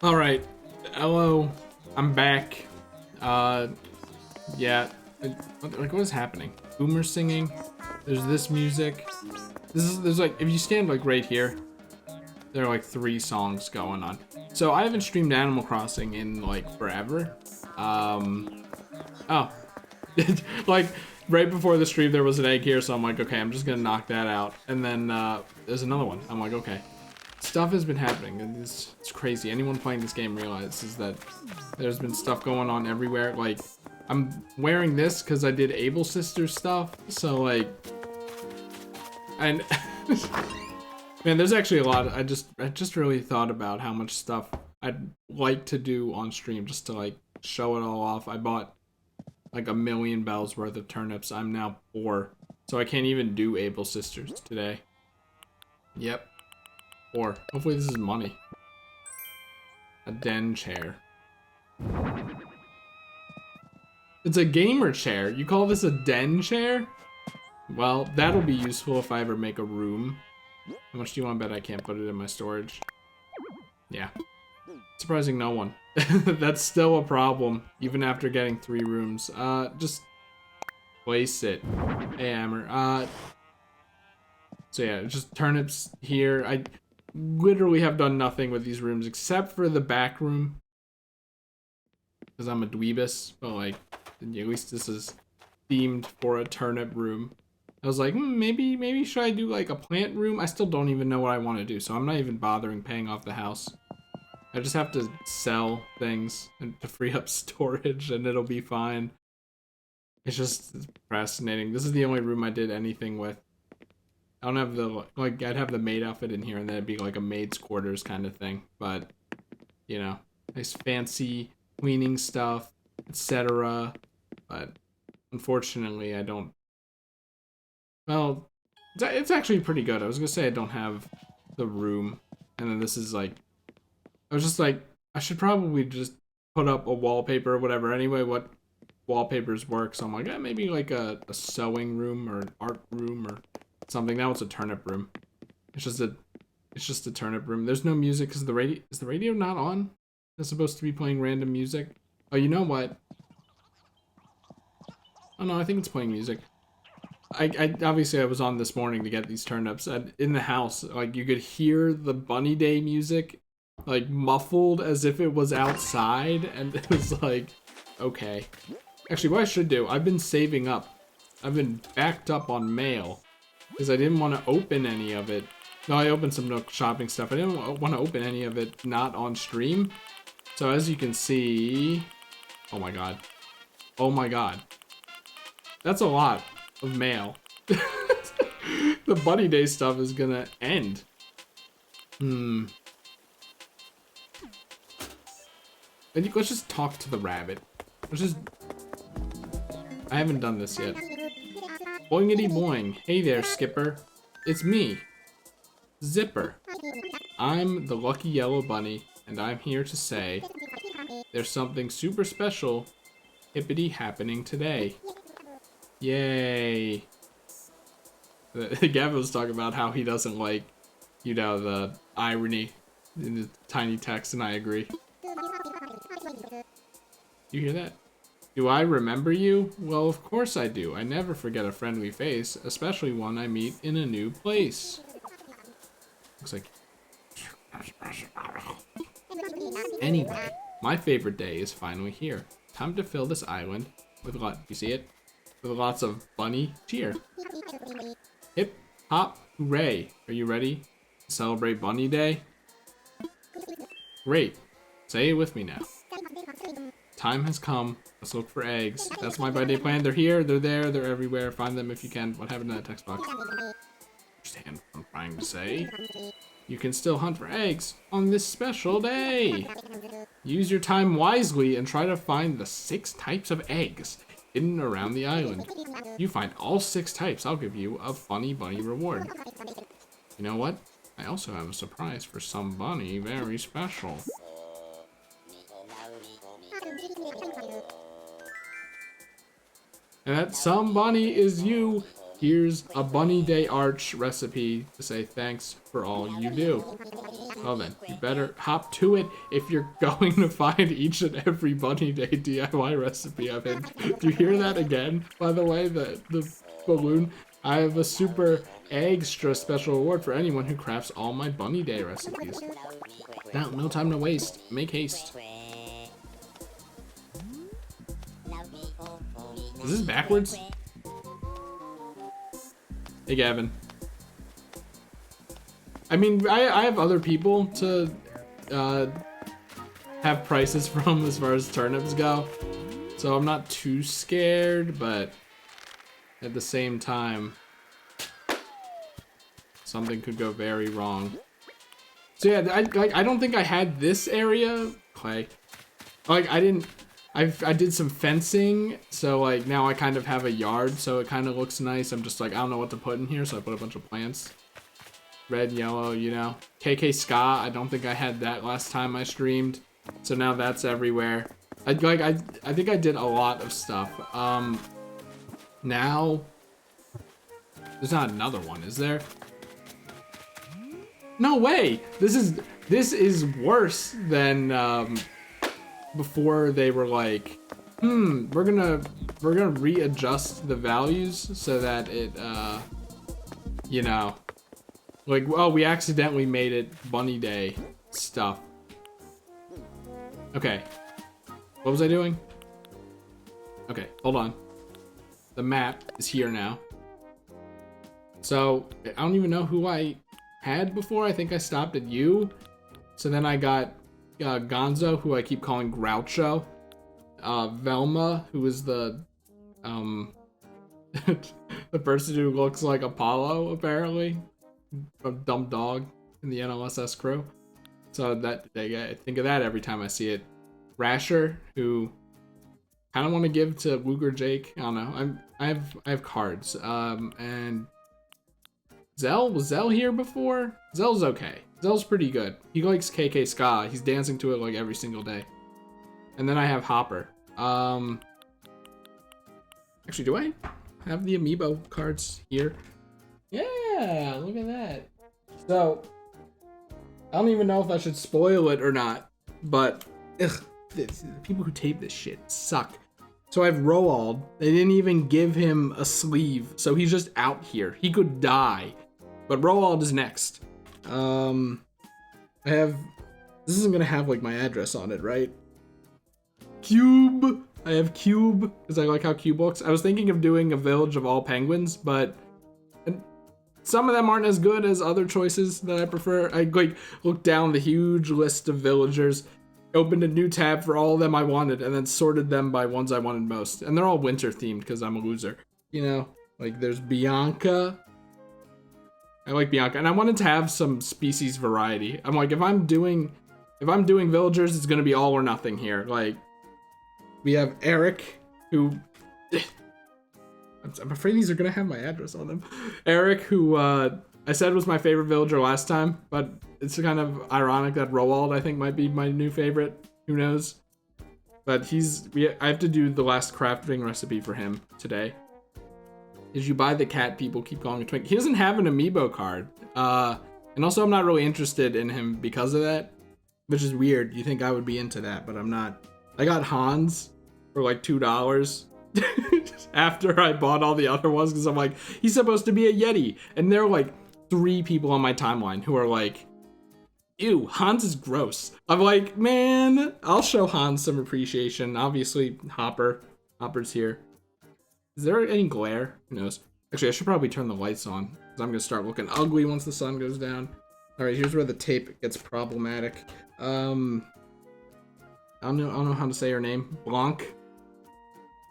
All right, hello, I'm back. Uh, yeah, what is happening? Boomer singing. There's this music. There's like if you stand like right here, there are like three songs going on. So I haven't streamed Animal Crossing in like forever. Um, oh, like right before the stream there was an egg here, so I'm like, okay, I'm just gonna knock that out, and then there's another one. I'm like, okay. Stuff has been happening, and it's crazy. Anyone playing this game realizes that there's been stuff going on everywhere. Like, I'm wearing this because I did Able Sisters stuff, so like, and man, there's actually a lot. I just really thought about how much stuff I'd like to do on stream just to like show it all off. I bought like a million bells worth of turnips. I'm now poor, so I can't even do Able Sisters today. Yep. Or hopefully this is money. A den chair. It's a gamer chair. You call this a den chair? Well, that'll be useful if I ever make a room. How much do you want to bet I can't put it in my storage? Yeah. Surprising no one. That's still a problem, even after getting 3 rooms. Just place it. Hey, Amber. So yeah, just turnips here. I literally have done nothing with these rooms except for the back room. Because I'm a dweebus, but like, at least this is themed for a turnip room. I was like, maybe should I do like a plant room? I still don't even know what I want to do, so I'm not even bothering paying off the house. I just have to sell things and to free up storage, and it'll be fine. It's just fascinating. This is the only room I did anything with. I don't have the, like, I'd have the maid outfit in here, and then it'd be like a maid's quarters kind of thing. But, you know, nice fancy cleaning stuff, etc. But unfortunately, I don't. Well, it's actually pretty good. I was gonna say I don't have the room, and then this is like, I was just like, I should probably just put up a wallpaper or whatever. Anyway, what wallpapers work? So I'm like, maybe like a sewing room or an art room or something. Now it's a turnip room. It's just a turnip room. There's no music because the radio is the radio not on? It's supposed to be playing random music. Oh, you know what? Oh no, I think it's playing music. I obviously I was on this morning to get these turnips, and in the house, like you could hear the Bunny Day music, like muffled as if it was outside, and it was like, okay. Actually, what I should do, I've been saving up. I've been backed up on mail because I didn't want to open any of it. No, I opened some Nook shopping stuff. I didn't want to open any of it not on stream. So as you can see, oh my god. Oh my god. That's a lot of mail. The Bunny Day stuff is gonna end. Let's just talk to the rabbit. Let's just... I haven't done this yet. Boingity boing. Hey there, Skipper. It's me, Zipper. I'm the lucky yellow bunny, and I'm here to say there's something super special hippity happening today. Yay. Gavin was talking about how he doesn't like, you know, the irony in the tiny text, and I agree. You hear that? Do I remember you? Well, of course I do. I never forget a friendly face, especially one I meet in a new place. Looks like... Anyway, my favorite day is finally here. Time to fill this island with you see it? With lots of bunny cheer. Hip, hop, hooray. Are you ready to celebrate Bunny Day? Great. Say it with me now. Time has come. Let's look for eggs. That's my birthday plan. They're here, they're there, they're everywhere. Find them if you can. What happened to that text box? Understand what I'm trying to say? You can still hunt for eggs on this special day. Use your time wisely and try to find the 6 types of eggs hidden around the island. You find all 6 types, I'll give you a funny bunny reward. You know what? I also have a surprise for some bunny very special. And that some bunny is you. Here's a Bunny Day Arch recipe to say thanks for all you do. Well then, you better hop to it if you're going to find each and every Bunny Day DIY recipe I've in. Do you hear that again, by the way, the balloon? I have a super extra special reward for anyone who crafts all my Bunny Day recipes. Now, no time to waste. Make haste. Is this backwards? Hey, Gavin. I mean, I have other people to have prices from as far as turnips go, so I'm not too scared, but at the same time, something could go very wrong. So yeah, I don't think I had this area, Clay. Like, I did some fencing, so like now I kind of have a yard, so it kind of looks nice. I'm just like, I don't know what to put in here, so I put a bunch of plants. Red, yellow, you know. KK Ska, I don't think I had that last time I streamed, so now that's everywhere. I think I did a lot of stuff. Now there's not another one, is there? No way. This is worse than before. They were like, we're gonna readjust the values so that it you know, like, oh, we accidentally made it Bunny Day stuff. Okay. What was I doing? Okay, hold on. The map is here now. So, I don't even know who I had before. I think I stopped at you. So then I got Gonzo, who I keep calling Groucho. Velma, who is the the person who looks like Apollo, apparently. A dumb dog in the NLSS crew. So that I think of that every time I see it. Rasher, who kind of want to give to Luger Jake. I don't know. I have cards. And Zell, was Zell here before? Zell's okay. Zell's pretty good. He likes KK Ska. He's dancing to it like every single day. And then I have Hopper. Actually, do I have the amiibo cards here? Yeah, look at that. So, I don't even know if I should spoil it or not, but the people who tape this shit suck. So I have Roald. They didn't even give him a sleeve, so he's just out here. He could die, but Roald is next. I have, this isn't gonna have like my address on it, right? Cube. I have Cube because I like how Cube looks. I was thinking of doing a village of all penguins, but some of them aren't as good as other choices that I prefer. I like looked down the huge list of villagers, opened a new tab for all of them I wanted, and then sorted them by ones I wanted most. And they're all winter themed because I'm a loser. You know, like there's Bianca. I like Bianca, and I wanted to have some species variety. I'm like, if I'm doing villagers, it's gonna be all or nothing here. Like, we have Eric, who I'm afraid these are gonna have my address on them. Eric, who I said was my favorite villager last time, but it's kind of ironic that Roald I think might be my new favorite. Who knows? But I have to do the last crafting recipe for him today. Is you buy the cat people keep calling it Twink. He doesn't have an amiibo card. And also I'm not really interested in him because of that, which is weird. You think I would be into that, but I'm not. I got Hans for like $2 after I bought all the other ones because I'm like, he's supposed to be a Yeti. And there are like 3 people on my timeline who are like, ew, Hans is gross. I'm like, man, I'll show Hans some appreciation. Obviously, Hopper's here. Is there any glare? Who knows? Actually, I should probably turn the lights on because I'm gonna start looking ugly once the sun goes down. All right, here's where the tape gets problematic. I don't know how to say her name. Blanc.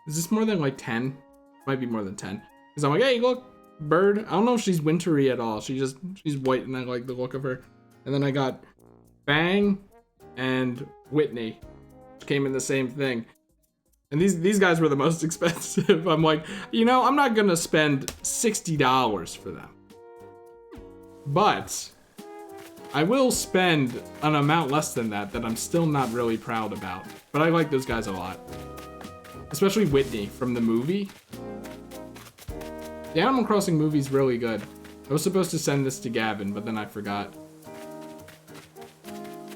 Is this more than like 10? Might be more than 10. Because I'm like, hey, look, bird. I don't know if she's wintry at all. She's white and I like the look of her. And then I got Bang and Whitney, which came in the same thing. And these guys were the most expensive. I'm like, you know, I'm not gonna spend $60 for them. But I will spend an amount less than that I'm still not really proud about. But I like those guys a lot. Especially Whitney from the movie. The Animal Crossing movie's really good. I was supposed to send this to Gavin, but then I forgot.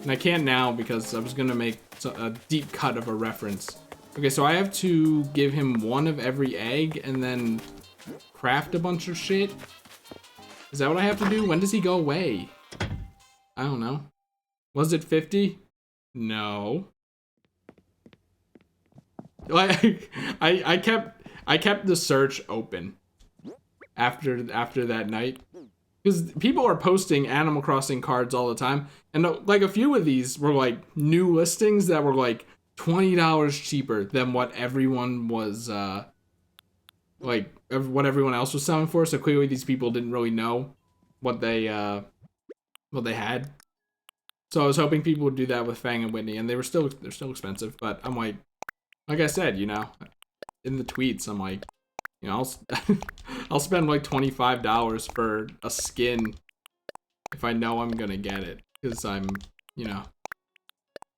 And I can't now because I was gonna make a deep cut of a reference. Okay, so I have to give him one of every egg and then craft a bunch of shit. Is that what I have to do? When does he go away? I don't know. Was it 50? No. Like I kept the search open after that night. Because people are posting Animal Crossing cards all the time. And like a few of these were like new listings that were like $20 cheaper than what everyone was, what everyone else was selling for. So clearly these people didn't really know what they had. So I was hoping people would do that with Fang and Whitney, and they're still expensive. But I'm like I said, you know, in the tweets, I'm like, you know, I'll spend like $25 for a skin if I know I'm gonna get it, because I'm, you know,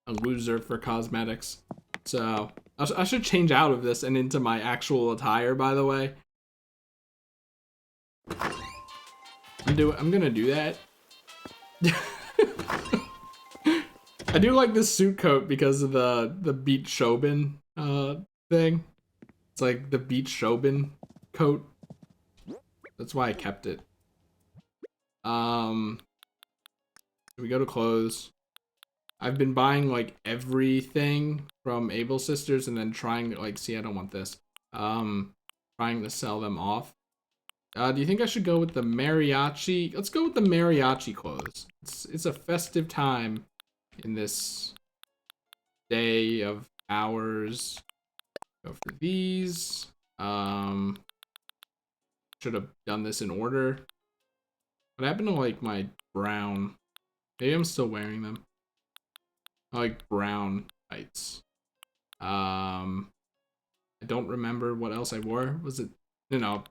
a loser for cosmetics. So I should change out of this and into my actual attire, by the way. I'm gonna do that. I do like this suit coat because of the Beat Shobin thing. It's like the Beat Shobin coat. That's why I kept it. We go to clothes. I've been buying like everything from Able Sisters and then trying to like, see, I don't want this. Trying to sell them off. Do you think I should go with the mariachi? Let's go with the mariachi clothes. It's a festive time in this day of ours. Go for these. Should have done this in order. What happened to like my brown? Maybe I'm still wearing them. I like brown tights. I don't remember what else I wore. Was it? No.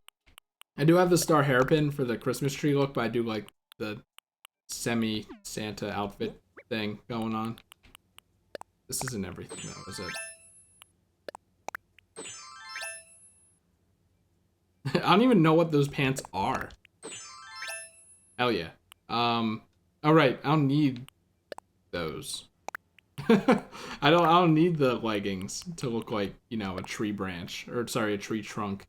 I do have the star hairpin for the Christmas tree look, but I do like the semi-Santa outfit thing going on. This isn't everything though, is it? I don't even know what those pants are. Hell yeah. Alright, I don't need those. I don't need the leggings to look like, you know, a tree branch, or sorry, a tree trunk,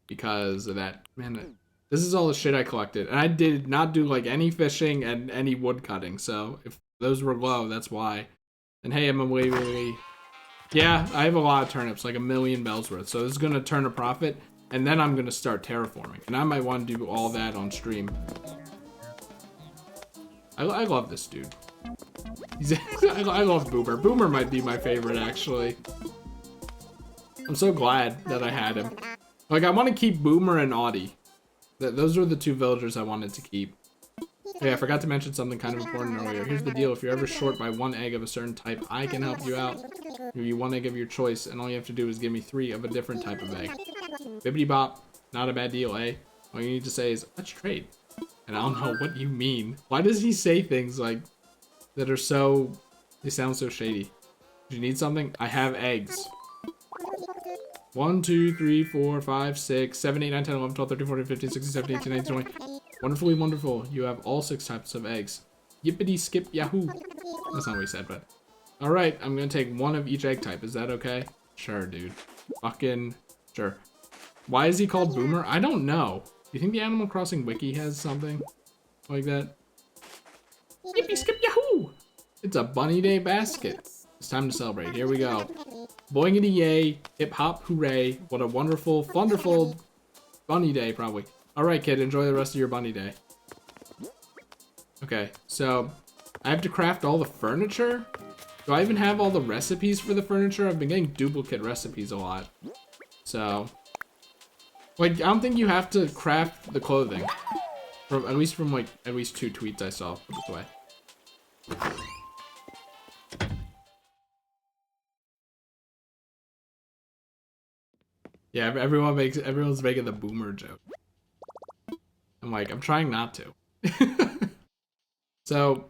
because of that. Man, this is all the shit I collected, and I did not do like any fishing and any wood cutting, so if those were low, that's why. And hey, I'm way. Yeah, I have a lot of turnips, like 1,000,000 bells worth, so this is gonna turn a profit, and then I'm gonna start terraforming, and I might want to do all that on stream. I love this dude. I love Boomer. Boomer might be my favorite, actually. I'm so glad that I had him. Like, I want to keep Boomer and Audie. Those are the two villagers I wanted to keep. Yeah, I forgot to mention something kind of important earlier. Here's the deal. If you're ever short by 1 egg of a certain type, I can help you out. Give you 1 egg of your choice, and all you have to do is give me 3 of a different type of egg. Bibbidi bop. Not a bad deal, eh? All you need to say is, let's trade. And I don't know what you mean. Why does he say things like that are so... They sound so shady. Do you need something? I have eggs. 1, 2, 3, 4, 5, 6, 7, 8, 9, 10, 11, 12, 13, 14, 15, 16, 17, 18, 19, 20. Wonderfully wonderful. You have all 6 types of eggs. Yippity skip yahoo. That's not what he said, but... Alright, I'm gonna take 1 of each egg type. Is that okay? Sure, dude. Fucking... Sure. Why is he called Boomer? I don't know. Do you think the Animal Crossing wiki has something like that? Yippee skip yahoo! It's a bunny day basket. It's time to celebrate. Here we go. Boingity yay, hip hop hooray. What a wonderful, wonderful bunny day, probably. Alright, kid, enjoy the rest of your bunny day. Okay, so I have to craft all the furniture? Do I even have all the recipes for the furniture? I've been getting duplicate recipes a lot. So, like, I don't think you have to craft the clothing. From at least 2 tweets I saw. Put this away. Yeah, everyone's making the Boomer joke. I'm like, I'm trying not to. So,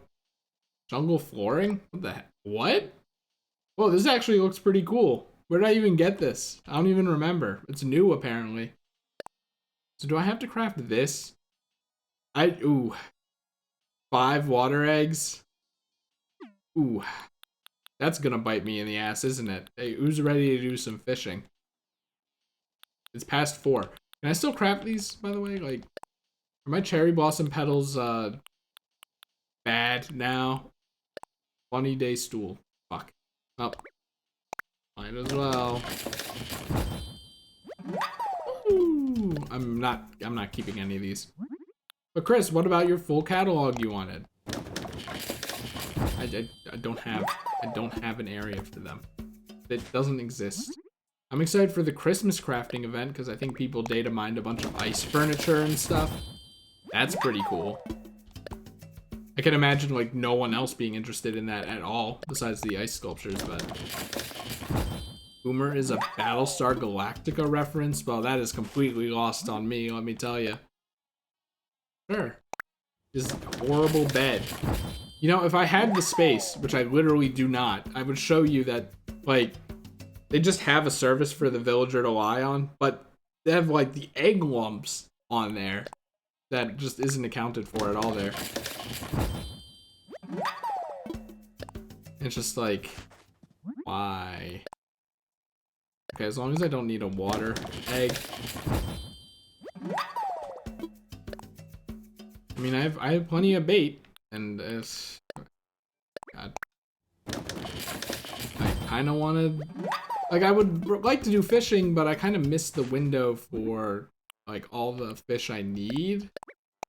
jungle flooring? What the heck? What? Whoa, this actually looks pretty cool. Where did I even get this? I don't even remember. It's new, apparently. So do I have to craft this? Ooh. 5 water eggs. Ooh, that's gonna bite me in the ass, isn't it? Hey, who's ready to do some fishing? It's past 4. Can I still craft these, by the way? Like, are my cherry blossom petals, bad now? Funny day stool. Fuck. Oh. Might as well. Ooh, I'm not keeping any of these. But Chris, what about your full catalog you wanted? I don't have an area for them. It doesn't exist. I'm excited for the Christmas crafting event because I think people data mined a bunch of ice furniture and stuff. That's pretty cool. I can imagine like no one else being interested in that at all besides the ice sculptures, but Boomer is a Battlestar Galactica reference? Well, that is completely lost on me, let me tell you. Sure. This horrible bed. You know, if I had the space, which I literally do not, I would show you that, like, they just have a service for the villager to lie on, but they have, like, the egg lumps on there that just isn't accounted for at all there. It's just like, why? Okay, as long as I don't need a water egg. I mean, I have plenty of bait, and it's... God. I kind of wanted... Like, I would like to do fishing, but I kind of missed the window for, like, all the fish I need.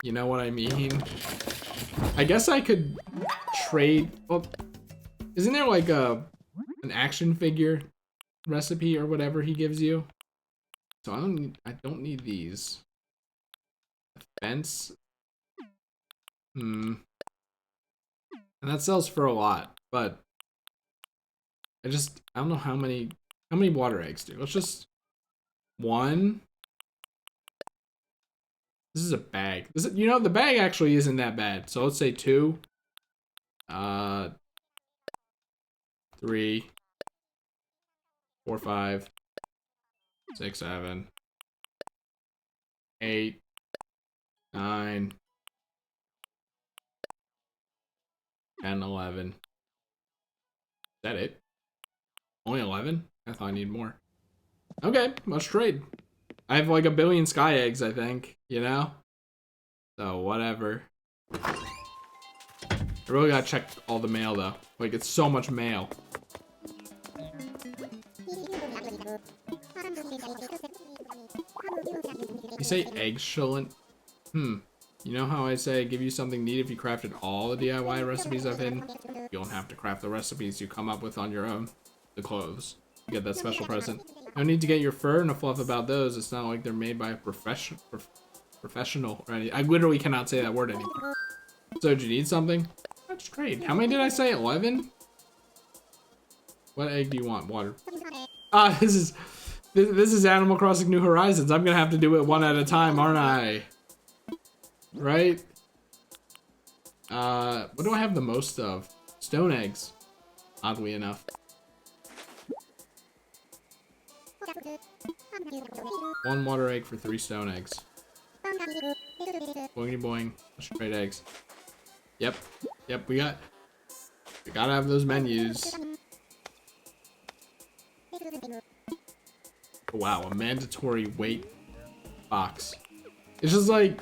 You know what I mean? I guess I could trade... Well, isn't there, like, an action figure recipe or whatever he gives you? So I don't need these. Fence. And that sells for a lot, but I don't know how many water eggs do. Let's just 1. This is a bag. You know, the bag actually isn't that bad. So let's say 2. 3, 4, 5, 6, 7, 8, 9, 10, 11. Is that it? Only 11? I thought I need more. Okay, let's trade. I have like 1 billion sky eggs, I think, you know? So, whatever. I really gotta check all the mail, though. Like, it's so much mail. You say excellent? You know how I say give you something neat if you crafted all the DIY recipes I've hidden? You don't have to craft the recipes you come up with on your own. The clothes. You get that special present. No need to get your fur and a fluff about those. It's not like they're made by a professional or anything. I literally cannot say that word anymore. So, do you need something? That's great. How many did I say? 11? What egg do you want? Water. Ah, this is Animal Crossing New Horizons. I'm gonna have to do it one at a time, aren't I? Right? What do I have the most of? Stone eggs. Oddly enough. 1 water egg for 3 stone eggs. Boingity boing. Straight eggs. Yep. Yep, we gotta have those menus. Oh, wow, a mandatory weight box. It's just like...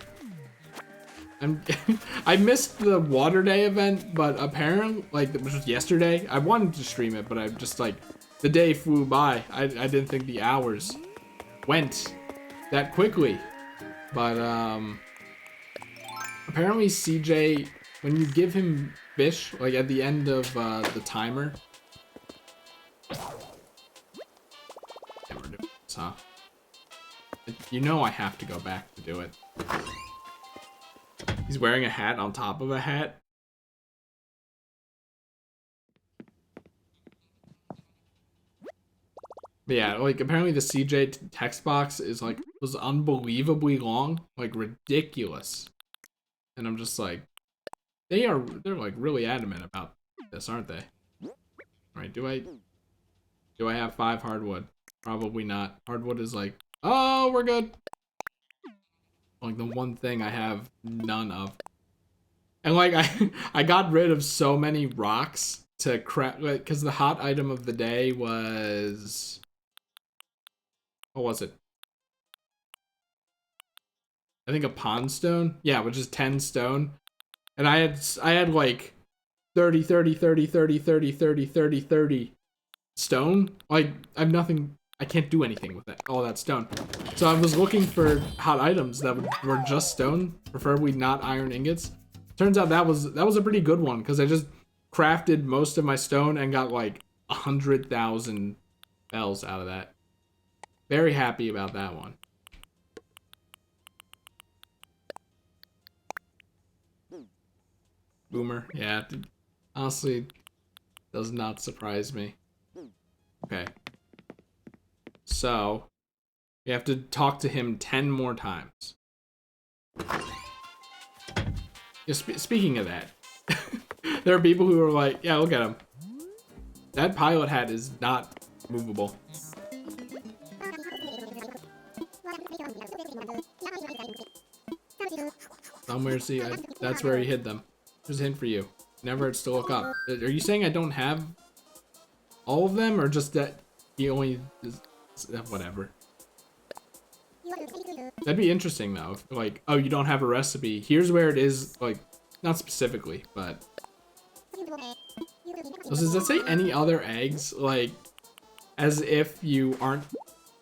I missed the Water Day event, but apparently, like, which was yesterday. I wanted to stream it, but I just, like, the day flew by. I didn't think the hours went that quickly. But, apparently CJ, when you give him fish, like, at the end of, the timer... Never do this, huh? You know I have to go back to do it. He's wearing a hat on top of a hat. But yeah, like apparently the CJ text box is like was unbelievably long, like ridiculous. And I'm just like, they're like really adamant about this, aren't they? All right, do I have 5 hardwood? Probably not. Hardwood is like, oh, we're good. Like the one thing I have none of. And like I got rid of so many rocks to craft, because the hot item of the day was, what was it? I think a pond stone. Yeah, which is 10 stone. And I had like 30, 30, 30, 30, 30, 30, 30, 30 stone. Like, I have nothing, I can't do anything with that, all that stone. So I was looking for hot items that were just stone, preferably not iron ingots. Turns out that was a pretty good one, because I just crafted most of my stone and got like 100,000 bells out of that. Very happy about that one. Boomer, yeah, honestly, does not surprise me. Okay. So, you have to talk to him 10 more times. Yeah, speaking of that, there are people who are like, yeah, look at him. That pilot hat is not movable. Somewhere, see, that's where he hid them. There's a hint for you. Never to look up. Are you saying I don't have all of them, or just that he only is, whatever? That'd be interesting though. If, like, oh, you don't have a recipe. Here's where it is. Like, not specifically, but does that say any other eggs? Like, as if you aren't,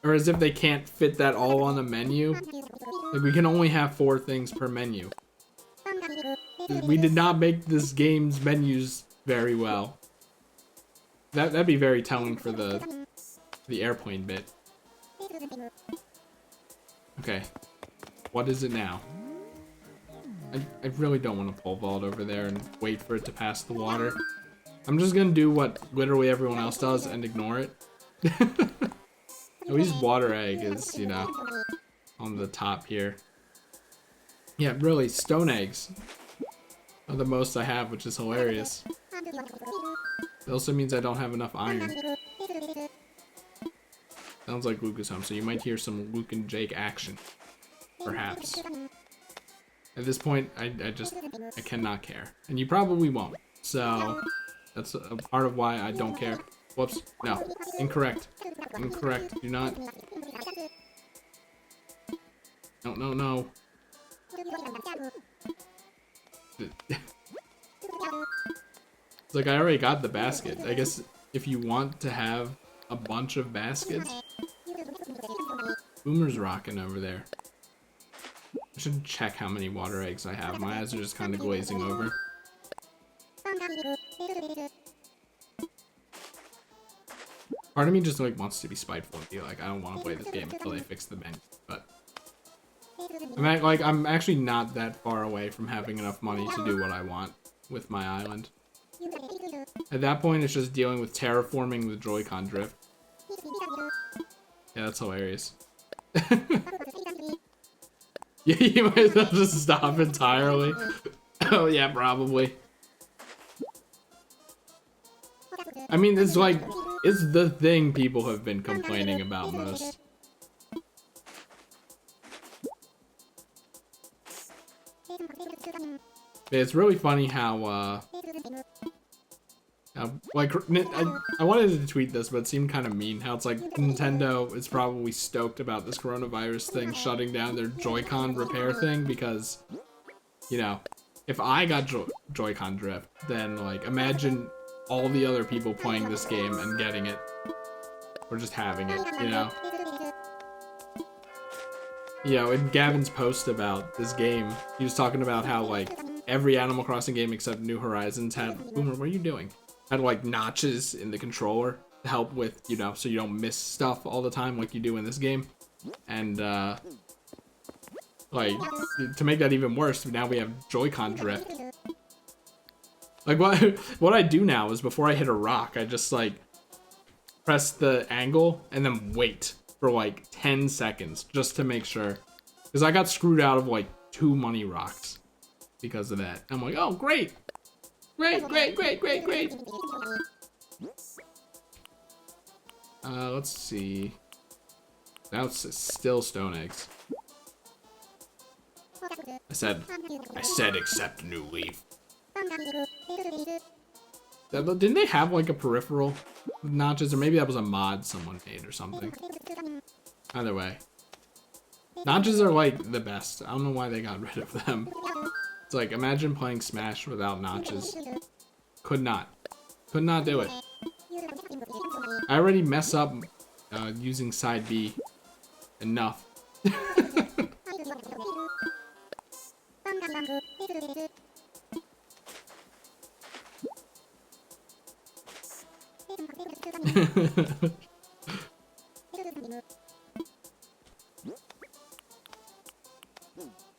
or as if they can't fit that all on the menu. Like, we can only have 4 things per menu. We did not make this game's menus very well. That'd be very telling for the airplane bit. Okay, what is it now? I really don't want to pole vault over there and wait for it to pass the water. I'm just gonna do what literally everyone else does and ignore it. At least water egg is, you know, on the top here. Yeah, really, stone eggs are the most I have, which is hilarious. It also means I don't have enough iron. Sounds like Luke is home, so you might hear some Luke and Jake action. Perhaps. At this point, I cannot care. And you probably won't. So, that's a part of why I don't care. Whoops. No. Incorrect. Incorrect. Do not. No, no, no. It's like I already got the basket. I guess if you want to have a bunch of baskets. Boomer's rocking over there. I should check how many water eggs I have. My eyes are just kind of glazing over. Part of me just like wants to be spiteful and be like, I don't want to play this game until they fix the menu. But I'm actually not that far away from having enough money to do what I want with my island. At that point, it's just dealing with terraforming the Joy-Con drift. Yeah, that's hilarious. Yeah, you might as well just stop entirely. Oh yeah, probably. I mean, it's like, it's the thing people have been complaining about most. It's really funny how, like, I wanted to tweet this, but it seemed kind of mean. How it's like Nintendo is probably stoked about this coronavirus thing shutting down their Joy-Con repair thing because, you know, if I got Joy-Con drift, then like imagine all the other people playing this game and getting it, or just having it, you know. You know, in Gavin's post about this game, he was talking about how like every Animal Crossing game except New Horizons had, Boomer, what are you doing? Had like notches in the controller to help with, you know, so you don't miss stuff all the time like you do in this game. And like to make that even worse, now we have Joy-Con drift. Like what I do now is before I hit a rock, I just like press the angle and then wait for like 10 seconds just to make sure, because I got screwed out of like 2 money rocks because of that. I'm like, oh great. Great, great, great, great, great. Let's see. That's still stone eggs. I said accept new leaf. Didn't they have like a peripheral with notches? Or maybe that was a mod someone made or something. Either way. Notches are like the best. I don't know why they got rid of them. It's like, imagine playing Smash without notches. Could not. Could not do it. I already mess up using side B enough.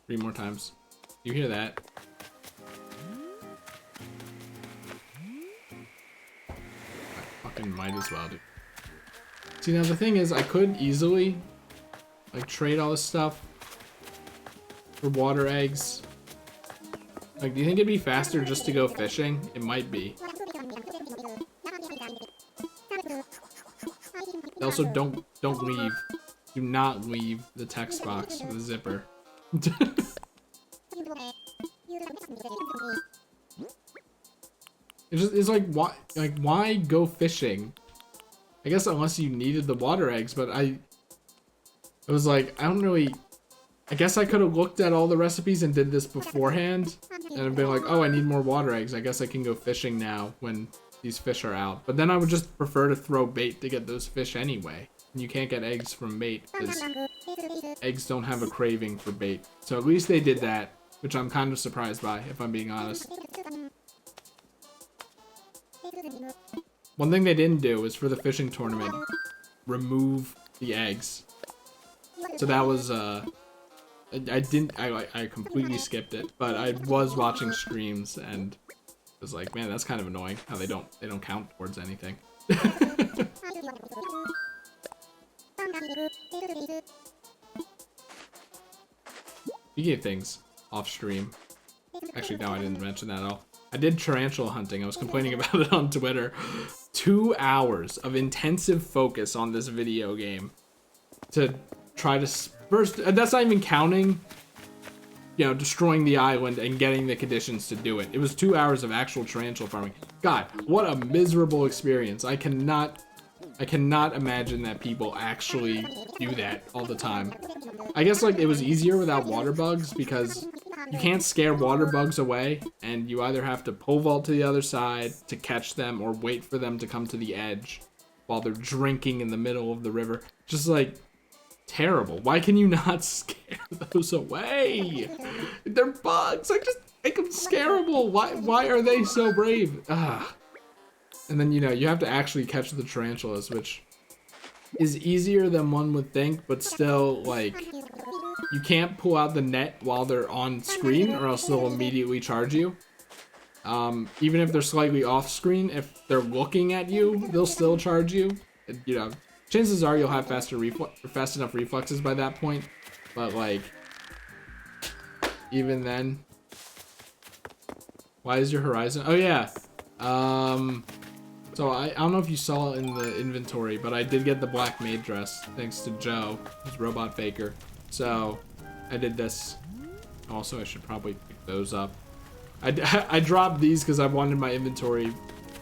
Three more times. You hear that? I fucking might as well do. See, now the thing is, I could easily like trade all this stuff for water eggs. Like, do you think it'd be faster just to go fishing? It might be. Also, don't leave. Do not leave the text box with the zipper. It's like, why go fishing? I guess unless you needed the water eggs, but it was like, I don't really, I guess I could have looked at all the recipes and did this beforehand and have been like, oh, I need more water eggs. I guess I can go fishing now when these fish are out. But then I would just prefer to throw bait to get those fish anyway. And you can't get eggs from bait because eggs don't have a craving for bait. So at least they did that, which I'm kind of surprised by, if I'm being honest. One thing they didn't do is for the fishing tournament, remove the eggs. So that was, I completely skipped it, but I was watching streams and was like, man, that's kind of annoying how they don't count towards anything. Speaking of things off stream, actually no, I didn't mention that at all. I did tarantula hunting. I was complaining about it on Twitter. 2 hours of intensive focus on this video game to try to first. That's not even counting, you know, destroying the island and getting the conditions to do it. It was 2 hours of actual tarantula farming. God, what a miserable experience. I cannot imagine that people actually do that all the time. I guess like it was easier without water bugs because you can't scare water bugs away, and you either have to pole vault to the other side to catch them or wait for them to come to the edge while they're drinking in the middle of the river. Just like terrible. Why can you not scare those away? They're bugs. Like, just make them scareable. Why are they so brave? Ah. And then, you know, you have to actually catch the tarantulas, which is easier than one would think, but still, like, you can't pull out the net while they're on screen or else they'll immediately charge you. Even if they're slightly off screen, if they're looking at you, they'll still charge you. You know, chances are you'll have fast enough reflexes by that point, but like, even then. Why is your horizon? Oh yeah. So I don't know if you saw it in the inventory, but I did get the black maid dress thanks to Joe, his robot faker. So I did this. Also, I should probably pick those up. I dropped these because I wanted my inventory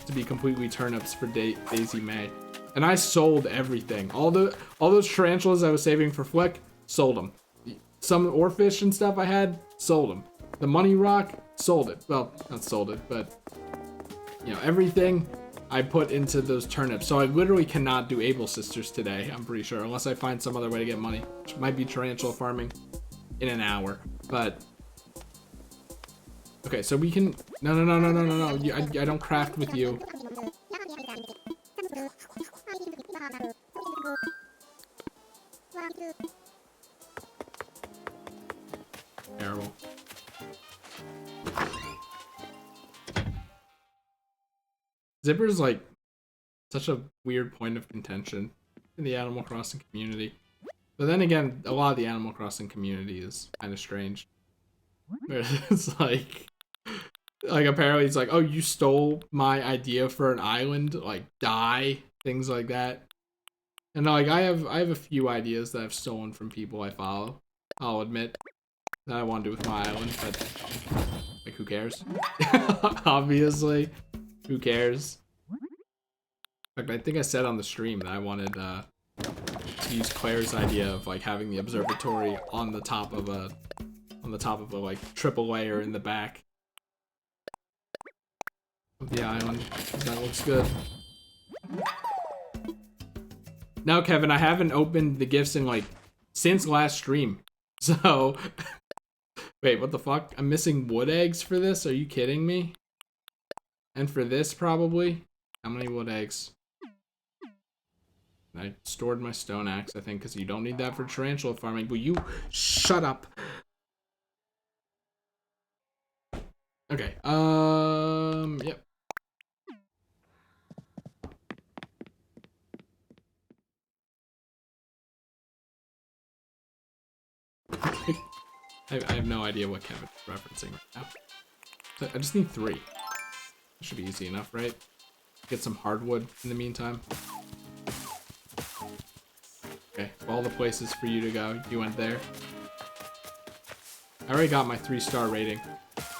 to be completely turnips for Daisy May. And I sold everything. All those tarantulas I was saving for Flick, sold them. Some oarfish and stuff I had, sold them. The money rock, sold it. Well, not sold it, but you know, everything I put into those turnips. So I literally cannot do Able Sisters today, I'm pretty sure, unless I find some other way to get money, which might be tarantula farming in an hour. But okay, so we can no. I don't craft with you. Terrible. Zipper's like such a weird point of contention in the Animal Crossing community. But then again, a lot of the Animal Crossing community is kind of strange. It's like apparently it's like, oh, you stole my idea for an island, like die, things like that. And like I have a few ideas that I've stolen from people I follow. I'll admit that I want to do with my island, but like who cares? Obviously. Who cares? In fact, I think I said on the stream that I wanted to use Claire's idea of like having the observatory on the top of a like triple layer in the back of the island. That looks good. No, Kevin, I haven't opened the gifts in like since last stream. So wait, what the fuck? I'm missing wood eggs for this? Are you kidding me? And for this probably? How many wood eggs? I stored my stone axe, I think, because you don't need that for tarantula farming. Will you shut up? Okay, yep. I have no idea what Kevin's referencing right now. So I just need 3. That should be easy enough, right? Get some hardwood in the meantime. Okay, all the places for you to go. You went there. I already got my 3-star rating.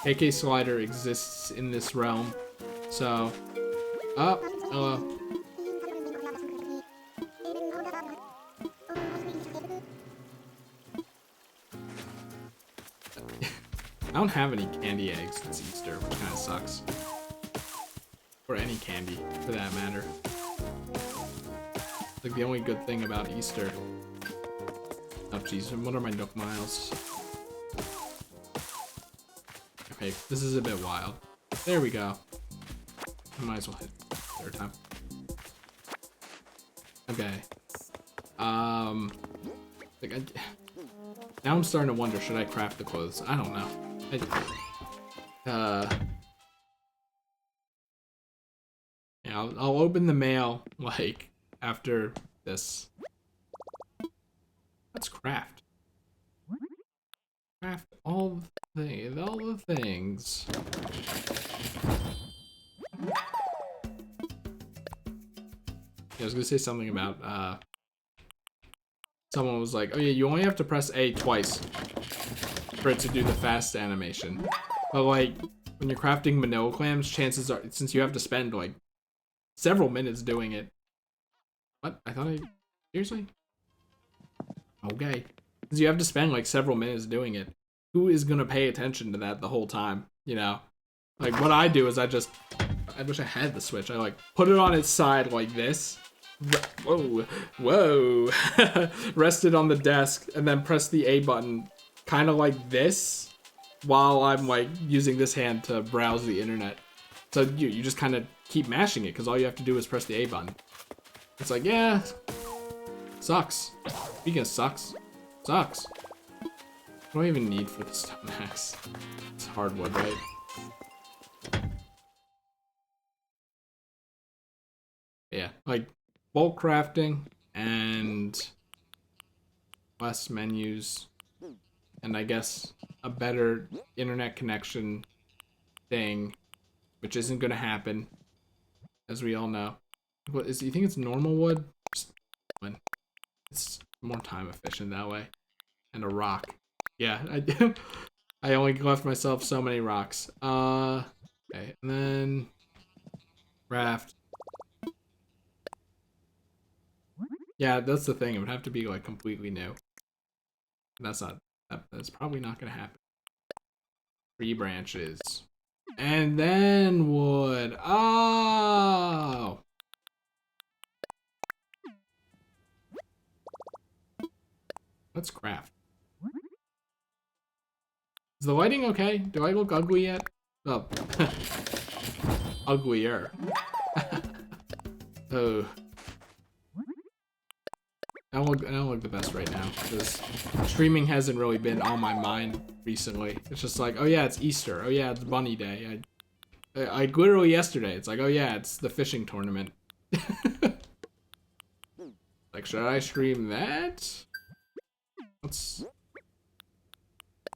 AK Slider exists in this realm. So, hello. I don't have any candy eggs this Easter, which kind of sucks. Or any candy, for that matter. It's like the only good thing about Easter. Oh jeez, what are my Nook Miles? Okay, this is a bit wild. There we go. I might as well hit it 3rd time. Okay. Like now I'm starting to wonder, should I craft the clothes? I don't know. Yeah, I'll open the mail, like, after this. Let's craft. Craft all the things. Yeah, I was gonna say something about, someone was like, oh yeah, you only have to press A twice for it to do the fast animation. But like, when you're crafting manila clams, chances are, since you have to spend like several minutes doing it. What? I thought seriously? Okay. Since you have to spend like several minutes doing it, who is gonna pay attention to that the whole time? You know? Like what I do is I wish I had the Switch. I like put it on its side like this. Whoa. Rest it on the desk and then press the A button kind of like this while I'm like using this hand to browse the internet. So you just kind of keep mashing it because all you have to do is press the A button. It's like, yeah, sucks. Speaking of sucks. What do I even need for the stone axe? It's hardwood, right? Yeah, like bulk crafting and less menus and I guess a better internet connection thing, which isn't gonna happen, as we all know. What is? You think it's normal wood? It's more time efficient that way. And a rock. Yeah, I only left myself so many rocks. Okay, and then raft. Yeah, that's the thing. It would have to be like completely new. That's probably not gonna happen. 3 branches. And then wood. Oh! Let's craft. Is the lighting okay? Do I look ugly yet? Oh. Uglier. Oh. I don't look the best right now because streaming hasn't really been on my mind recently. It's just like, oh yeah, it's Easter. Oh yeah, it's Bunny Day. I literally yesterday, it's like, oh yeah, it's the fishing tournament. Like, should I stream that? Let's.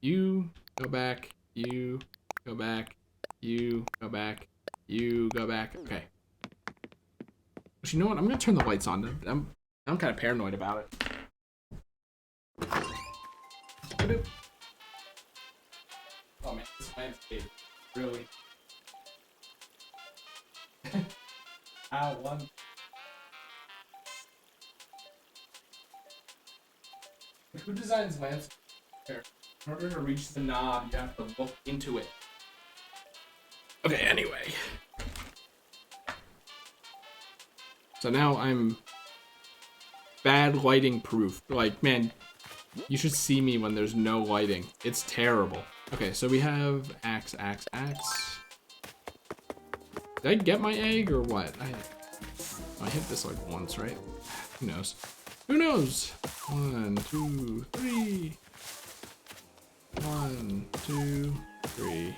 You go back. You go back. You go back. You go back. Okay. But you know what? I'm gonna turn the lights on. I'm kind of paranoid about it. Oh man, this landscape, really. One. Who designs landscape? In order to reach the knob, you have to look into it. Okay, anyway. So now I'm bad lighting proof. Like, man, you should see me when there's no lighting. It's terrible. Okay, so we have axe. Did I get my egg or what? I hit this like once, right? Who knows? Who knows? 1, 2, 3. 1, 2, 3.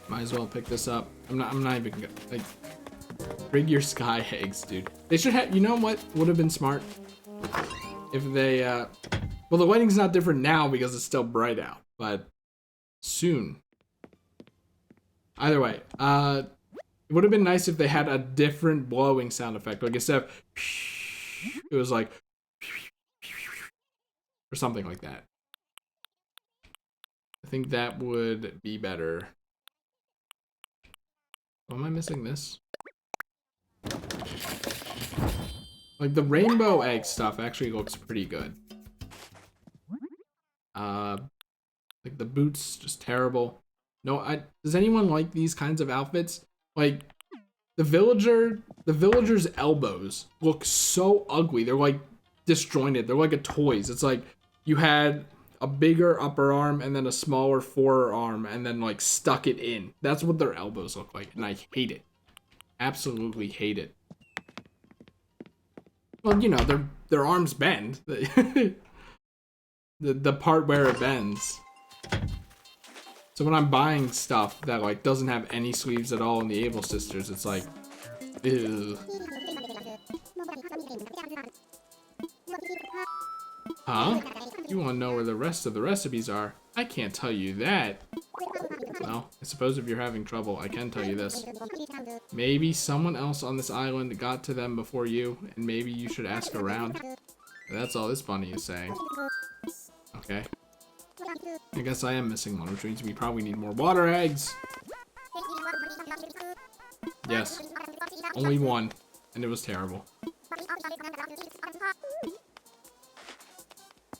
Might as well pick this up. I'm not even gonna, like, rig your sky eggs, dude. They should have, you know what would have been smart? If they, well, the lighting's not different now because it's still bright out, but soon. Either way, it would have been nice if they had a different blowing sound effect. Like instead of, it was like, or something like that. I think that would be better. Oh, am I missing this? Like the rainbow egg stuff actually looks pretty good. Like the boots, just terrible. No, does anyone like these kinds of outfits? Like the villager's elbows look so ugly. They're like disjointed. They're like a toys. It's like you had a bigger upper arm and then a smaller forearm and then like stuck it in. That's what their elbows look like, and I hate it. Absolutely hate it. Well, you know, their arms bend. The part where it bends. So when I'm buying stuff that like doesn't have any sleeves at all in the Able Sisters, it's like, ew. Huh? You want to know where the rest of the recipes are? I can't tell you that. Well, I suppose if you're having trouble, I can tell you this. Maybe someone else on this island got to them before you, and maybe you should ask around. That's all this bunny is saying. Okay. I guess I am missing one, which means we probably need more water eggs. Yes. Only one, and it was terrible.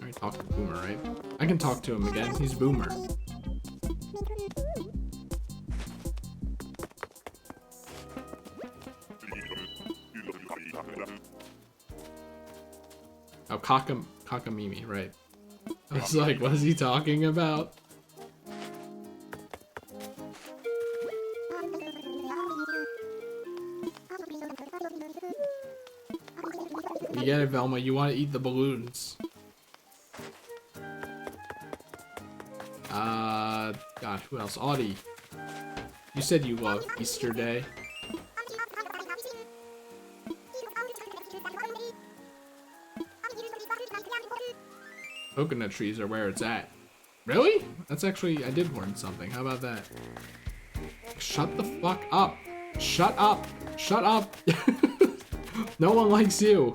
Alright, talk to Boomer, right? I can talk to him again. He's Boomer. Oh, Kakamimi, right. I was like, what is he talking about? You get it, Velma. You want to eat the balloons. God, who else? Audie. You said you love Easter Day. Coconut trees are where it's at. Really? That's actually, I did learn something. How about that? Shut the fuck up. Shut up. Shut up. No one likes you.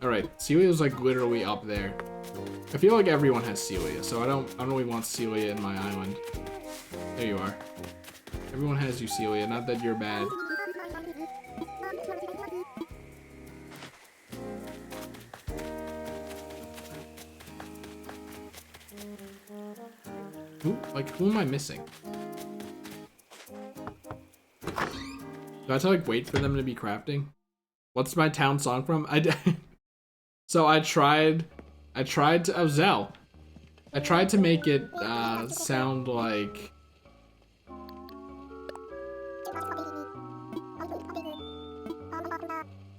Alright, Celia's like literally up there. I feel like everyone has Celia, so I don't really want Celia in my island. There you are. Everyone has you, Celia, not that you're bad. Who am I missing? Do I have to like wait for them to be crafting? What's my town song from? So I tried to, oh, Zell. I tried to make it sound like,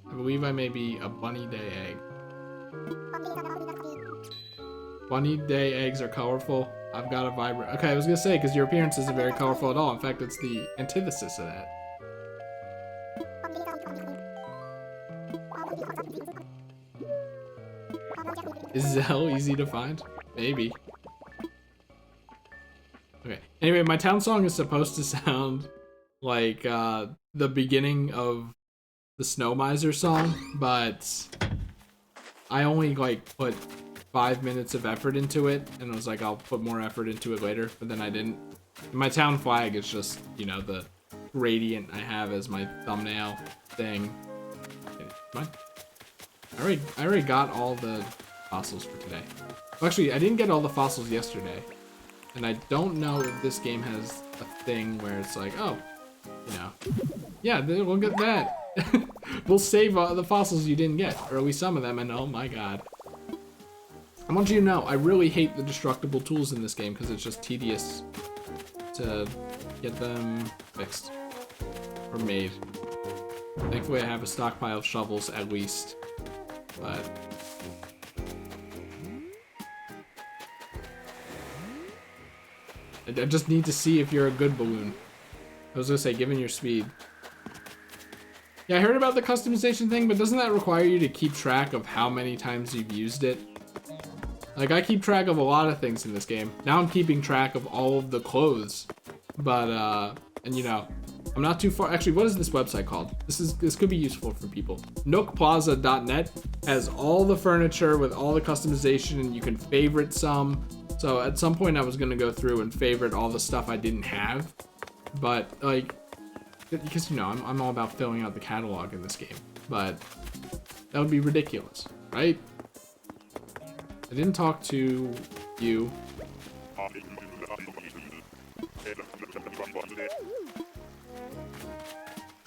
I believe I may be a bunny day egg. Bunny day eggs are colorful. I've got a vibrant, okay, I was gonna say, because your appearance isn't very colorful at all. In fact, it's the antithesis of that. Is Zell easy to find? Maybe. Okay. Anyway, my town song is supposed to sound like the beginning of the Snow Miser song, but I only like put 5 minutes of effort into it, and I was like, I'll put more effort into it later, but then I didn't. My town flag is just, you know, the gradient I have as my thumbnail thing. Okay, come on. I already got all the fossils for today. Well, actually, I didn't get all the fossils yesterday. And I don't know if this game has a thing where it's like, oh, you know, yeah, we'll get that. We'll save the fossils you didn't get, or at least some of them, and oh my god. I want you to know, I really hate the destructible tools in this game because it's just tedious to get them fixed or made. Thankfully, I have a stockpile of shovels at least, but I just need to see if you're a good balloon. I was gonna say, given your speed. Yeah, I heard about the customization thing, but doesn't that require you to keep track of how many times you've used it? Like, I keep track of a lot of things in this game. Now I'm keeping track of all of the clothes. But, and you know, I'm not too far. Actually, what is this website called? This could be useful for people. Nookplaza.net has all the furniture with all the customization, and you can favorite some. So at some point I was gonna go through and favorite all the stuff I didn't have. But, like, because, you know, I'm all about filling out the catalog in this game, but that would be ridiculous, right? I didn't talk to you.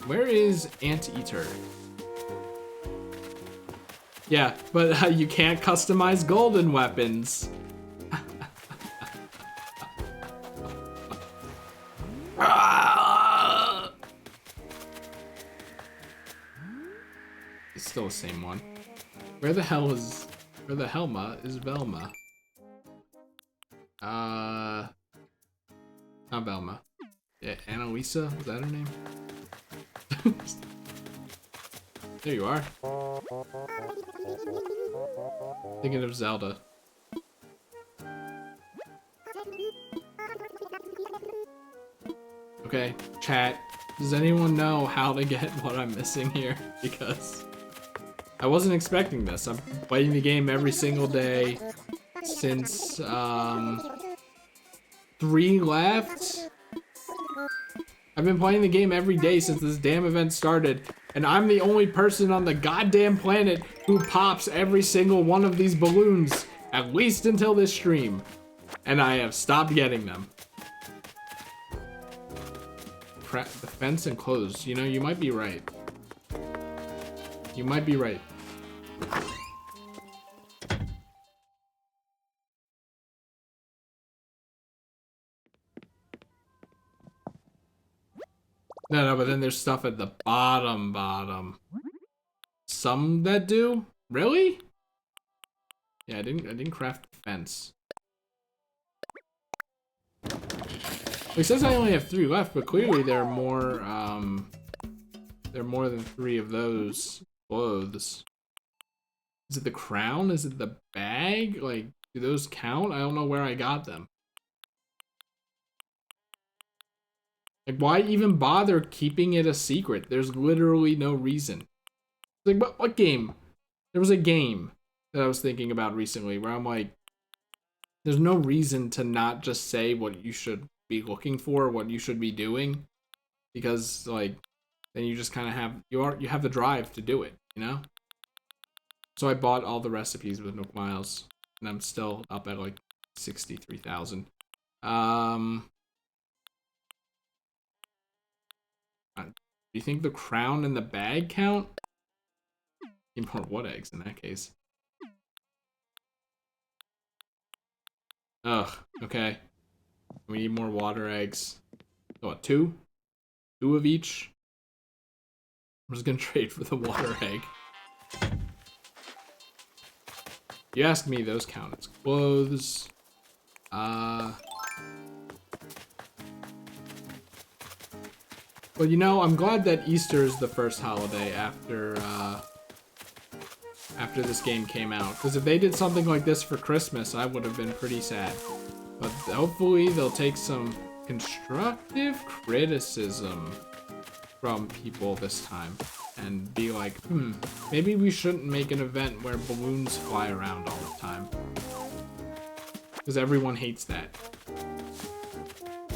Where is Anteater? Yeah, but you can't customize golden weapons. It's still the same one. Where the Helma is Velma? Not Velma. Yeah, Annalisa, is that her name? There you are. Thinking of Zelda. Okay, chat. Does anyone know how to get what I'm missing here? Because I wasn't expecting this. I'm playing the game every single day since 3 left. I've been playing the game every day since this damn event started, and I'm the only person on the goddamn planet who pops every single one of these balloons, at least until this stream. And I have stopped getting them. Crap, the fence and clothes. You know, you might be right. You might be right. No, but then there's stuff at the bottom. Some that do? Really? Yeah, I didn't craft the fence. It says I only have 3 left, but clearly there are more than 3 of those clothes. Is it the crown? Is it the bag? Like, do those count? I don't know where I got them. Like, why even bother keeping it a secret? There's literally no reason. Like, what game? There was a game that I was thinking about recently where I'm like, there's no reason to not just say what you should be looking for, what you should be doing, because like then you just kind of have you have the drive to do it, you know. So I bought all the recipes with Nook Miles, and I'm still up at like 63,000. Do you think the crown and the bag count? Import what eggs in that case? Ugh. Okay. We need more water eggs. So what, 2? 2 of each? I'm just gonna trade for the water egg. You ask me, those count as clothes. Well, you know, I'm glad that Easter is the first holiday after this game came out. Because if they did something like this for Christmas, I would have been pretty sad. But hopefully they'll take some constructive criticism from people this time and be like, maybe we shouldn't make an event where balloons fly around all the time. Because everyone hates that.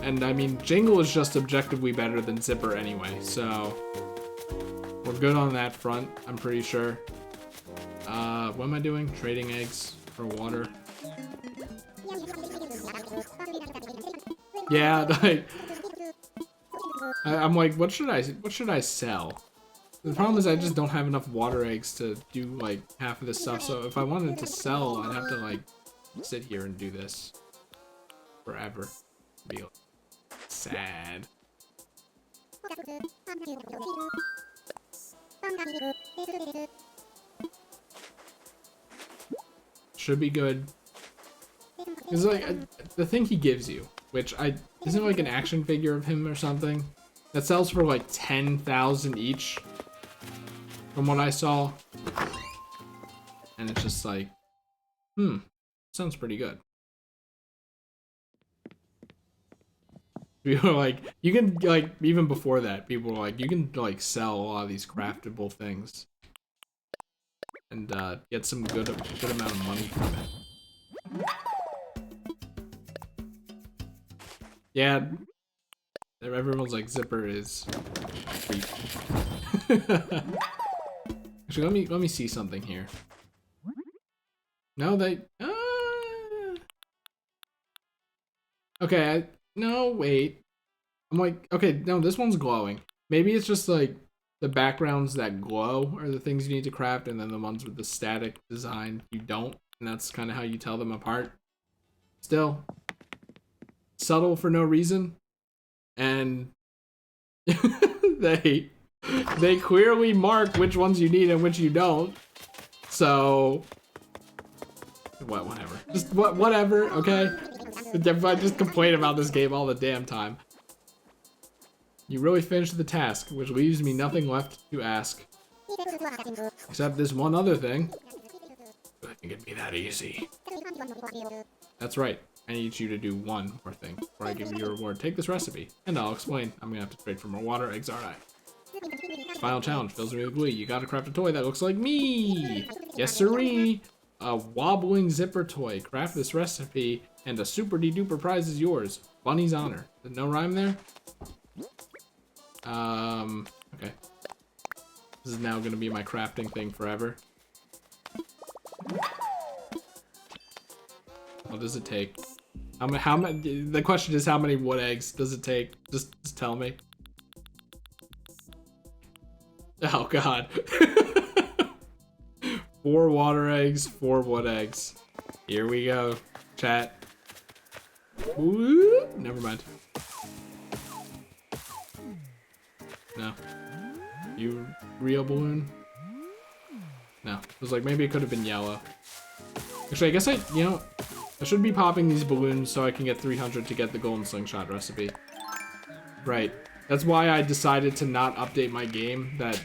And I mean, Jingle is just objectively better than Zipper anyway, so we're good on that front, I'm pretty sure. What am I doing? Trading eggs for water. Yeah, like, I'm like, what should I sell? The problem is I just don't have enough water eggs to do like half of this stuff. So if I wanted to sell, I'd have to like sit here and do this forever. Be sad. Should be good. It's like the thing he gives you, which isn't like an action figure of him or something that sells for like 10,000 each, from what I saw. And it's just like, sounds pretty good. People are like, you can like, even before that, people were like, you can like sell a lot of these craftable things and get some good amount of money from it. Yeah, everyone's like, Zipper is creep. Actually, let me see something here. No, they. Okay, no, wait. I'm like, okay, no, this one's glowing. Maybe it's just like the backgrounds that glow are the things you need to craft, and then the ones with the static design you don't, and that's kind of how you tell them apart. Still, subtle for no reason, and they clearly mark which ones you need and which you don't. So, whatever. Just whatever. Okay. I just complain about this game all the damn time. You really finished the task, which leaves me nothing left to ask. Except this one other thing. I think it'd be that easy. That's right. I need you to do one more thing before I give you your reward. Take this recipe, and I'll explain. I'm gonna have to trade for more water eggs, aren't I? Final challenge fills me with glee. You gotta craft a toy that looks like me! Yes, sirree! A wobbling zipper toy. Craft this recipe, and a super-de-duper prize is yours. Bunny's honor. No rhyme there? Okay. This is now gonna be my crafting thing forever. What does it take? How many? The question is, how many wood eggs does it take? Just tell me. Oh God. 4 water eggs, 4 wood eggs. Here we go, chat. Ooh, never mind. No. You real balloon? No. It was like, maybe it could have been yellow. Actually, I guess I should be popping these balloons so I can get 300 to get the golden slingshot recipe. Right. That's why I decided to not update my game that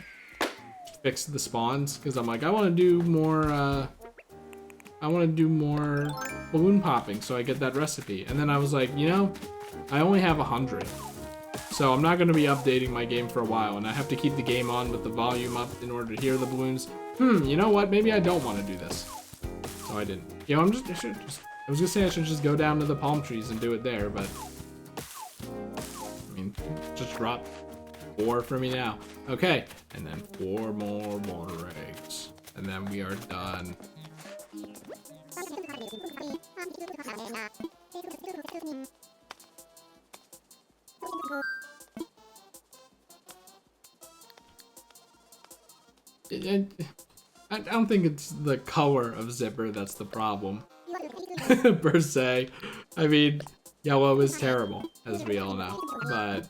fixed the spawns, because I'm like, I want to do more balloon popping so I get that recipe. And then I was like, I only have 100. So I'm not going to be updating my game for a while, and I have to keep the game on with the volume up in order to hear the balloons. You know what? Maybe I don't want to do this. So I didn't. I was gonna say I should just go down to the palm trees and do it there, but I mean, just drop 4 for me now. Okay, and then 4 more water eggs, and then we are done. I don't think it's the color of Zipper that's the problem, per se. I mean, yellow is terrible, as we all know, but...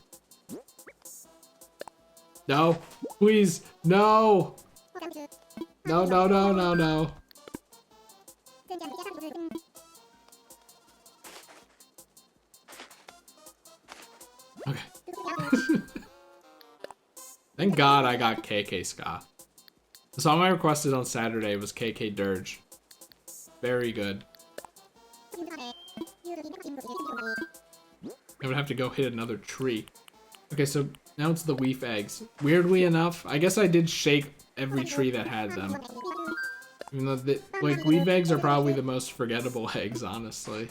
No, please, no! No, no, no, no, no. Okay. Thank God I got KK Ska. The song I requested on Saturday was KK Dirge. Very good. I would have to go hit another tree. Okay, so now it's the leaf eggs. Weirdly enough, I guess I did shake every tree that had them. Even though, like, leaf eggs are probably the most forgettable eggs, honestly.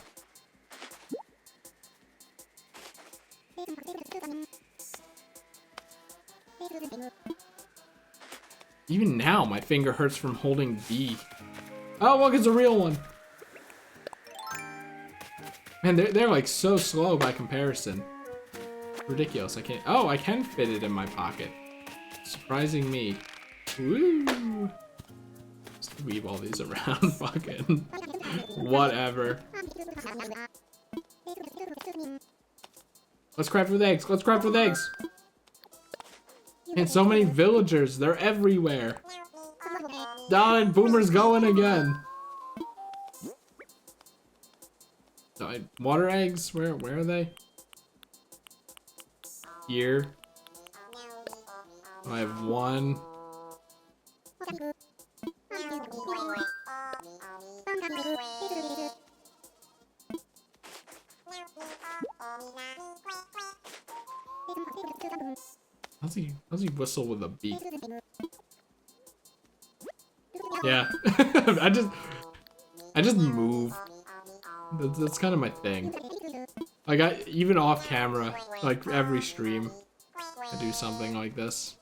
Even now, my finger hurts from holding B. Oh, look, it's a real one. Man, they're like so slow by comparison. Ridiculous. I can't. Oh, I can fit it in my pocket. Surprising me. Woo! Just weave all these around. Fucking whatever. Let's craft with eggs. Let's craft with eggs. And so many villagers. They're everywhere. Darn, Boomer's going again. Water eggs? Where are they? Here. I have one. How's he whistle with a beak? Yeah. I just move. That's kind of my thing. Like even off camera, like every stream, I do something like this.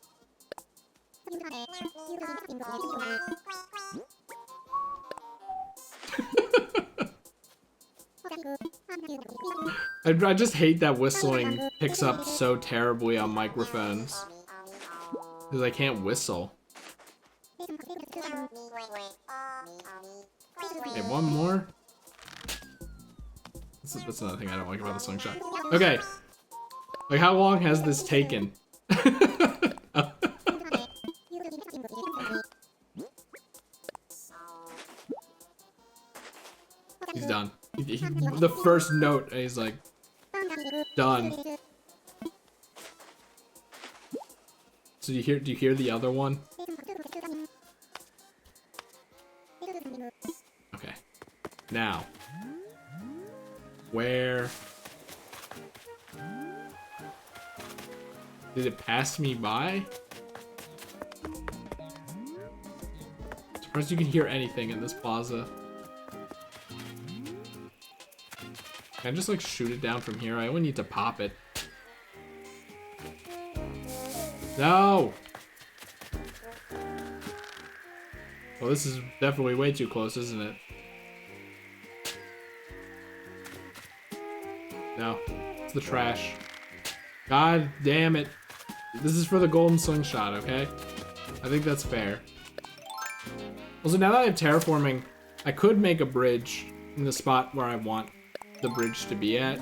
I just hate that whistling picks up so terribly on microphones. Because I can't whistle. Okay, one more. That's another thing I don't like about the slingshot. Okay. Like, how long has this taken? He's done. The first note, and he's like, done. So do you hear the other one? Okay. Now. Where? Did it pass me by? Surprised you can hear anything in this plaza. Can I just like shoot it down from here? I only need to pop it. No! Well, this is definitely way too close, isn't it? No, it's the trash. God damn it. This is for the golden slingshot, okay? I think that's fair. Also, now that I have terraforming, I could make a bridge in the spot where I want the bridge to be at.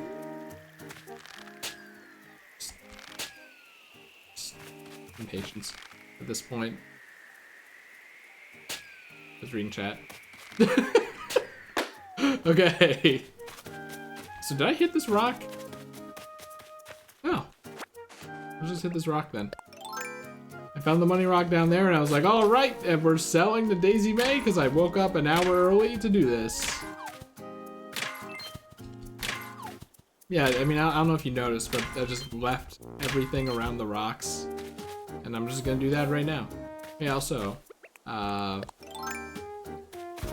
Just impatience at this point. Just reading chat. Okay. So did I hit this rock? Oh. I'll just hit this rock then. I found the money rock down there and I was like, all right, and we're selling to Daisy Mae because I woke up an hour early to do this. Yeah, I mean, I don't know if you noticed, but I just left everything around the rocks. And I'm just gonna do that right now. Yeah, also,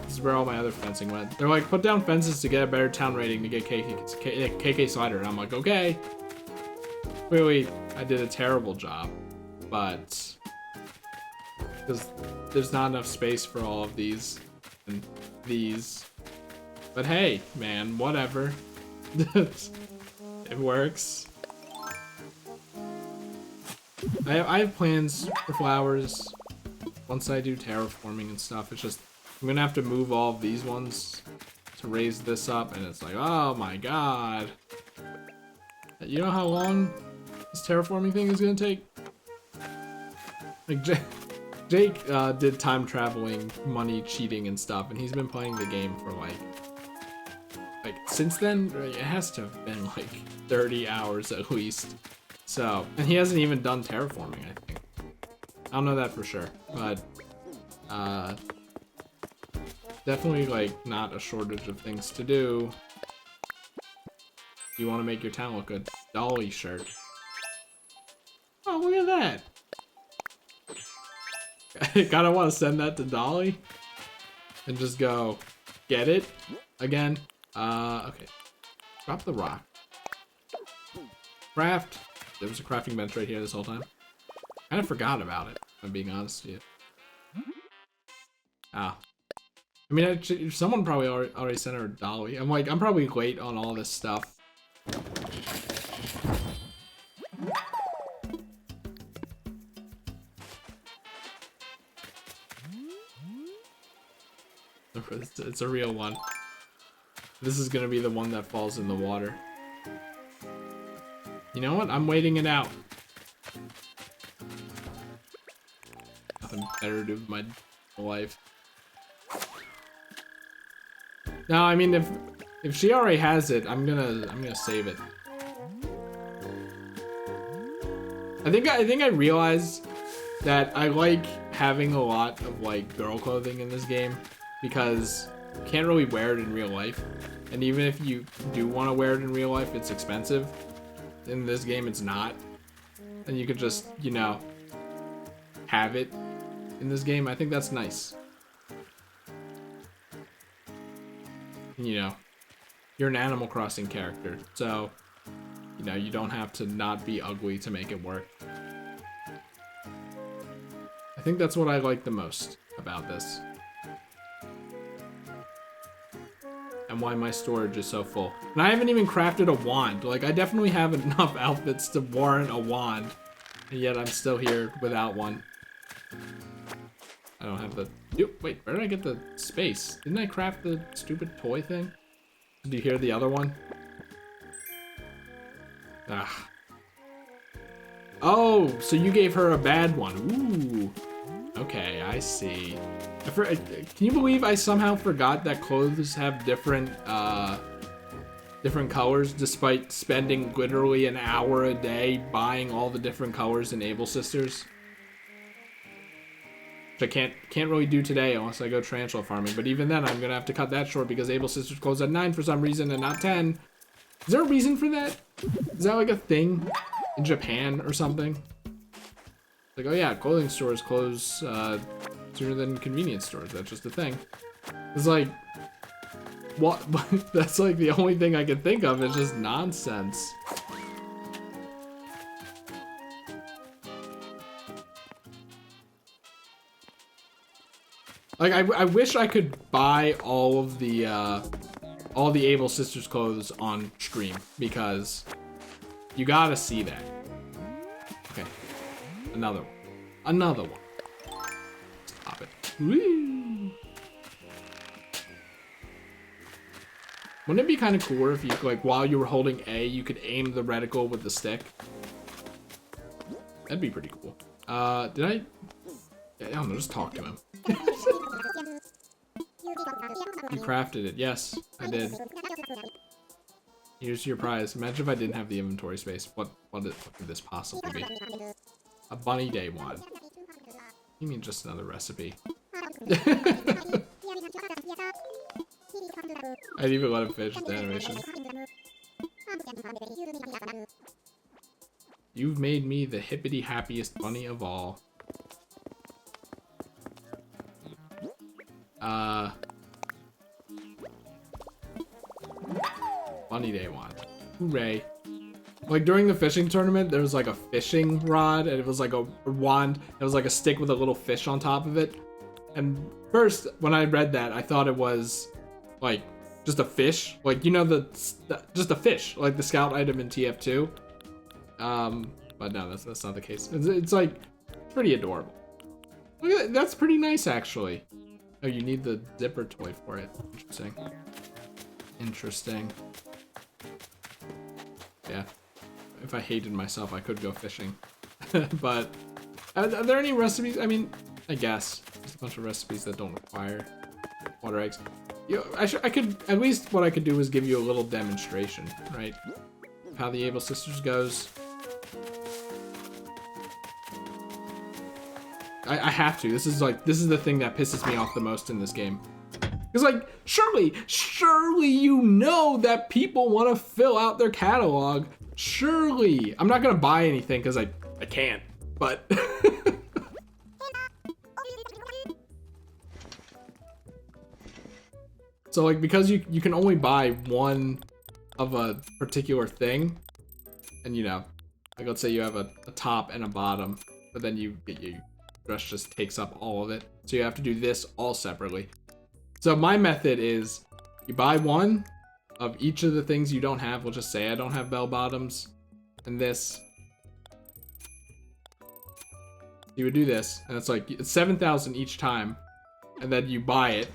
this is where all my other fencing went. They're like, put down fences to get a better town rating to get KK Slider. And I'm like, okay. Really, I did a terrible job. But, because there's not enough space for all of these and these. But hey, man, whatever. It works. I have plans for flowers once I do terraforming and stuff. It's just I'm gonna have to move all of these ones to raise this up, and it's like, oh my god. You know how long this terraforming thing is gonna take? Like Jake did time traveling, money cheating and stuff, and he's been playing the game for like since then. It has to have been like 30 hours at least. So, and he hasn't even done terraforming, I think. I don't know that for sure, but definitely like not a shortage of things to do. You want to make your town look good. Dolly shirt. Oh, look at that. I kind of want to send that to Dolly and just go get it again. Okay. Drop the rock. Craft. There was a crafting bench right here this whole time. Kind of forgot about it, if I'm being honest with you. Ah. I mean, someone probably already sent her a dolly. I'm probably late on all this stuff. It's a real one. This is gonna be the one that falls in the water. You know what? I'm waiting it out. Nothing better to do with my life. No, I mean if she already has it, I'm gonna save it. I think I realized that I like having a lot of like girl clothing in this game because you can't really wear it in real life. And even if you do want to wear it in real life, it's expensive. In this game, it's not. And you could just, you know, have it in this game. I think that's nice. You know, you're an Animal Crossing character, so, you know, you don't have to not be ugly to make it work. I think that's what I like the most about this. And why my storage is so full. And I haven't even crafted a wand. Like, I definitely have enough outfits to warrant a wand. And yet I'm still here without one. I don't have the... Wait, where did I get the space? Didn't I craft the stupid toy thing? Did you hear the other one? Ah. Oh, so you gave her a bad one. Ooh. Okay, I see. Can you believe I somehow forgot that clothes have different colors despite spending literally an hour a day buying all the different colors in Able Sisters? Which I can't really do today unless I go tarantula farming, but even then I'm gonna have to cut that short because Able Sisters close at 9 for some reason and not 10. Is there a reason for that? Is that like a thing in Japan or something? Like, oh yeah, clothing stores close sooner than convenience stores. That's just a thing. It's like, what? That's like the only thing I can think of. It's just nonsense. Like, I wish I could buy all the Able Sisters clothes on stream because you gotta see that. Okay. Another one. Another one. Stop it. Woo. Wouldn't it be kind of cooler if you, like, while you were holding A, you could aim the reticle with the stick? That'd be pretty cool. Did I don't know, just talk to him. You crafted it. Yes, I did. Here's your prize. Imagine if I didn't have the inventory space. What could this possibly be? A bunny day one. You mean just another recipe? I'd even let him finish the animation. You've made me the hippity happiest bunny of all. Bunny day wand. Hooray. Like during the fishing tournament, there was like a fishing rod and it was like a wand. It was like a stick with a little fish on top of it. And first, when I read that, I thought it was like just a fish. Like, you know, just a fish, like the scout item in TF2. But no, that's not the case. It's like pretty adorable. Look at that. That's pretty nice, actually. Oh, you need the zipper toy for it. Interesting. Interesting. Yeah. If I hated myself, I could go fishing. But are there any recipes? I mean, I guess there's a bunch of recipes that don't require water eggs. You know, I could at least what I could do is give you a little demonstration, right? Of how the Able Sisters goes. I have to. This is the thing that pisses me off the most in this game. Because, like, surely you know that people want to fill out their catalog. Surely. I'm not going to buy anything because I can't, but... So, like, because you can only buy one of a particular thing, and, you know, like, let's say you have a top and a bottom, but then your dress just takes up all of it. So you have to do this all separately. So my method is you buy one of each of the things you don't have. We'll just say I don't have bell bottoms and this. You would do this, and it's like it's 7,000 each time, and then you buy it,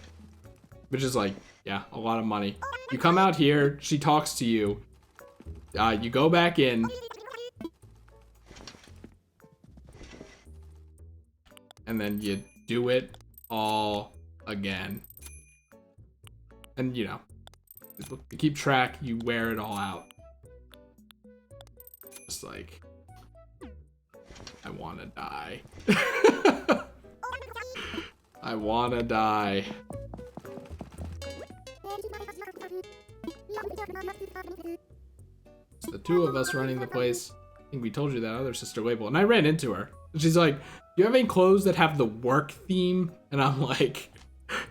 which is like, yeah, a lot of money. You come out here, she talks to you, you go back in, and then you do it all again. And you know, to keep track, you wear it all out. Just like, I wanna die. I wanna die. It's the two of us running the place. I think we told you that other sister label, and I ran into her. And she's like, do you have any clothes that have the work theme? And I'm like,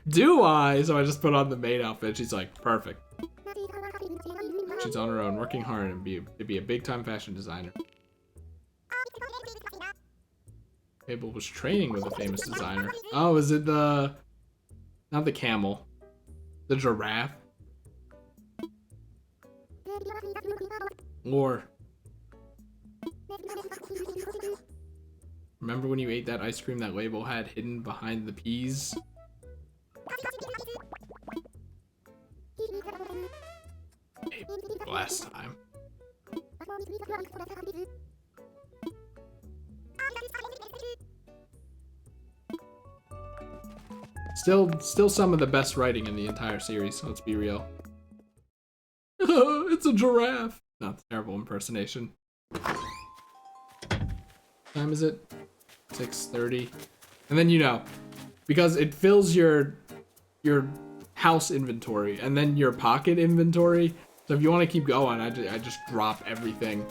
do I? So I just put on the maid outfit. She's like, perfect. She's on her own, working hard to be a big-time fashion designer. Fable was training with a famous designer. Oh, is it not the camel, the giraffe? Or remember when you ate that ice cream that label had hidden behind the peas? Hey, last time. Still some of the best writing in the entire series, let's be real. It's a giraffe. Not terrible impersonation. Time is it? 6:30. And then, you know, because it fills your house inventory and then your pocket inventory. So if you want to keep going, I just drop everything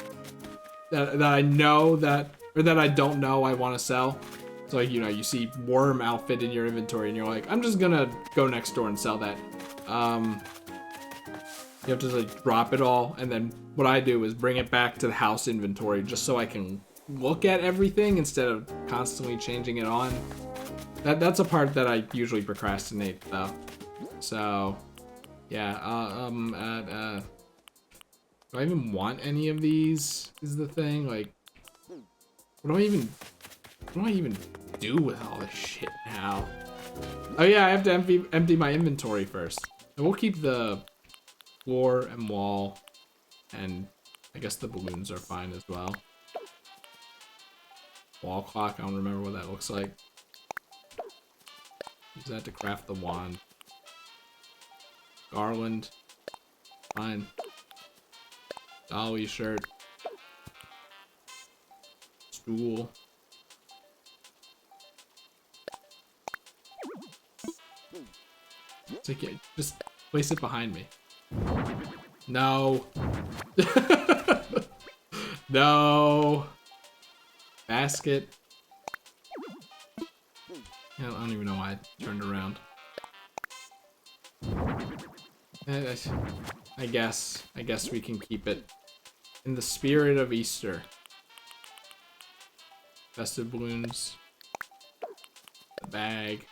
that I know that, or that I don't know I want to sell. So like, you know, you see worm outfit in your inventory and you're like, I'm just gonna go next door and sell that. You have to like drop it all, and then what I do is bring it back to the house inventory just so I can look at everything instead of constantly changing it on. That's a part that I usually procrastinate though. So yeah, do I even want any of these is the thing? Like, what do I even do with all this shit now? Oh yeah, I have to empty my inventory first. And we'll keep the floor and wall, and I guess the balloons are fine as well. Wall clock, I don't remember what that looks like. Use that to craft the wand. Garland, fine. Dolly shirt. Stool. It's like, just place it behind me. No. No. Basket. I don't even know why I turned around. I guess we can keep it in the spirit of Easter. Festive balloons. The bag.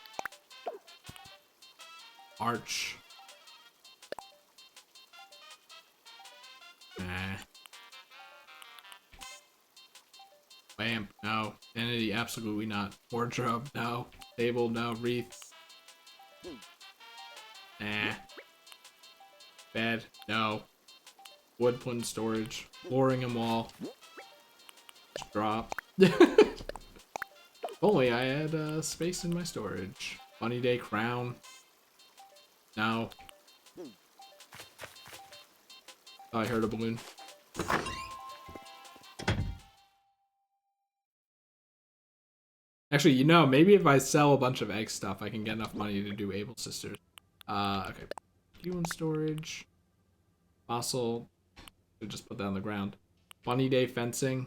Arch. Nah. Lamp, no. Vanity, absolutely not. Wardrobe, no. Table, no. Wreath. Nah. Bed, no. Woodland storage. Flooring and wall. Just drop. If only I had space in my storage. Bunny Day crown. No. Oh, I heard a balloon. Actually, you know, maybe if I sell a bunch of egg stuff, I can get enough money to do Able Sisters. Okay. You in storage. Fossil. Just put that on the ground. Bunny Day fencing.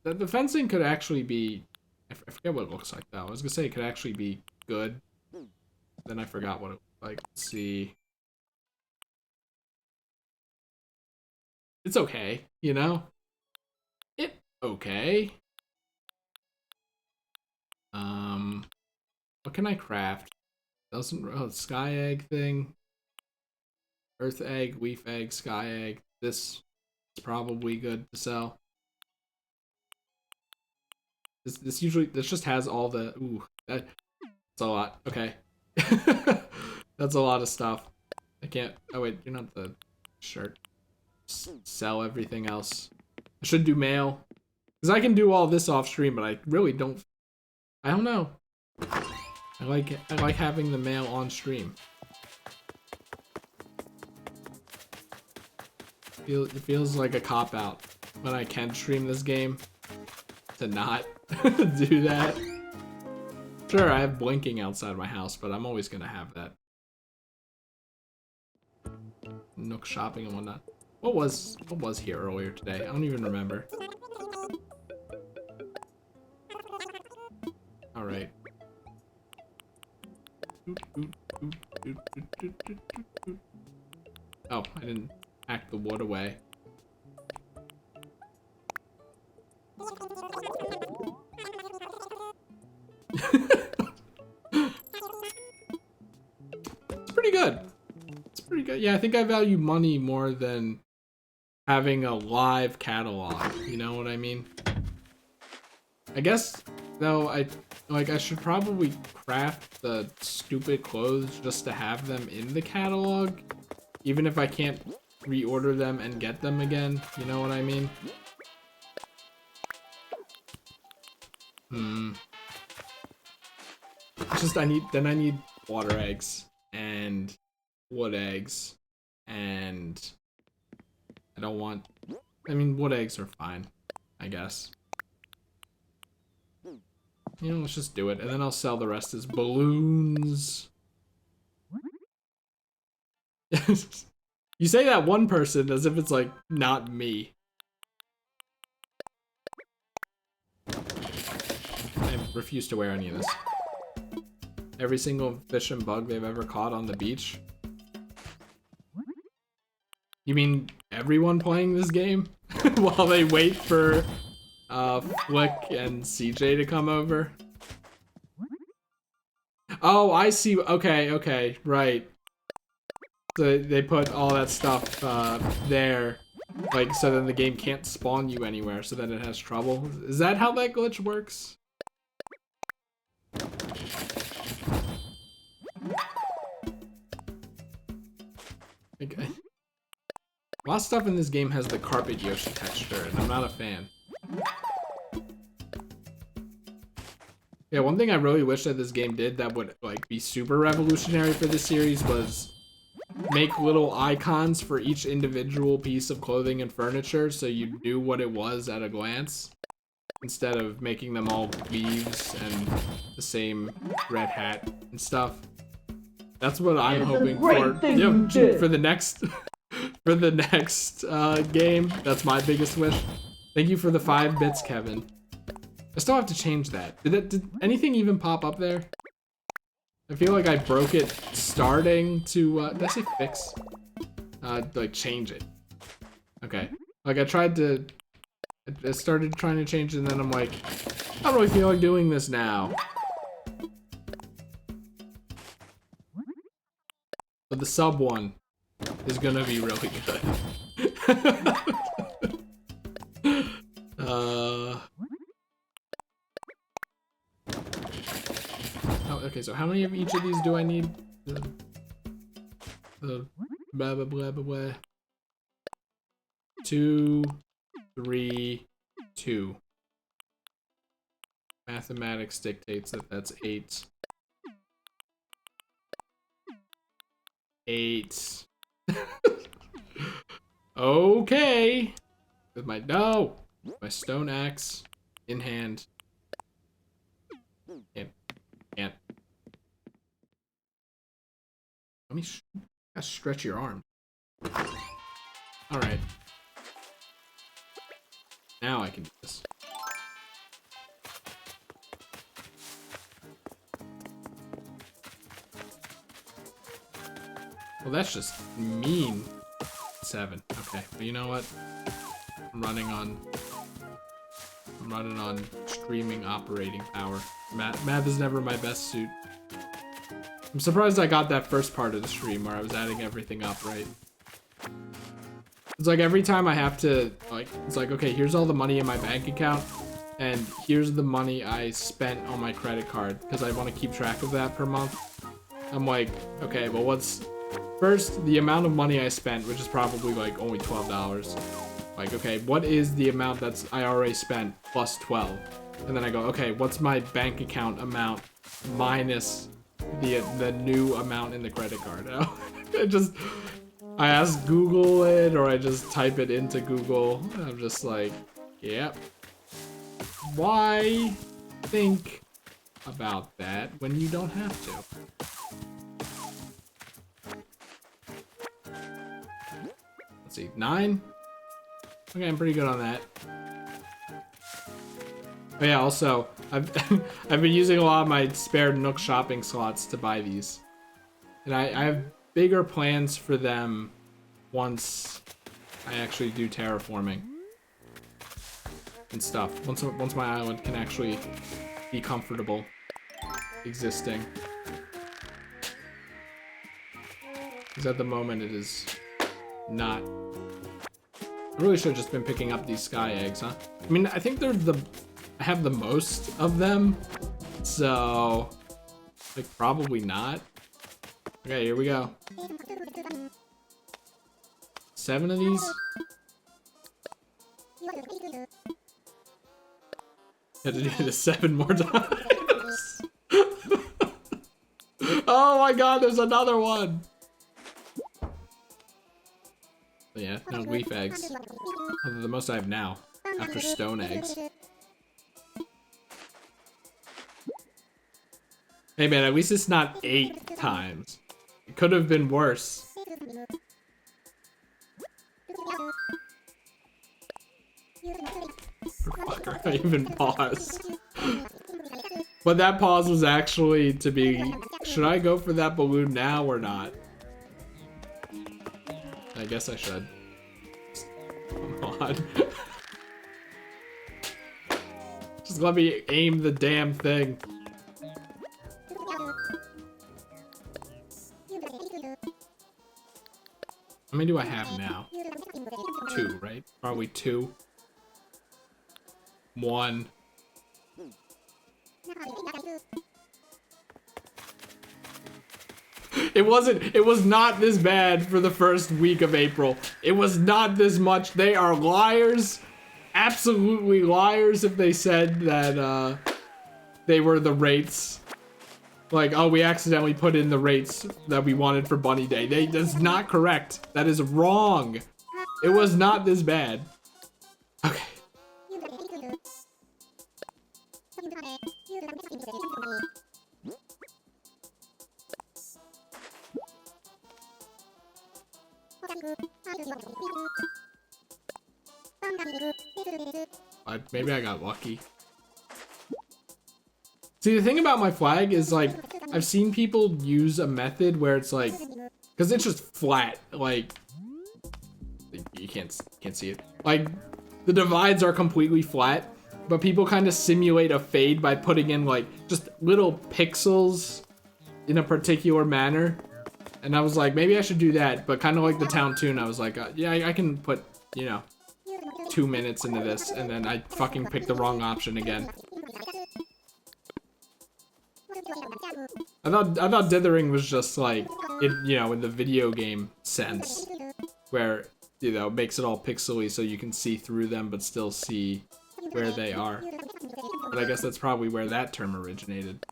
The fencing could actually be... I forget what it looks like, though. I was gonna say it could actually be good. Then I forgot what it looked like. Let's see. It's okay, you know? Okay. What can I craft? Doesn't sky egg thing. Earth egg, leaf egg, sky egg. This is probably good to sell. This just has all the that's a lot. Okay. That's a lot of stuff. I can't. Oh wait, you're not the shirt. Sell everything else. I should do mail. Because I can do all this off stream, but I really don't. I don't know. I like having the mail on stream. It feels like a cop out when I can stream this game to not do that. Sure, I have blinking outside my house, but I'm always gonna have that. Nook shopping and whatnot. What was here earlier today? I don't even remember. All right. Oh, I didn't hack the wood away. It's pretty good. It's pretty good. Yeah, I think I value money more than having a live catalog. You know what I mean? I guess though I should probably craft the stupid clothes just to have them in the catalog, even if I can't reorder them and get them again. You know what I mean? Just I need water eggs and wood eggs, and I don't want. I mean, wood eggs are fine, I guess. You know, let's just do it, and then I'll sell the rest as balloons. You say that one person as if it's like not me. I refuse to wear any of this. Every single fish and bug they've ever caught on the beach. You mean everyone playing this game while they wait for Flick and CJ to come over? Oh, I see. Okay, right. So they put all that stuff there, like, so then the game can't spawn you anywhere, so then it has trouble. Is that how that glitch works? Okay. A lot of stuff in this game has the carpet Yoshi texture, and I'm not a fan. Yeah, one thing I really wish that this game did that would like be super revolutionary for this series was make little icons for each individual piece of clothing and furniture so you knew what it was at a glance, instead of making them all leaves and the same red hat and stuff. That's what I'm hoping for. For the next for the next game. That's my biggest wish. Thank you for the 5 bits, Kevin. I still have to change that. Did anything even pop up there? I feel like I broke it starting to, did I say fix? Like change it. Okay. Like I started trying to change it and then I'm like, I don't really feel like doing this now. But the sub one is gonna be really good. Okay, so how many of each of these do I need? The blah blah blah blah blah. 2, 3, 2. Mathematics dictates that that's 8. 8. Okay. With my my stone axe in hand. Can't. Let me stretch your arm. All right. Now I can do this. Well, that's just mean. 7. Okay, but you know what? I'm running on streaming operating power. Math is never my best suit. I'm surprised I got that first part of the stream where I was adding everything up, right? It's like every time I have to, like, it's like, okay, here's all the money in my bank account, and here's the money I spent on my credit card, because I want to keep track of that per month. I'm like, okay, well, what's, first, the amount of money I spent, which is probably, like, only $12. Like, okay, what is the amount that's I already spent plus 12? And then I go, okay, what's my bank account amount minus the new amount in the credit card? I ask Google it, or I just type it into Google. I'm just like, yep. Why think about that when you don't have to? Let's see, 9? Okay, I'm pretty good on that. Oh yeah, also, I've been using a lot of my spare Nook shopping slots to buy these. And I have bigger plans for them once I actually do terraforming and stuff. Once my island can actually be comfortable existing. Because at the moment it is not. I really should have just been picking up these sky eggs, huh? I mean, I think I have the most of them, so like probably not. Okay, here we go. 7 of these. Had to do this 7 more times. Oh my god, there's another one. But yeah, no leaf eggs. The most I have now, after stone eggs. Hey man, at least it's not 8 times. It could have been worse. Fucker, I even paused. But that pause was actually to be, should I go for that balloon now or not? I guess I should. Come on. Just let me aim the damn thing. How many do I have now? 2, right? Probably 2. 1. It was not this bad for the first week of April. It was not this much. They are liars. Absolutely liars if they said that they were the rates. Like, oh, we accidentally put in the rates that we wanted for Bunny Day. That's not correct. That is wrong. It was not this bad. Okay. Maybe I got lucky. See, the thing about my flag is, like, I've seen people use a method where it's like, because it's just flat, like, you can't see it. Like, the divides are completely flat, but people kind of simulate a fade by putting in, like, just little pixels in a particular manner. And I was like, maybe I should do that, but kind of like the Town Toon, I was like, yeah, I can put, you know, 2 minutes into this, and then I fucking picked the wrong option again. I thought dithering was just like, you know, in the video game sense, where, you know, makes it all pixely so you can see through them but still see where they are. But I guess that's probably where that term originated.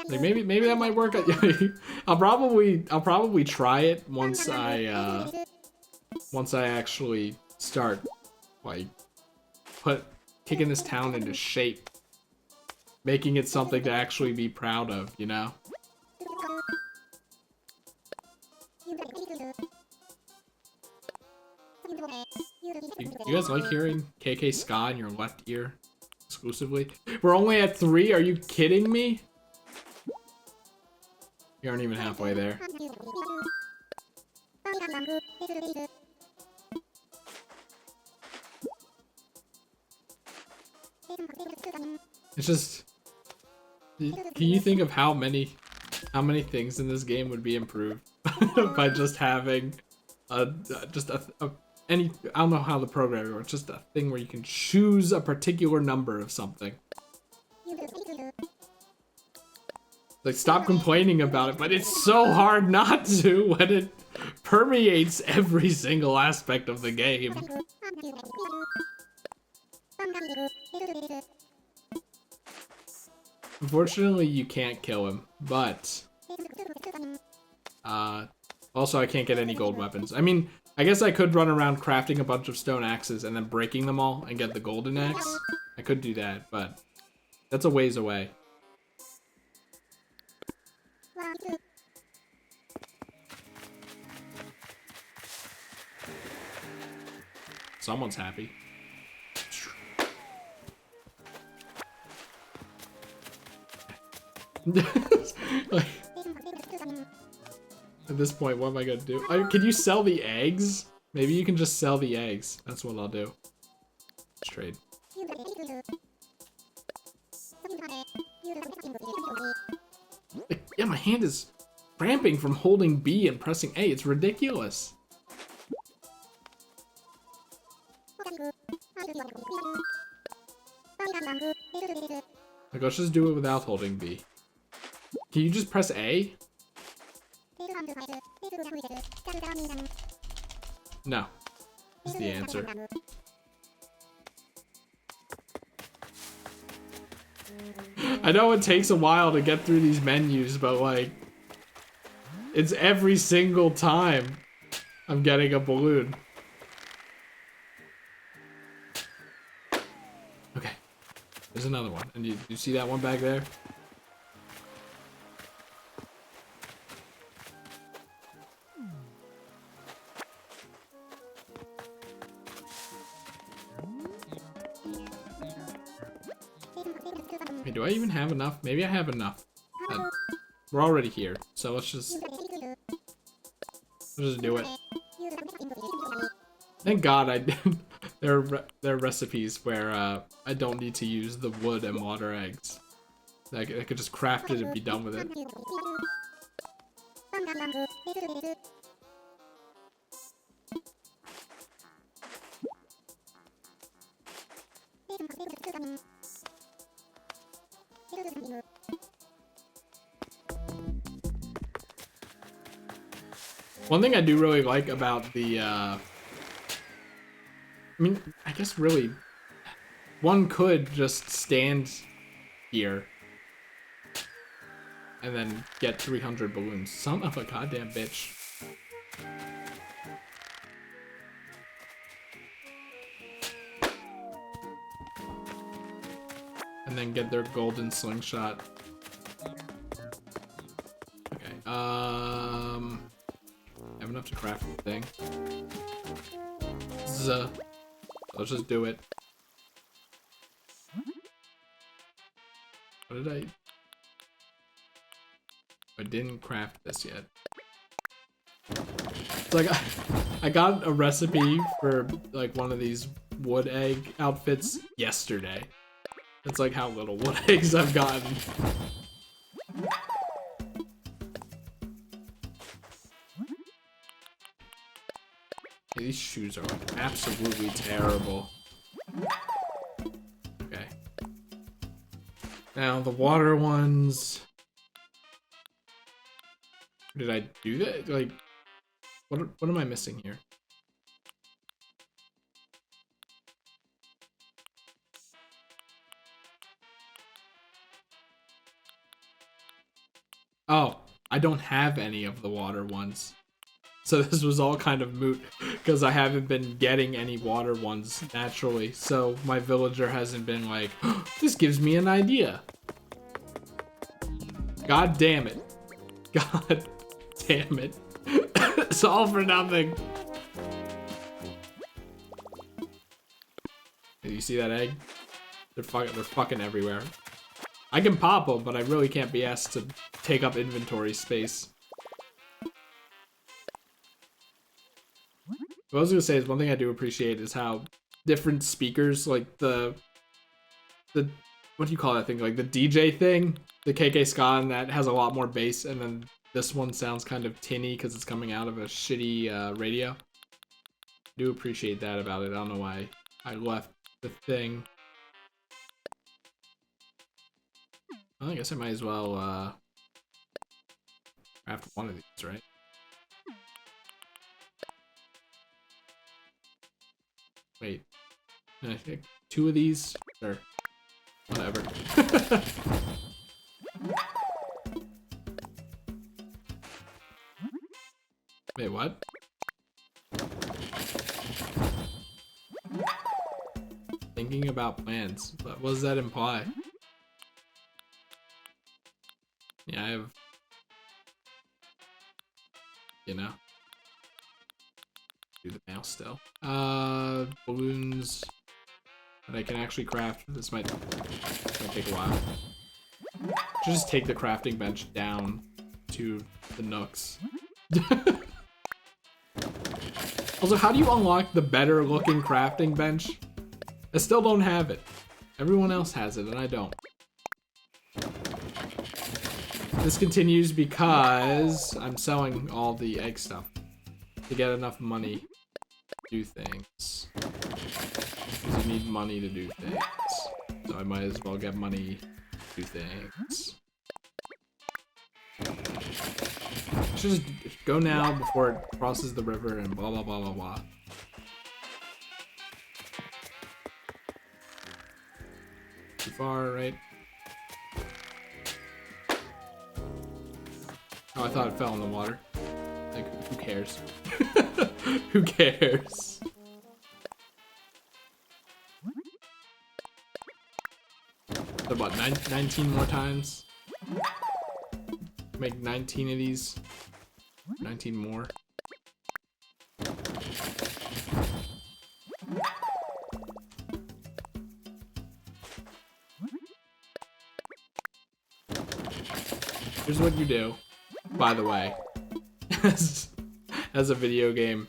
Like maybe that might work. I'll probably try it once I actually start like kicking this town into shape. Making it something to actually be proud of, you know? You guys like hearing KK Ska in your left ear exclusively? We're only at 3? Are you kidding me? You aren't even halfway there. It's just... Can you think of how many things in this game would be improved by just having any, I don't know how the programming works, just a thing where you can choose a particular number of something. Like, stop complaining about it, but it's so hard not to when it permeates every single aspect of the game. Unfortunately, you can't kill him, but also I can't get any gold weapons. I mean, I guess I could run around crafting a bunch of stone axes and then breaking them all and get the golden axe. I could do that, but that's a ways away. Someone's happy. Like, at this point, what am I gonna do? Can you sell the eggs? Maybe you can just sell the eggs. That's what I'll do. Let's trade. Yeah, my hand is cramping from holding B and pressing A. It's ridiculous. Like, let's just do it without holding B. Can you just press A? No. Is the answer. I know it takes a while to get through these menus, but like, it's every single time I'm getting a balloon. Okay. There's another one. And you see that one back there? Okay, do I even have enough? Maybe I have enough. We're already here, so let's just do it. Thank God I did. There are recipes where I don't need to use the wood and water eggs. I could just craft it and be done with it. One thing I do really like about the, I mean, I guess really, one could just stand here and then get 300 balloons. Son of a goddamn bitch. And then get their golden slingshot. Okay, I have enough to craft the thing. Let's just do it. What did I didn't craft this yet. It's like I got a recipe for like one of these wood egg outfits yesterday. It's like how little wood eggs I've gotten. These shoes are like absolutely terrible. Okay. Now the water ones. Did I do that? Like, what am I missing here? Oh, I don't have any of the water ones. So this was all kind of moot because I haven't been getting any water ones naturally. So my villager hasn't been like, oh, this gives me an idea. God damn it. God damn it. It's all for nothing. Did you see that egg? They're fucking everywhere. I can pop them, but I really can't be asked to take up inventory space. What I was gonna say is one thing I do appreciate is how different speakers, like the the what do you call that thing? Like the DJ thing, the KK Ska, that has a lot more bass, and then this one sounds kind of tinny because it's coming out of a shitty radio. I do appreciate that about it. I don't know why I left the thing. Well, I guess I might as well craft one of these, right? Wait, I think 2 of these? Sure. Whatever. Wait, what? Thinking about plans. What does that imply? Yeah, I have... You know? Do the mouse still. Balloons that I can actually craft. This might take a while. Should just take the crafting bench down to the nooks. Also, how do you unlock the better looking crafting bench? I still don't have it. Everyone else has it and I don't. This continues because I'm selling all the egg stuff to get enough money to do things. Because you need money to do things. So I might as well get money to do things. I should just go now before it crosses the river and blah blah blah blah blah. Too far, right? Oh, I thought it fell in the water. Like, who cares? Who cares? So what, 19 more times? Make 19 of these. 19 more. Here's what you do, by the way. As a video game,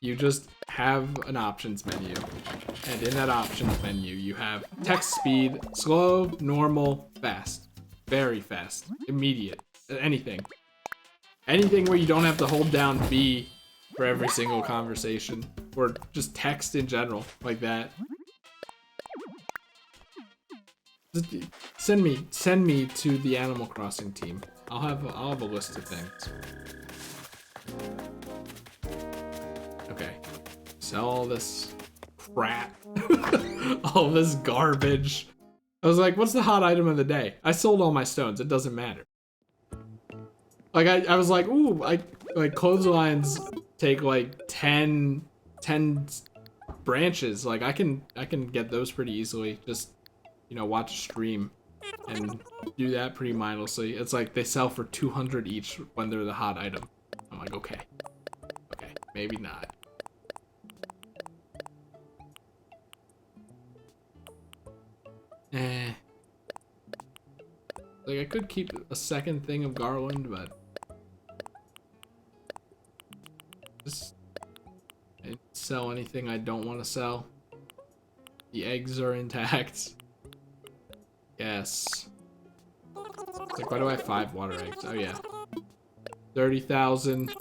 you just have an options menu. And in that options menu, you have text speed, slow, normal, fast. Very fast. Immediate. Anything. Anything where you don't have to hold down B for every single conversation. Or just text in general, like that. Just send me to the Animal Crossing team. I'll have a list of things. Okay. Sell all this crap. All this garbage. I was like, what's the hot item of the day? I sold all my stones. It doesn't matter. Like, I was like, ooh, like clotheslines take like 10 branches. Like, I can get those pretty easily. Just, you know, watch a stream and do that pretty mindlessly. It's like they sell for 200 each when they're the hot item. I'm like, okay, maybe not. Like, I could keep a second thing of garland, but just sell anything I don't want to sell. The eggs are intact. Yes. It's like, why do I have 5 water eggs? Oh yeah. 30,000. Are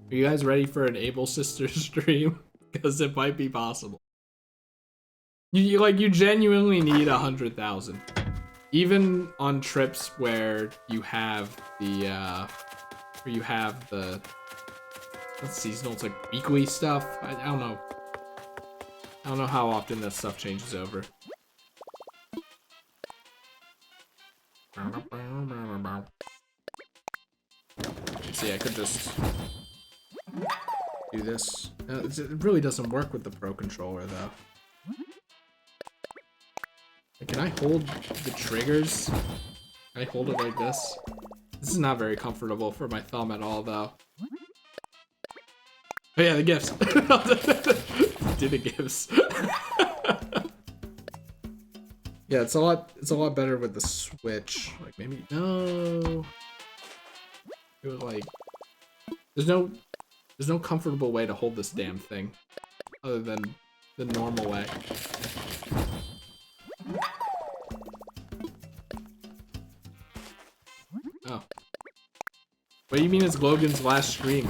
you guys ready for an Able Sisters stream? Because it might be possible. You genuinely need 100,000. Even on trips where you have the that's seasonal, it's like weekly stuff. I don't know. I don't know how often that stuff changes over. See, I could just do this. It really doesn't work with the Pro Controller, though. Can I hold the triggers? Can I hold it like this? This is not very comfortable for my thumb at all, though. Oh yeah, the gifts. Do the gifts. Yeah, it's a lot better with the Switch. Like, maybe no. It was like there's no comfortable way to hold this damn thing other than the normal way. What do you mean it's Logan's last stream?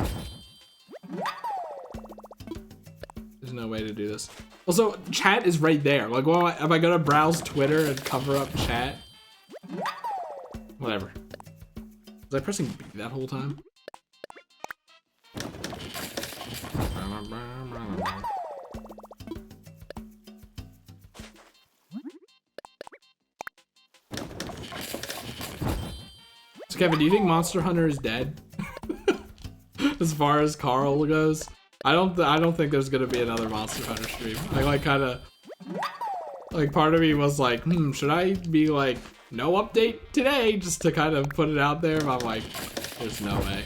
There's no way to do this. Also, chat is right there. Like, well, am I gonna browse Twitter and cover up chat? Whatever. Was I pressing B that whole time? So Kevin, do you think Monster Hunter is dead? As far as Carl goes, I don't think there's gonna be another Monster Hunter stream. I like kind of like part of me was like, should I be like no update today just to kind of put it out there? But I'm like, there's no way.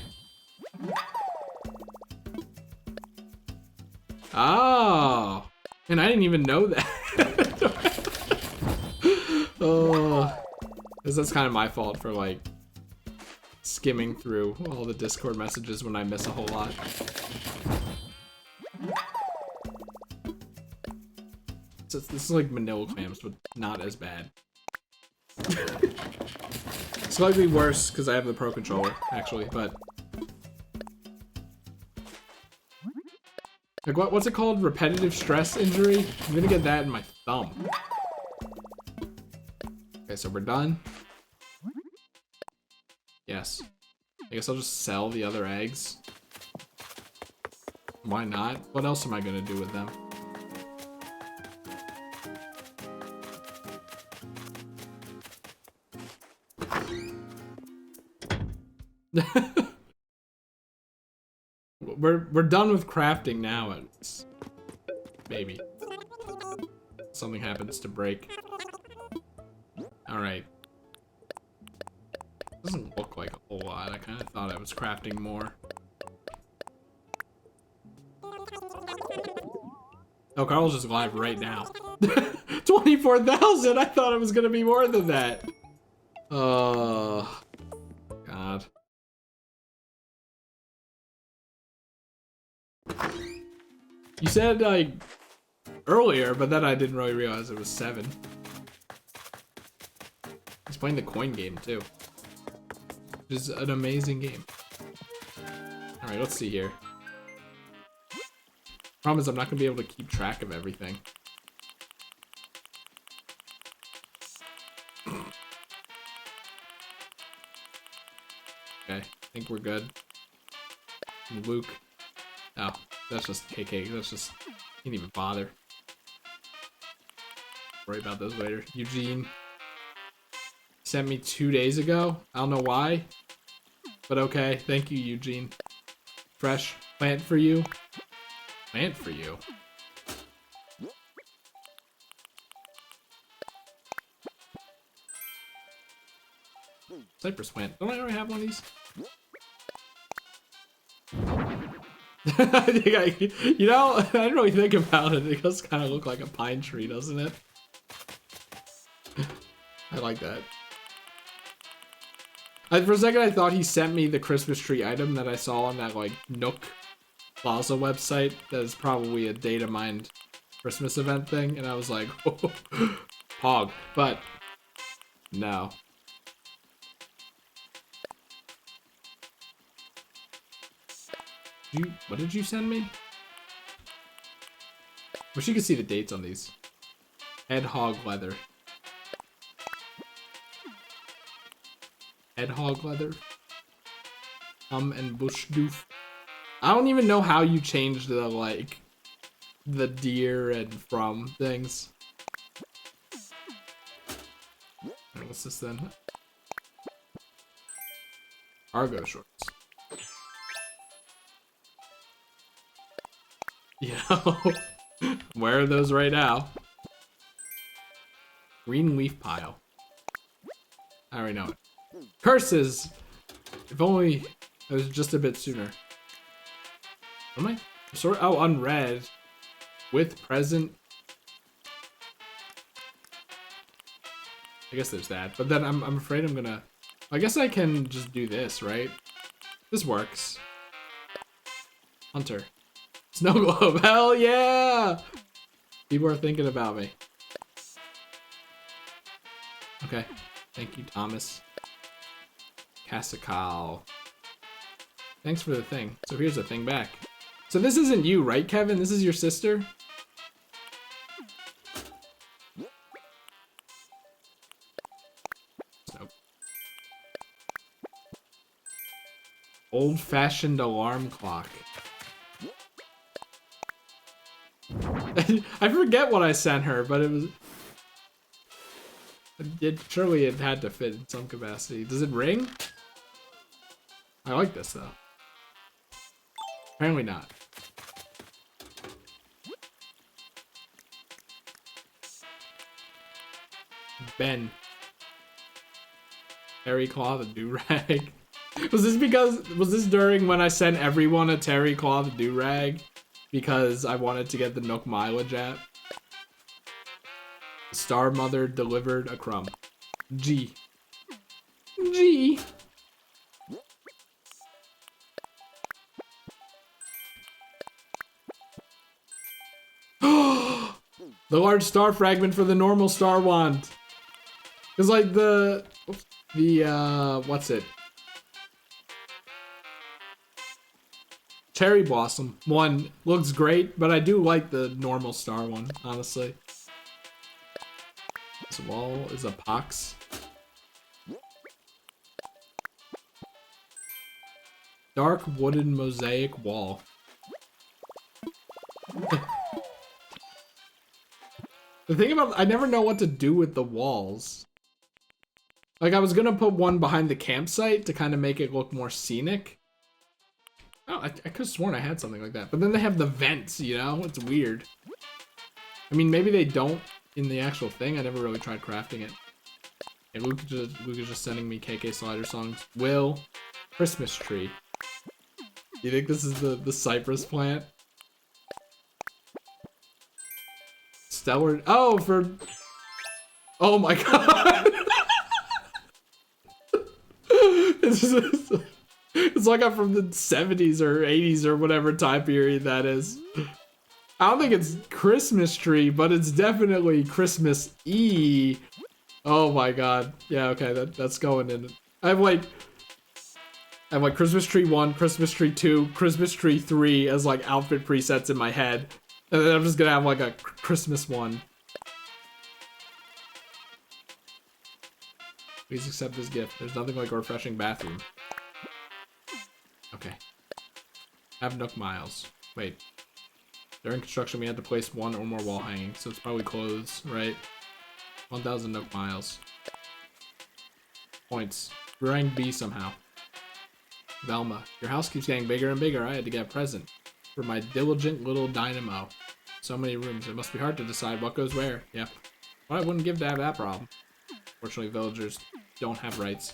Oh, and I didn't even know that. Oh, because that's kind of my fault for like skimming through all the Discord messages when I miss a whole lot. So this is like Manila clams, but not as bad. Slightly worse because I have the Pro Controller, actually, but like what's it called? Repetitive stress injury? I'm gonna get that in my thumb. Okay, so we're done. Yes. I guess I'll just sell the other eggs. Why not? What else am I gonna do with them? We're done with crafting now. It's maybe something happens to break. All right. Doesn't look like a whole lot. I kind of thought I was crafting more. Oh, Carl's just live right now. 24,000. I thought it was gonna be more than that. Oh, God. You said like earlier, but then I didn't really realize it was 7. He's playing the coin game too, which is an amazing game. All right, let's see here. Problem is, I'm not gonna be able to keep track of everything. Okay, I think we're good. Luke. Oh, that's just KK. That's just, can't even bother. Worry about those later. Eugene sent me 2 days ago. I don't know why, but okay. Thank you, Eugene. Fresh plant for you. Plant for you. Cypress plant. Don't I already have one of these? You know, I didn't really think about it. It does kind of look like a pine tree, doesn't it? I like that. For a second, I thought he sent me the Christmas tree item that I saw on that like Nook Plaza website. That is probably a data mined Christmas event thing, and I was like, oh, pog. But no. What did you send me? Wish you could see the dates on these. Hedgehog leather. Hedgehog leather. And bush doof. I don't even know how you change the like the deer and from things. Alright, what's this then? Argo shorts. You know, I'm wearing those right now. Green leaf pile. I already know it. Curses! If only it was just a bit sooner. What am I? Oh, unread. With present. I guess there's that. But then I'm afraid I'm gonna... I guess I can just do this, right? This works. Hunter. Snow globe, hell yeah! People are thinking about me. Okay, thank you, Thomas. Cassical. Thanks for the thing. So here's the thing back. So this isn't you, right, Kevin? This is your sister? Nope. Old-fashioned alarm clock. I forget what I sent her, but it was... Surely it had to fit in some capacity. Does it ring? I like this, though. Apparently not. Ben. Terry Claw the do-rag. Was this during when I sent everyone a Terry Claw the do-rag? Because I wanted to get the Nook mileage app. Star Mother delivered a crumb. G. G. The large star fragment for the normal star wand. Cause like what's it? Cherry Blossom one looks great, but I do like the normal star one, honestly. This wall is a pox. Dark wooden mosaic wall. The thing about, I never know what to do with the walls. Like, I was gonna put one behind the campsite to kind of make it look more scenic. Oh, I could have sworn I had something like that. But then they have the vents, you know? It's weird. I mean, maybe they don't in the actual thing. I never really tried crafting it. Hey, Luke is just sending me KK Slider songs. Will, Christmas tree. You think this is the cypress plant? Stellar. Oh, for. Oh my god. It's like I'm from the 70s or 80s or whatever time period that is. I don't think it's Christmas tree, but it's definitely Christmas-y. Oh my god. Yeah, okay, that's going in. I have like Christmas tree 1, Christmas tree 2, Christmas tree 3 as like outfit presets in my head. And then I'm just gonna have like a Christmas one. Please accept this gift. There's nothing like a refreshing bathroom. Okay. Have Nook Miles. Wait. During construction, we had to place one or more wall hangings, so it's probably clothes, right? 1,000 Nook Miles. Points. We ranked B somehow. Velma. Your house keeps getting bigger and bigger. I had to get a present. For my diligent little dynamo. So many rooms. It must be hard to decide what goes where. Yep. What I wouldn't give to have that problem. Fortunately, villagers don't have rights.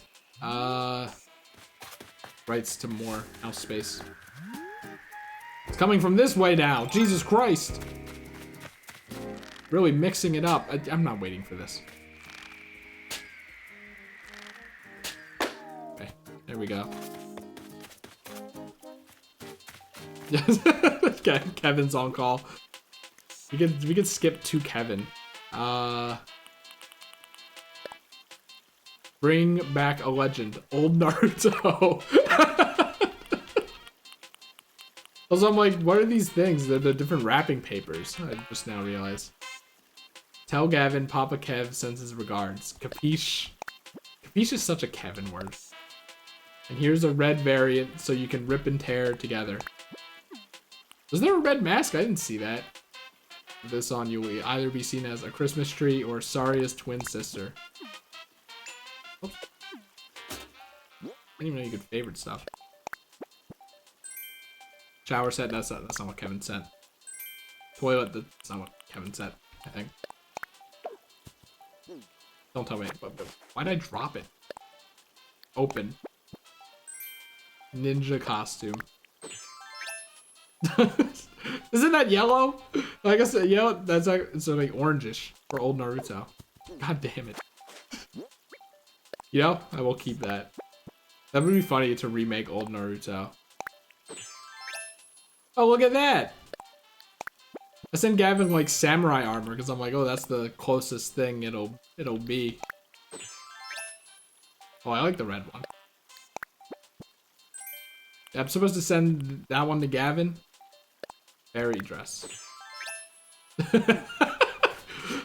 Rights to more house space. It's coming from this way now. Jesus Christ. Really mixing it up. I'm not waiting for this. Okay, there we go. Kevin's on call. We could skip to Kevin. Bring back a legend. Old Naruto. Also, I'm like, what are these things? They're the different wrapping papers. I just now realized. Tell Gavin Papa Kev sends his regards. Capiche? Capiche is such a Kevin word. And here's a red variant so you can rip and tear together. Was there a red mask? I didn't see that. This on you will either be seen as a Christmas tree or Saria's twin sister. Oops. I didn't even know you could favorite stuff. Shower set, that's not what Kevin sent. Toilet, that's not what Kevin sent, I think. Don't tell me, but why'd I drop it? Open. Ninja costume. Isn't that yellow? I guess yellow, that's like, it's like orangish for old Naruto. God damn it. You know, I will keep that. That would be funny to remake old Naruto. Oh, look at that! I sent Gavin like samurai armor because I'm like, oh, that's the closest thing it'll be. Oh, I like the red one. I'm supposed to send that one to Gavin. Fairy dress.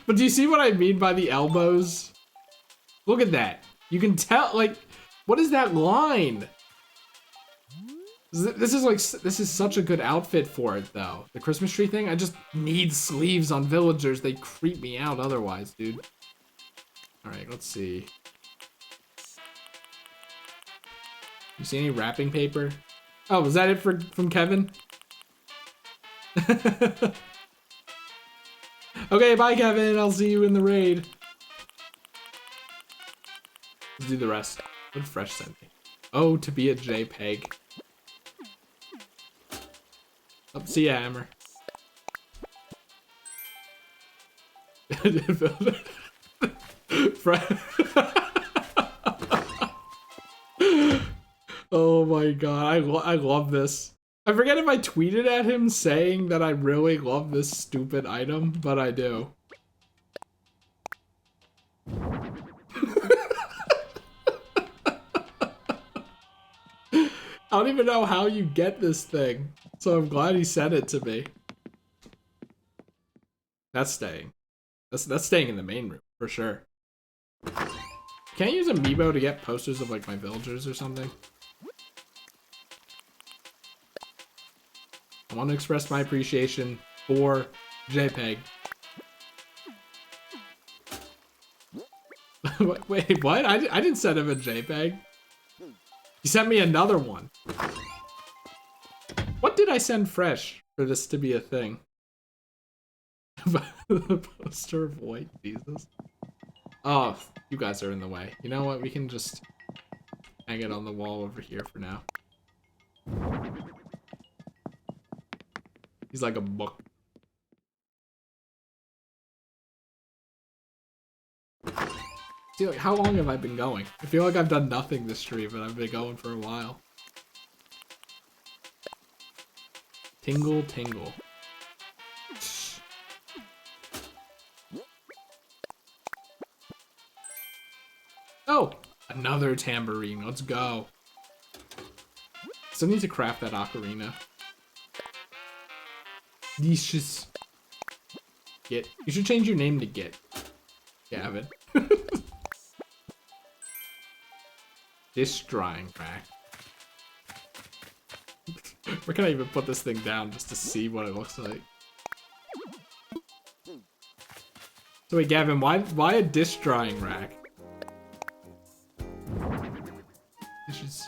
But do you see what I mean by the elbows? Look at that. You can tell, like, what is that line? This is such a good outfit for it, though. The Christmas tree thing, I just need sleeves on villagers. They creep me out otherwise, dude. All right, let's see. You see any wrapping paper? Oh, was that it from Kevin? Okay, bye, Kevin. I'll see you in the raid. Let's do the rest. What did Fresh send me? Oh, to be a JPEG. Oh, see ya, Hammer. Oh my god, I love this. I forget if I tweeted at him saying that I really love this stupid item, but I do. I don't even know how you get this thing, so I'm glad he sent it to me. That's staying. That's staying in the main room, for sure. Can't I use Amiibo to get posters of, like, my villagers or something? I want to express my appreciation for JPEG. Wait, what? I didn't send him a JPEG. He sent me another one. What did I send Fresh for this to be a thing? The poster of white Jesus. Oh, you guys are in the way. You know what? We can just hang it on the wall over here for now. He's like a book. See, like, how long have I been going? I feel like I've done nothing this stream, but I've been going for a while. Tingle, tingle. Oh, another tambourine. Let's go. Still need to craft that ocarina. Delicious. Git. You should change your name to Git. Gavin. This drying rack. Where can I even put this thing down just to see what it looks like? So wait, Gavin, why a dish drying rack? Dishes.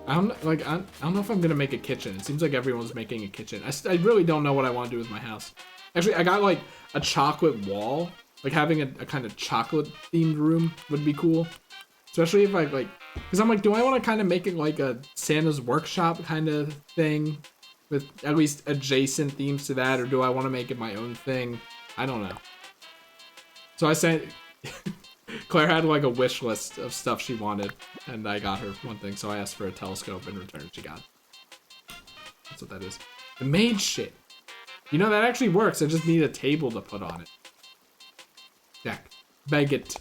I don't know if I'm gonna make a kitchen. It seems like everyone's making a kitchen. I really don't know what I want to do with my house. Actually, I got like a chocolate wall. Like having a kind of chocolate themed room would be cool. Especially if I like, because I'm like, do I want to kind of make it like a Santa's workshop kind of thing with at least adjacent themes to that, or do I want to make it my own thing? I don't know. So I sent, Claire had like a wish list of stuff she wanted, and I got her one thing, so I asked for a telescope in return. She got it. That's what that is. The maid shit. You know, that actually works. I just need a table to put on it. Jack. Bag it.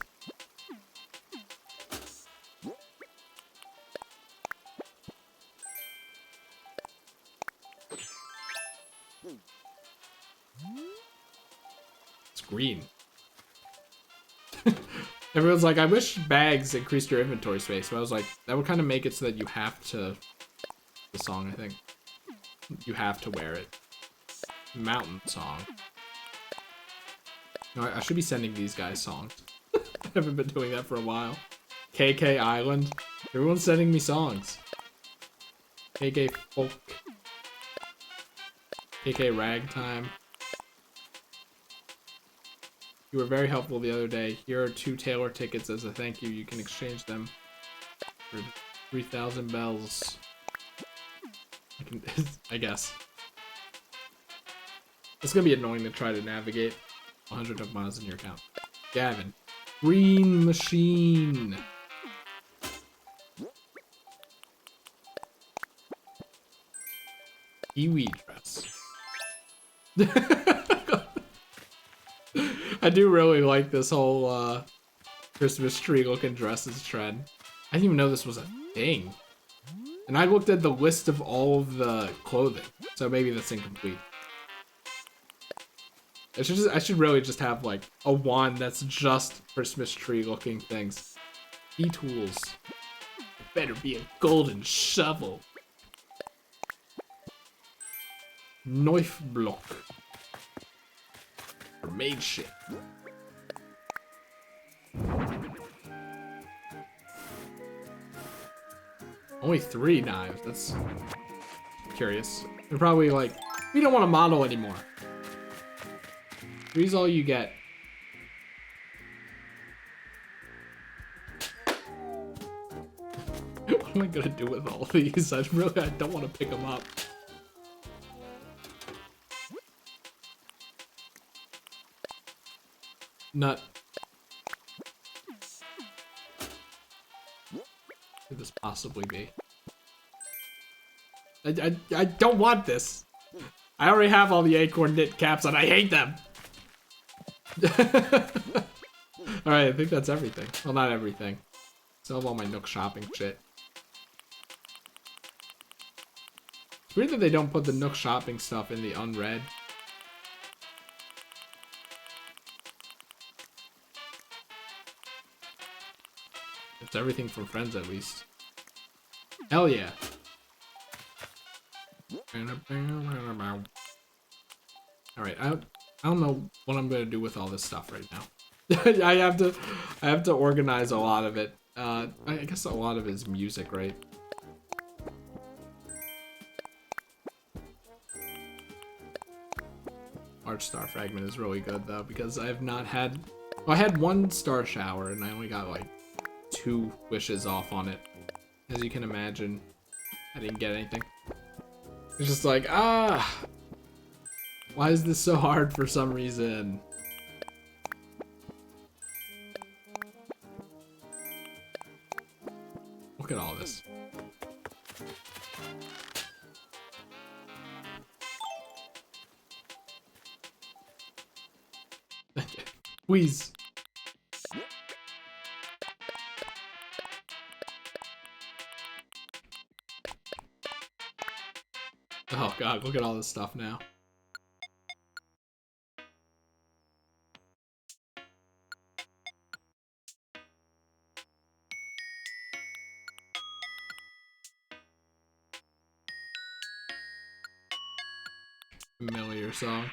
It's green. Everyone's like, I wish bags increased your inventory space. But I was like, that would kind of make it so that you have to... The song, I think. You have to wear it. Mountain song. No, I should be sending these guys songs. I haven't been doing that for a while. KK Island. Everyone's sending me songs. KK Folk. KK Ragtime. You were very helpful the other day. Here are 2 Taylor tickets as a thank you. You can exchange them for 3,000 bells. I guess. It's gonna be annoying to try to navigate 100 of miles in your account. Gavin. Green machine. Kiwi dress. I do really like this whole Christmas tree looking dresses trend. I didn't even know this was a thing. And I looked at the list of all of the clothing, so maybe that's incomplete. I should really just have like a wand that's just Christmas tree looking things. E-tools. Better be a golden shovel. Knife block. For made shit. Only 3 knives. That's curious. They're probably like, we don't want to model anymore. 3's all you get. What am I gonna do with all these? I don't want to pick them up. Nut. What could this possibly be? I don't want this. I already have all the acorn knit caps and I hate them. Alright, I think that's everything. Well, not everything. Still have all my Nook shopping shit. It's weird that they don't put the Nook shopping stuff in the unread. It's everything from Friends, at least. Hell yeah. Alright, I don't know what I'm gonna do with all this stuff right now. I have to organize a lot of it. I guess a lot of it is music, right? Arch Star Fragment is really good though, because I've not had... Well, I had 1 star shower and I only got like 2 wishes off on it. As you can imagine, I didn't get anything. It's just like, why is this so hard for some reason? Look at all this. Please. Oh god, look at all this stuff now. Familiar song.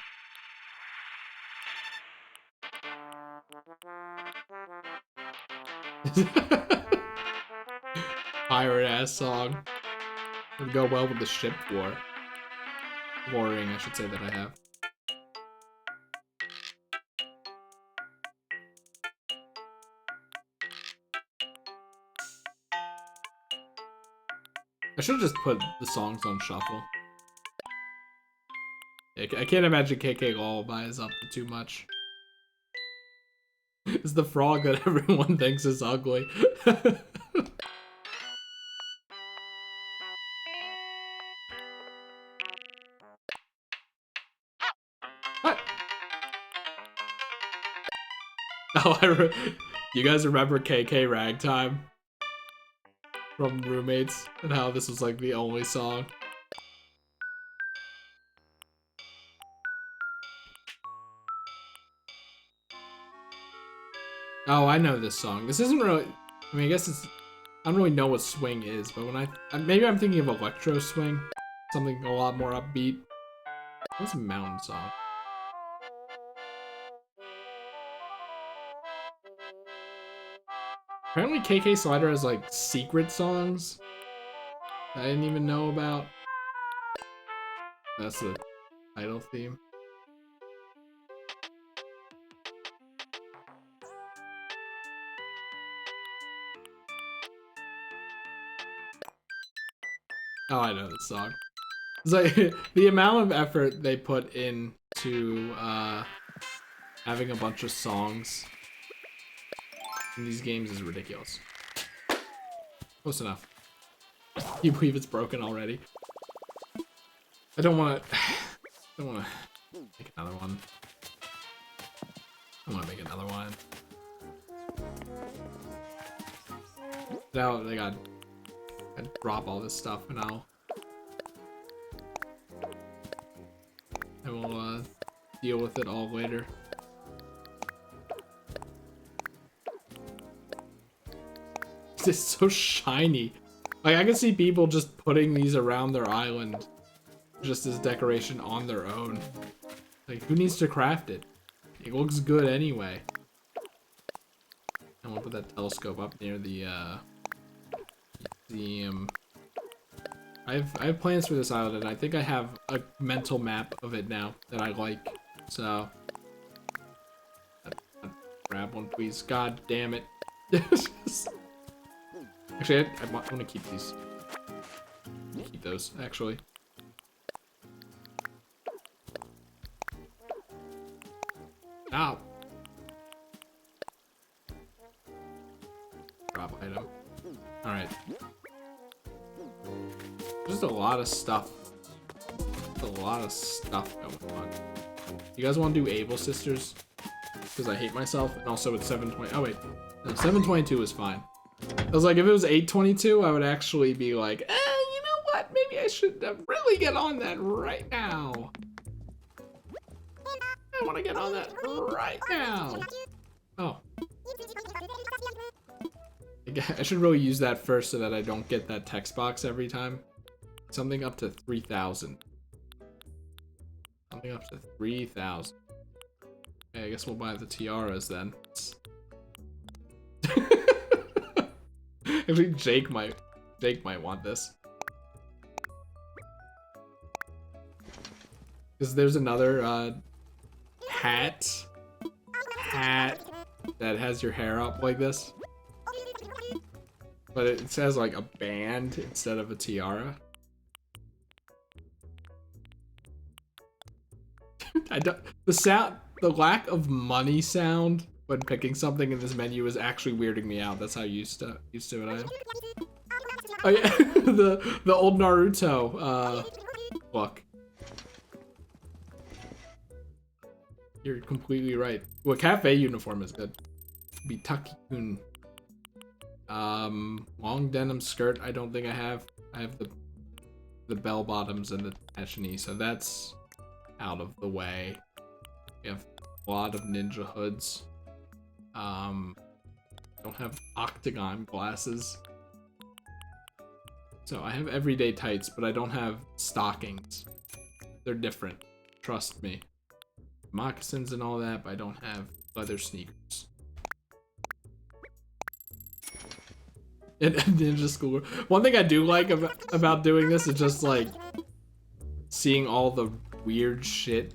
Pirate ass song. Would go well with the ship war. Warring, I should say that I have. I should just put the songs on shuffle. I can't imagine KK Lullaby is up to too much. It's the frog that everyone thinks is ugly. What? Oh, you guys remember KK Ragtime? From Roommates? And how this was like the only song? Oh, I know this song. This isn't really... I mean, I guess it's... I don't really know what swing is, but when maybe I'm thinking of electro swing. Something a lot more upbeat. What's a mountain song? Apparently KK Slider has like secret songs that I didn't even know about. That's the title theme. Oh, I know this song. It's like the amount of effort they put into having a bunch of songs in these games is ridiculous. Close enough. You believe it's broken already? I don't want to make another one. I want to make another one. Now I gotta drop all this stuff and I will deal with it all later. It's so shiny. Like, I can see people just putting these around their island just as decoration on their own. Like, who needs to craft it? It looks good anyway. And we'll put that telescope up near the museum. I have plans for this island, and I think I have a mental map of it now that I like. So, grab one, please. God damn it! Actually, I want to keep these. Keep those, actually. Ow! Drop item. Alright. Just a lot of stuff. Just a lot of stuff going on. You guys want to do Able Sisters? Because I hate myself, and also it's 720. Oh wait, no, 722 is fine. I was like, if it was 822, I would actually be like, you know what? Maybe I should really get on that right now. I want to get on that right now. Oh. I should really use that first so that I don't get that text box every time. Something up to 3,000. Something up to 3,000. Okay, I guess we'll buy the tiaras then. Actually, Jake might want this. Because there's another hat that has your hair up like this. But it says like a band instead of a tiara. The lack of money sound when picking something in this menu is actually weirding me out. That's how used to it I am. Oh yeah, the old Naruto book. You're completely right. Well, cafe uniform is good. Bitaki-kun. Long denim skirt. I don't think I have. I have the bell bottoms and the techni, so that's out of the way. We have a lot of ninja hoods. Don't have octagon glasses. So I have everyday tights, but I don't have stockings. They're different. Trust me. Moccasins and all that, but I don't have leather sneakers. In Ninja School. One thing I do like about doing this is just like seeing all the weird shit.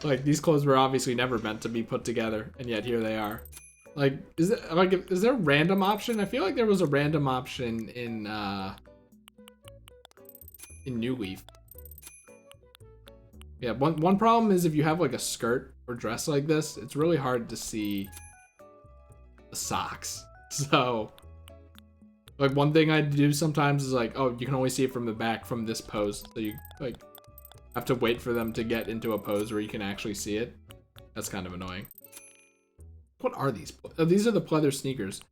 Like, these clothes were obviously never meant to be put together, and yet here they are. Like, is there a random option? I feel like there was a random option in New Leaf. Yeah, one problem is if you have like a skirt or dress like this, it's really hard to see the socks. So, like, one thing I do sometimes is like, oh, you can only see it from the back from this pose. So you like have to wait for them to get into a pose where you can actually see it. That's kind of annoying. What are these? Oh, these are the pleather sneakers.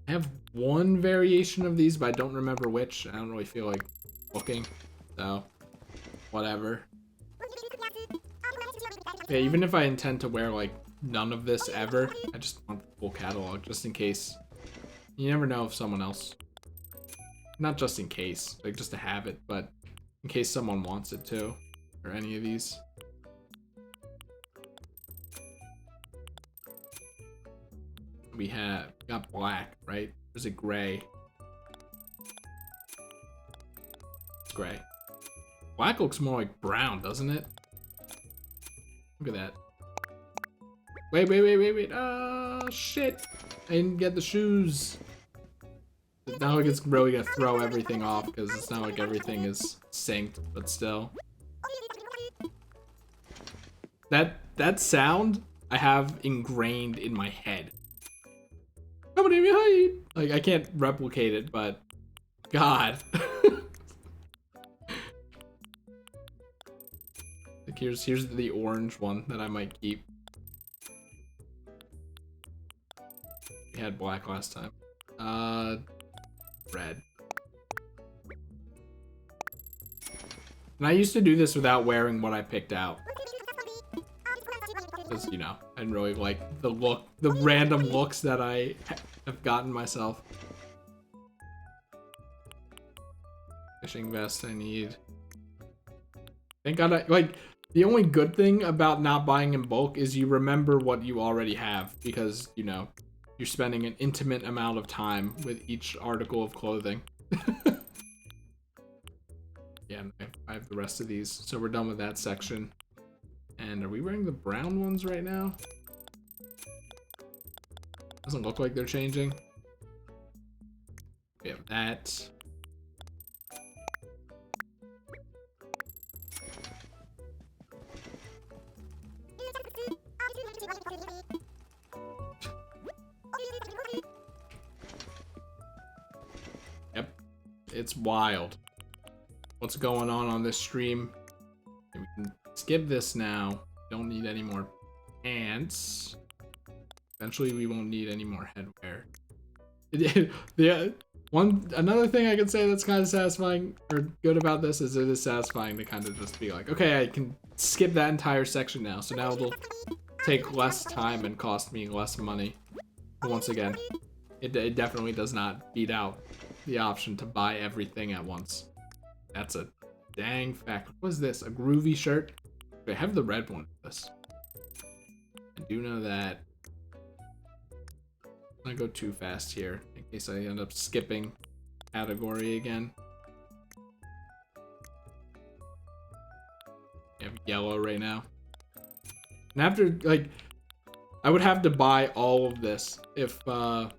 I have one variation of these, but I don't remember which. I don't really feel like looking, so whatever. Yeah, even if I intend to wear like none of this ever, I just want the full catalog just in case. You never know if someone else, not just in case, like just to have it, but in case someone wants it too, or any of these. We got black, right? Or is it gray? It's gray. Black looks more like brown, doesn't it? Look at that. Wait. Oh, shit. I didn't get the shoes. It's not like it's really gonna throw everything off because it's not like everything is synced, but still. That sound I have ingrained in my head. Nobody behind. Like, I can't replicate it, but God. Like, here's the orange one that I might keep. We had black last time. Red. And I used to do this without wearing what I picked out. Because, you know, I didn't really like the random looks that I have gotten myself. Fishing vest I need. Thank God like, the only good thing about not buying in bulk is you remember what you already have. Because, you know, you're spending an intimate amount of time with each article of clothing. Yeah, I have the rest of these. So we're done with that section. And are we wearing the brown ones right now? Doesn't look like they're changing. We have that. Yep, it's wild. What's going on this stream? We can skip this now. Don't need any more pants. Eventually, we won't need any more headwear. Yeah, another thing I could say that's kind of satisfying or good about this is it is satisfying to kind of just be like, okay, I can skip that entire section now. So now it'll take less time and cost me less money. But once again, it definitely does not beat out the option to buy everything at once. That's a dang fact. What is this? A groovy shirt? I have the red one for this. I do know that. I'm gonna go too fast here in case I end up skipping category again. I have yellow right now. And after, like, I would have to buy all of this if the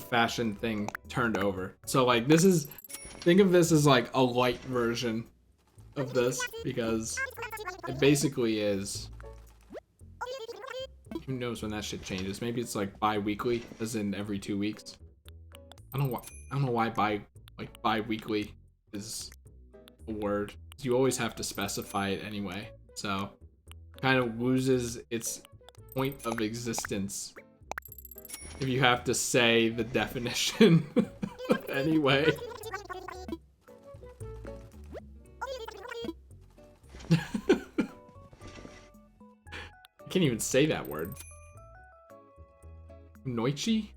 fashion thing turned over. So, like, this is, think of this as like a light version of this because it basically is. Who knows when that shit changes? Maybe it's like bi-weekly, as in every 2 weeks. I don't know why bi-weekly is a word. You always have to specify it anyway. So kind of loses its point of existence if you have to say the definition anyway. I can't even say that word. Noichi?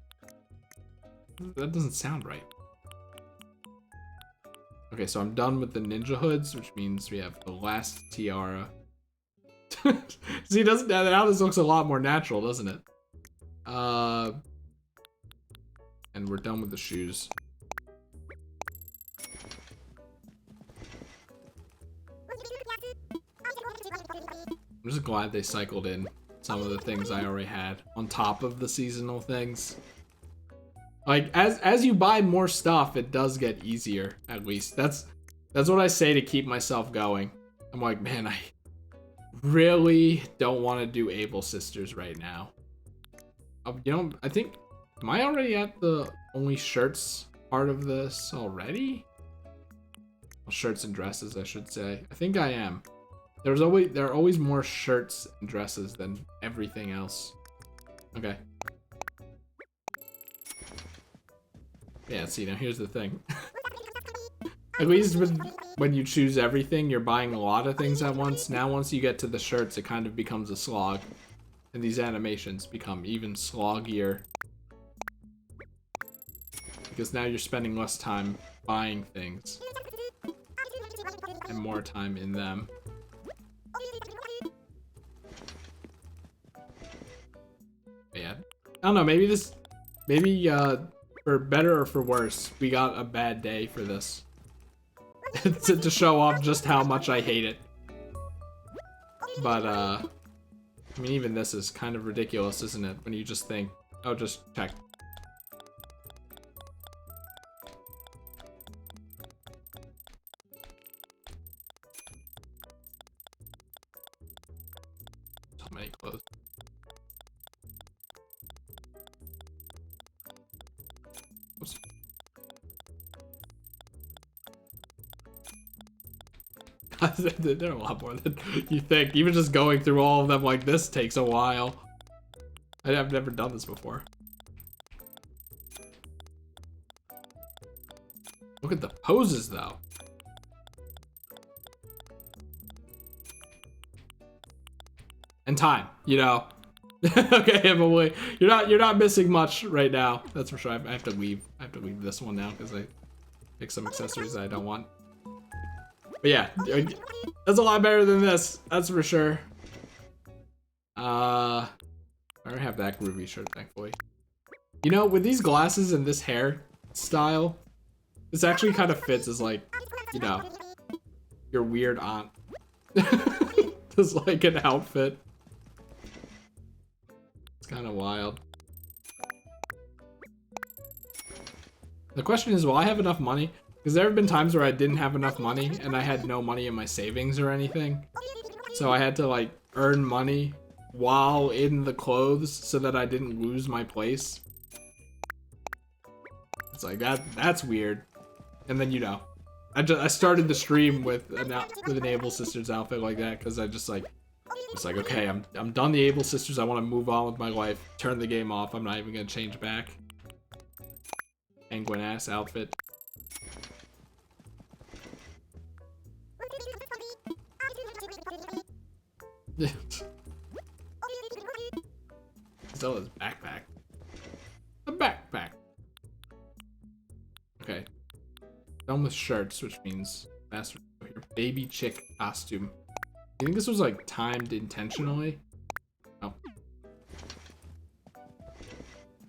That doesn't sound right. Okay, so I'm done with the ninja hoods, which means we have the last tiara. See, now this looks a lot more natural, doesn't it? And we're done with the shoes. I'm just glad they cycled in some of the things I already had on top of the seasonal things. Like, as you buy more stuff, it does get easier, at least. That's what I say to keep myself going. I'm like, man, I really don't want to do Able Sisters right now. You know, I think, am I already at the only shirts part of this already? Well, shirts and dresses, I should say. I think I am. There are always more shirts and dresses than everything else. Okay. Yeah, see, now here's the thing. At least when you choose everything, you're buying a lot of things at once. Now once you get to the shirts, it kind of becomes a slog. And these animations become even sloggier. Because now you're spending less time buying things. And more time in them. Yeah. I don't know, maybe for better or for worse, we got a bad day for this. to show off just how much I hate it. But, I mean, even this is kind of ridiculous, isn't it? When you just think, oh, just check. So many clothes. Oops. There are a lot more than you think. Even just going through all of them like this takes a while. I've never done this before. Look at the poses, though. And time, you know. Okay, but wait, you're not missing much right now. That's for sure. I have to leave. I have to leave this one now because I picked some accessories that I don't want. But yeah, that's a lot better than this. That's for sure. I already have that groovy shirt, thankfully. You know, with these glasses and this hair style, this actually kind of fits as like, you know, your weird aunt. Just like an outfit. It's kind of wild. The question is, will I have enough money? Because there have been times where I didn't have enough money and I had no money in my savings or anything. So I had to like earn money while in the clothes so that I didn't lose my place. It's like that's weird. And then, you know, I started the stream with an Able Sisters outfit like that because I just like, it's like, okay, I'm done the Able Sisters. I want to move on with my life. Turn the game off. I'm not even gonna change back. Penguin ass outfit. Zella's backpack. A backpack. Okay. Done with shirts, which means faster. Your baby chick costume. You think this was like timed intentionally? No.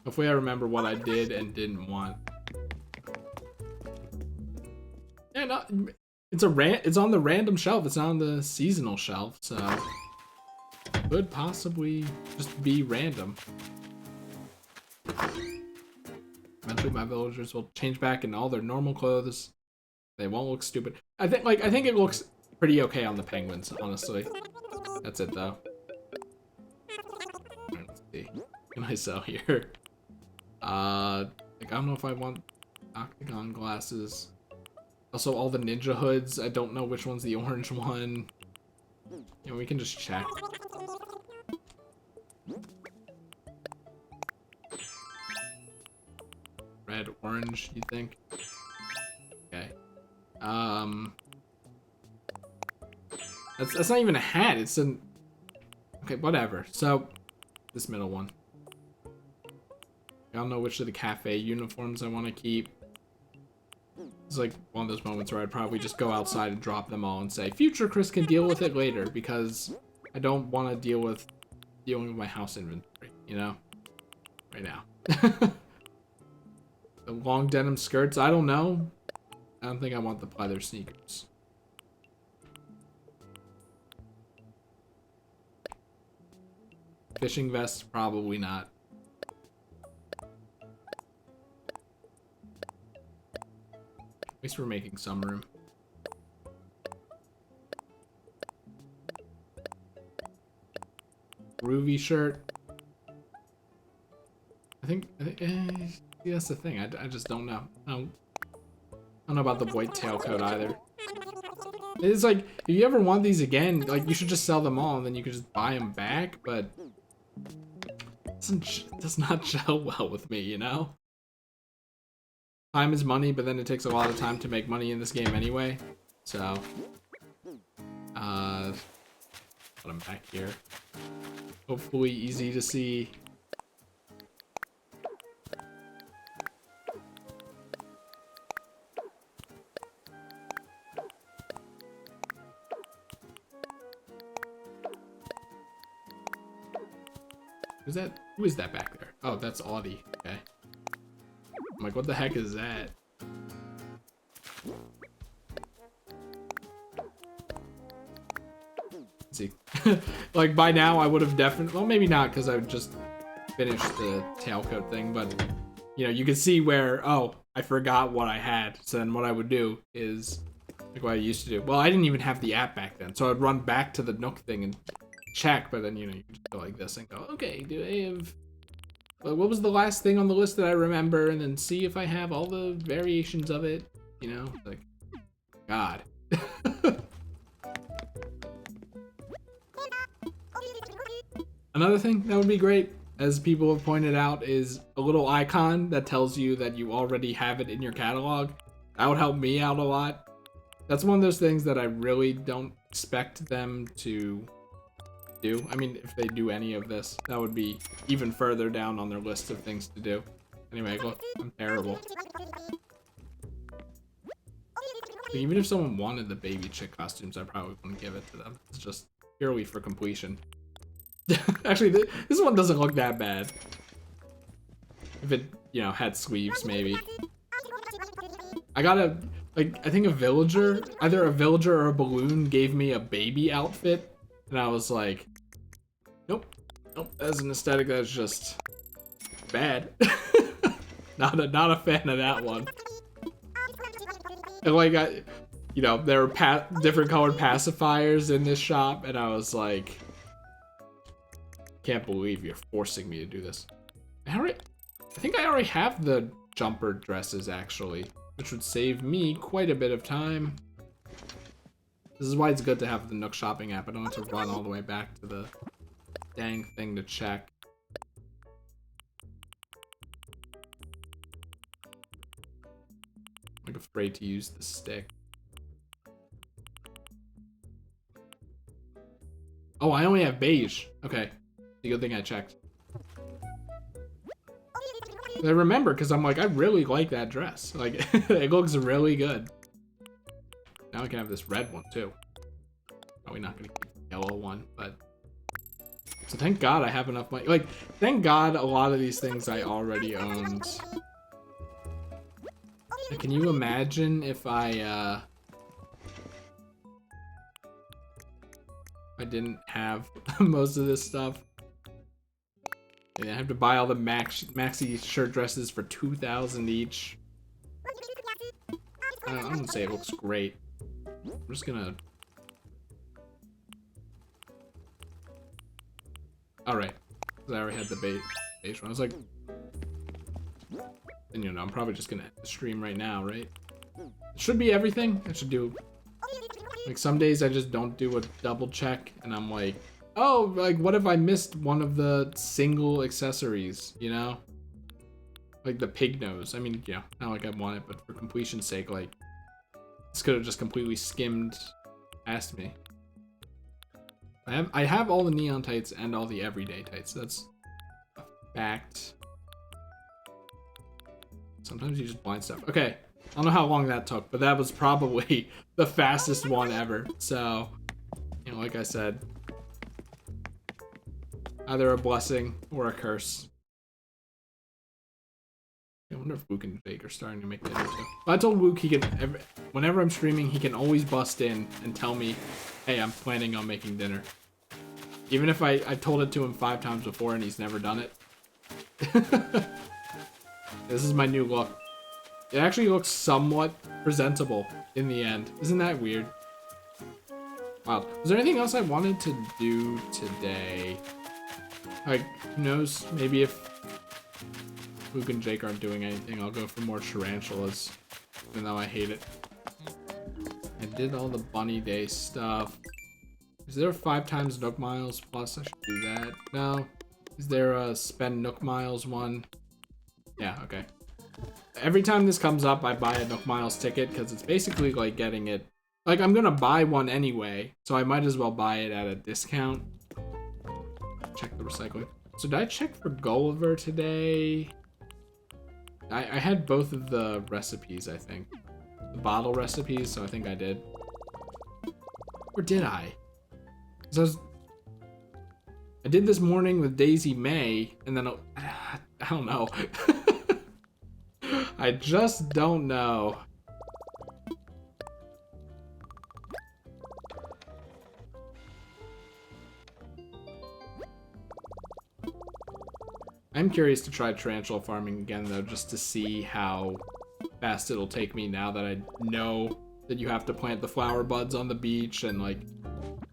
Hopefully I remember what I did and didn't want. Yeah, no, it's on the random shelf. It's not on the seasonal shelf, so could possibly just be random. Eventually my villagers will change back in all their normal clothes. They won't look stupid. I think it looks pretty okay on the penguins, honestly. That's it though. Let's see. What can I sell here? Like, I don't know if I want octagon glasses. Also, all the ninja hoods. I don't know which one's the orange one. You know, we can just check. Red, orange, you think? Okay. That's not even a hat. It's an... Okay, whatever. So, this middle one. I don't know which of the cafe uniforms I want to keep. It's like one of those moments where I'd probably just go outside and drop them all and say, future Chris can deal with it later, because I don't want to dealing with my house inventory, you know? Right now. The long denim skirts, I don't know. I don't think I want the pleather sneakers. Fishing vests, probably not. At least we're making some room. Groovy shirt. I think see, that's the thing. I just don't know. I don't know about the white tailcoat either. It's like, if you ever want these again, like, you should just sell them all and then you could just buy them back, but it does not gel well with me, you know? Time is money, but then it takes a lot of time to make money in this game anyway. So, put them back here. Hopefully easy to see. Who is that back there? Oh, that's Audie. Okay. I'm like, what the heck is that? Let's see. Like, by now I would have definitely, well, maybe not, because I would just finished the tailcoat thing, but you know, you can see where, oh, I forgot what I had. So then what I would do is like what I used to do. Well, I didn't even have the app back then, so I'd run back to the Nook thing and check, but then, you know, you just go like this and go, okay, do I have, what was the last thing on the list that I remember, and then see if I have all the variations of it, you know, like, God. Another thing that would be great, as people have pointed out, is a little icon that tells you that you already have it in your catalog. That would help me out a lot. That's one of those things that I really don't expect them to do. I mean, if they do any of this, that would be even further down on their list of things to do. Anyway, look, I'm terrible. Like, even if someone wanted the baby chick costumes, I probably wouldn't give it to them. It's just purely for completion. Actually, this one doesn't look that bad. If it, you know, had sleeves, maybe. I got a, like, I think a villager, either a villager or a balloon gave me a baby outfit. And I was like, nope, that's an aesthetic that's just bad. not a fan of that one. And like, you know, there were different colored pacifiers in this shop, and I was like, can't believe you're forcing me to do this. I think I already have the jumper dresses, actually, which would save me quite a bit of time. This is why it's good to have the Nook shopping app. I don't have to run all the way back to the dang thing to check. I'm like afraid to use the stick. Oh, I only have beige. Okay. The good thing I checked. I remember because I'm like, I really like that dress. Like, it looks really good. Now I can have this red one too. Probably not gonna keep the yellow one, but. So thank God I have enough money. Like, thank God a lot of these things I already owned. Like, can you imagine if I didn't have most of this stuff? And I have to buy all the maxi shirt dresses for 2,000 each. I wouldn't say it looks great. I'm just gonna... Alright. I already had the beige one. I was like... And you know, I'm probably just gonna end the stream right now, right? It should be everything. I should do... Like, some days I just don't do a double check, and I'm like... Oh, like, what if I missed one of the single accessories, you know? Like the pig nose. I mean, yeah, not like I want it, but for completion's sake, like, this could have just completely skimmed past me. I have all the neon tights and all the everyday tights. That's a fact. Sometimes you just blind stuff. Okay, I don't know how long that took, but that was probably the fastest one ever. So, you know, like I said, either a blessing or a curse. I wonder if Wook and Jake are starting to make dinner too. I told Wook he can, whenever I'm streaming, he can always bust in and tell me, hey, I'm planning on making dinner. Even if I've told it to him 5 times before and he's never done it. This is my new look. It actually looks somewhat presentable in the end. Isn't that weird? Wow. Was there anything else I wanted to do today? Like, who knows? Maybe if Luke and Jake aren't doing anything, I'll go for more tarantulas. Even though I hate it. I did all the bunny day stuff. Is there a 5 times Nook Miles plus? I should do that. No. Is there a spend Nook Miles one? Yeah, okay. Every time this comes up, I buy a Nook Miles ticket because it's basically like getting it. Like, I'm gonna buy one anyway, so I might as well buy it at a discount. Check the recycling. So did I check for Gulliver today? I had both of the recipes, I think. The bottle recipes, so I think I did. Or did I? I did this morning with Daisy May, and then I don't know. I just don't know. I'm curious to try tarantula farming again, though, just to see how fast it'll take me now that I know that you have to plant the flower buds on the beach and, like,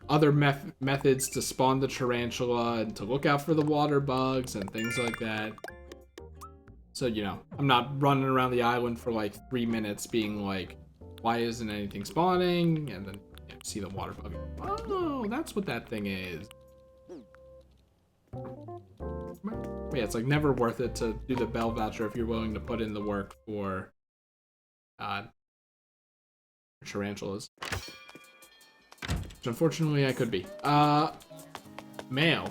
other methods to spawn the tarantula and to look out for the water bugs and things like that. So, you know, I'm not running around the island for, like, 3 minutes being like, why isn't anything spawning? And then you know, see the water bug. Oh, that's what that thing is. Yeah, it's like never worth it to do the bell voucher if you're willing to put in the work for tarantulas. Which unfortunately I could be. Mail.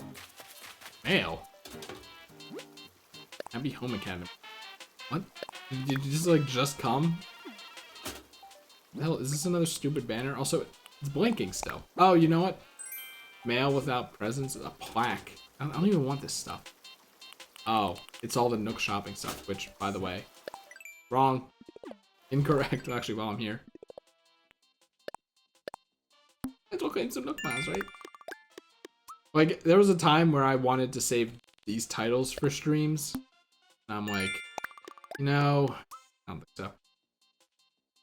Mail? Happy Home Academy. What? Did you just, like, just come? The hell, is this another stupid banner? Also, it's blinking still. Oh, you know what? Mail without presents? A plaque. I don't even want this stuff. Oh, it's all the Nook shopping stuff, which, by the way, wrong. Incorrect, actually, while I'm here. It's okay, some Nook miles, right? Like, there was a time where I wanted to save these titles for streams. And I'm like, you know, I don't think so.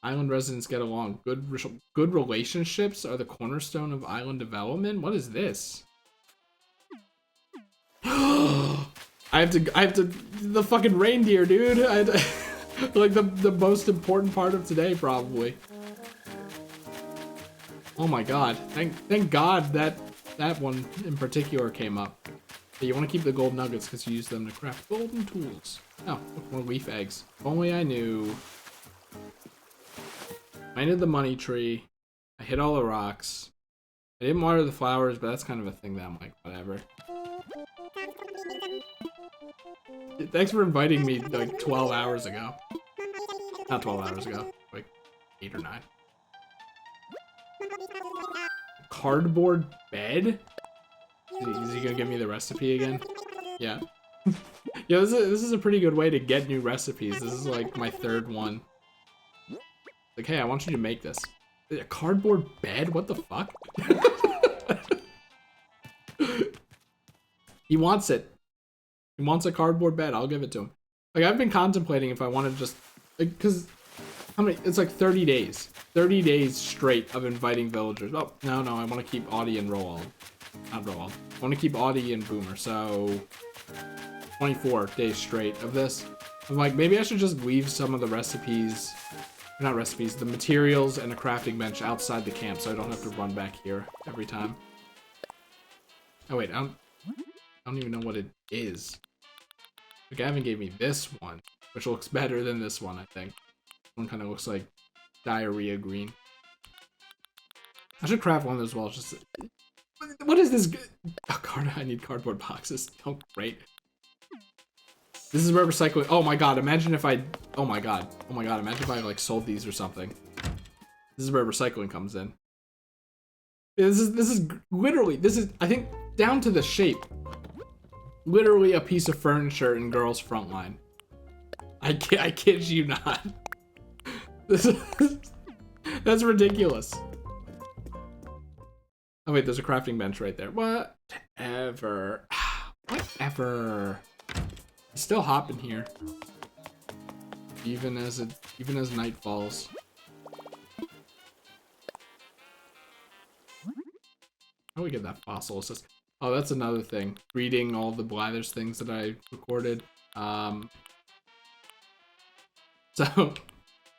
Island residents get along. Good relationships are the cornerstone of island development. What is this? I have to, the fucking reindeer, dude. Like the most important part of today, probably. Oh my god. Thank God that one in particular came up. Yeah, you want to keep the gold nuggets because you use them to craft golden tools. Oh, look, more leaf eggs. If only I knew. Planted the money tree. I hit all the rocks. I didn't water the flowers, but that's kind of a thing that I'm like, whatever. Thanks for inviting me like 12 hours ago. Not 12 hours ago, like 8 or 9. Cardboard bed? Is he gonna give me the recipe again? Yeah. Yeah, this is a pretty good way to get new recipes. This is like my 3rd one. Like, hey, I want you to make this. A cardboard bed? What the fuck? He wants it. He wants a cardboard bed. I'll give it to him. Like, I've been contemplating if I want to just, like, because how many? It's like 30 days. 30 days straight of inviting villagers. Oh, no, I want to keep Audie and Roald. Not Roald. I want to keep Audie and Boomer. So 24 days straight of this. I'm like, maybe I should just leave some of the recipes, not recipes, the materials and a crafting bench outside the camp so I don't have to run back here every time. Oh wait, I don't even know what it is. Gavin gave me this one, which looks better than this one, I think. One kind of looks like diarrhea green. I should craft one as well. Just what is this? Oh, I need cardboard boxes. Oh, great. This is where recycling. Oh my god! Imagine if I. Oh my god! Oh my god! Imagine if I like sold these or something. This is where recycling comes in. This is literally. This is, I think, down to the shape. Literally a piece of furniture in Girls Frontline. I kid you not. That's ridiculous. Oh wait, there's a crafting bench right there. Whatever. Whatever. It's still hopping here. Even as night falls. How do we get that fossil assist? Oh, that's another thing. Reading all the Blathers things that I recorded. So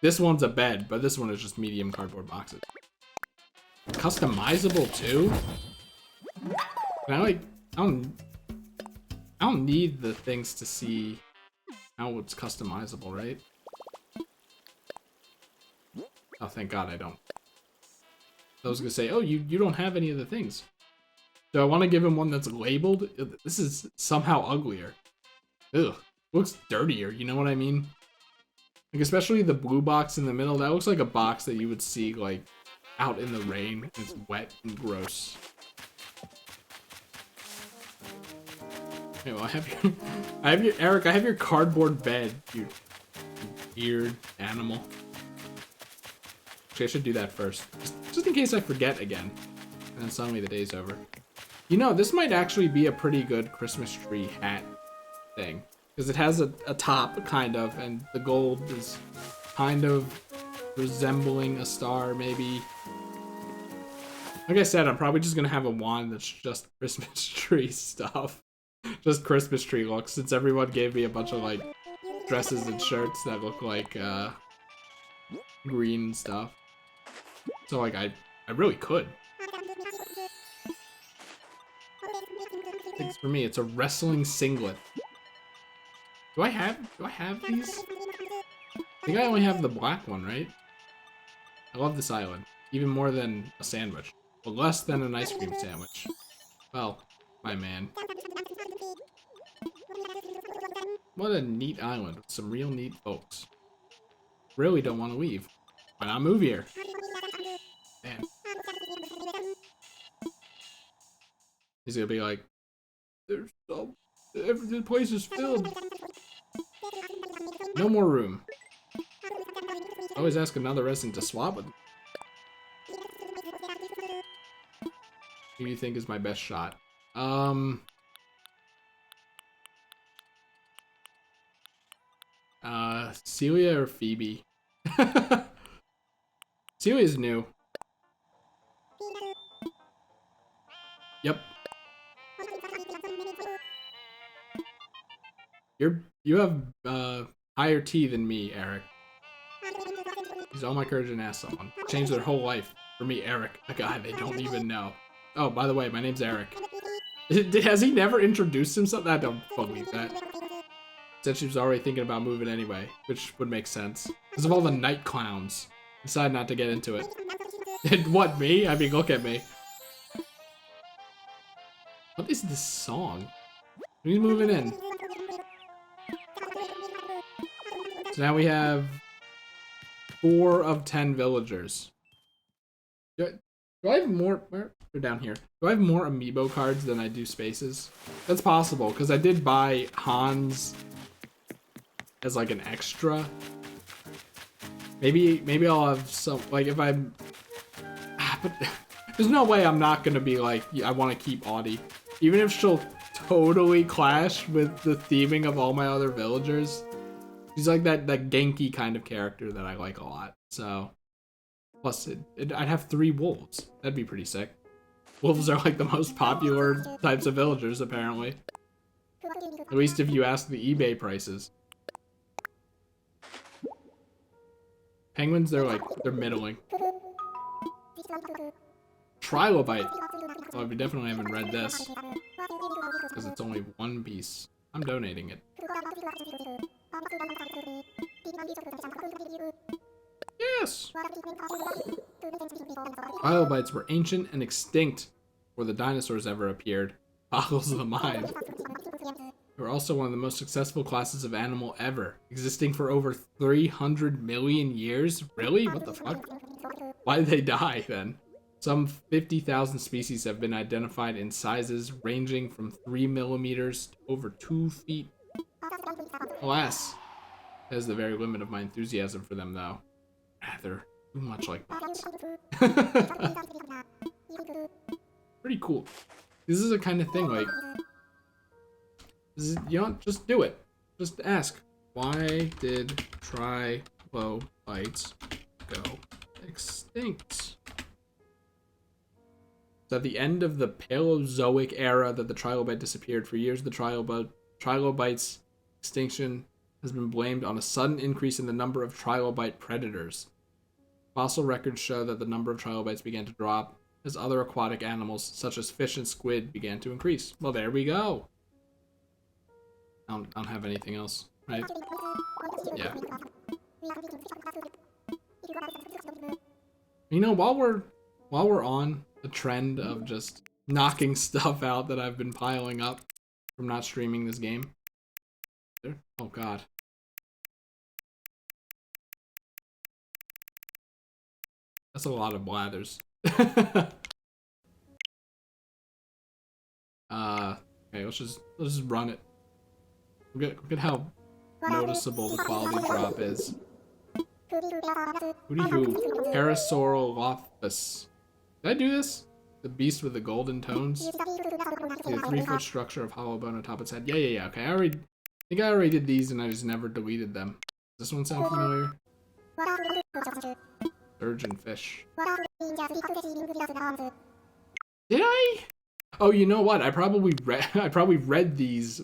this one's a bed, but this one is just medium cardboard boxes. Customizable too? I don't need the things to see how it's customizable, right? Oh, thank God I don't. I was gonna say, oh, you don't have any of the things. Do I want to give him one that's labeled? This is somehow uglier. Ugh, looks dirtier, you know what I mean? Like, especially the blue box in the middle, that looks like a box that you would see, like, out in the rain. It's wet and gross. Okay, well, Eric, I have your cardboard bed, you weird animal. Actually, I should do that first. Just in case I forget again. And then suddenly the day's over. You know, this might actually be a pretty good Christmas tree hat thing. Because it has a top, kind of, and the gold is kind of resembling a star, maybe. Like I said, I'm probably just going to have a wand that's just Christmas tree stuff. Just Christmas tree looks, since everyone gave me a bunch of, like, dresses and shirts that look like, green stuff. So, like, I really could. For me, it's a wrestling singlet. Do I have these? I think I only have the black one, right? I love this island. Even more than a sandwich. But less than an ice cream sandwich. Well, my man. What a neat island with some real neat folks. Really don't want to leave. Why not move here? Man. He's gonna be like, the place is filled. No more room. Always ask another resident to swap with me. Who do you think is my best shot? Celia or Phoebe? Celia's new. Yep. You have higher T than me, Eric. Use all my courage and ask someone. Change their whole life. For me, Eric, a guy they don't even know. Oh, by the way, my name's Eric. Has he never introduced himself? I don't believe that. Said she was already thinking about moving anyway, which would make sense. Because of all the night clowns. Decided not to get into it. What, me? I mean, look at me. What is this song? Who's moving in? So now we have 4 of 10 villagers. Do I have more? Where? They're down here. Do I have more amiibo cards than I do spaces? That's possible, because I did buy Hans as like an extra. Maybe I'll have some, like if I'm, but there's no way I'm not gonna be like, yeah, I want to keep Audie. Even if she'll totally clash with the theming of all my other villagers. She's like that Genki kind of character that I like a lot. So, plus I'd have 3 wolves. That'd be pretty sick. Wolves are like the most popular types of villagers, apparently. At least if you ask the eBay prices. Penguins, they're middling. Trilobite. Oh, we definitely haven't read this. Because it's only 1 piece. I'm donating it. Yes! Trilobites were ancient and extinct before the dinosaurs ever appeared. Boggles the mind. They were also one of the most successful classes of animal ever, existing for over 300 million years? Really? What the fuck? Why did they die, then? Some 50,000 species have been identified in sizes ranging from 3 millimeters to over 2 feet. Alas, that is the very limit of my enthusiasm for them, though. They're too much like bots. Pretty cool. This is the kind of thing, like, you know, just do it. Just ask, why did trilobites go extinct? So at the end of the Paleozoic era that the trilobite disappeared, for years the trilobite's extinction has been blamed on a sudden increase in the number of trilobite predators. Fossil records show that the number of trilobites began to drop as other aquatic animals, such as fish and squid, began to increase. Well, there we go. I don't have anything else, right? Yeah. You know, while we're on the trend of just knocking stuff out that I've been piling up from not streaming this game. Oh god. That's a lot of blathers. Okay, let's just run it. Look at how noticeable the quality drop is. Hooty hoo. Parasaurolophus. Did I do this? The beast with the golden tones? See the 3-foot structure of hollow bone atop its head. Yeah. Okay, I think I already did these and I just never deleted them. Does this one sound familiar? Sturgeon fish. Did I? Oh, you know what? I probably read these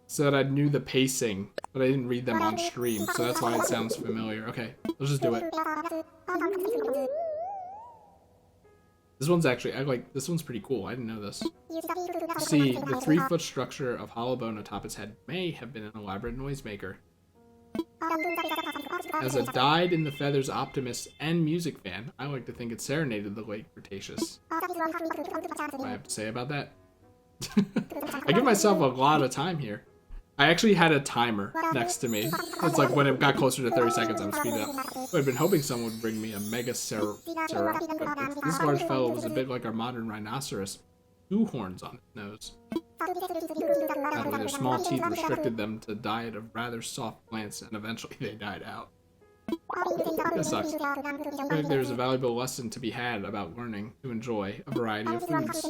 so that I knew the pacing, but I didn't read them on stream, so that's why it sounds familiar. Okay, let's just do it. This one's actually, this one's pretty cool. I didn't know this. See, the 3-foot structure of hollow bone atop its head may have been an elaborate noisemaker. As a dyed-in-the-feathers optimist and music fan, I like to think it serenaded the late Cretaceous. What I have to say about that? I give myself a lot of time here. I actually had a timer next to me. It's like when it got closer to 30 seconds, I would speed it up. I'd been hoping someone would bring me a Megacerops, but this large fellow was a bit like our modern rhinoceros. 2 horns on its nose. Sadly, their small teeth restricted them to a diet of rather soft plants, and eventually they died out. That sucks. I think there's a valuable lesson to be had about learning to enjoy a variety of foods.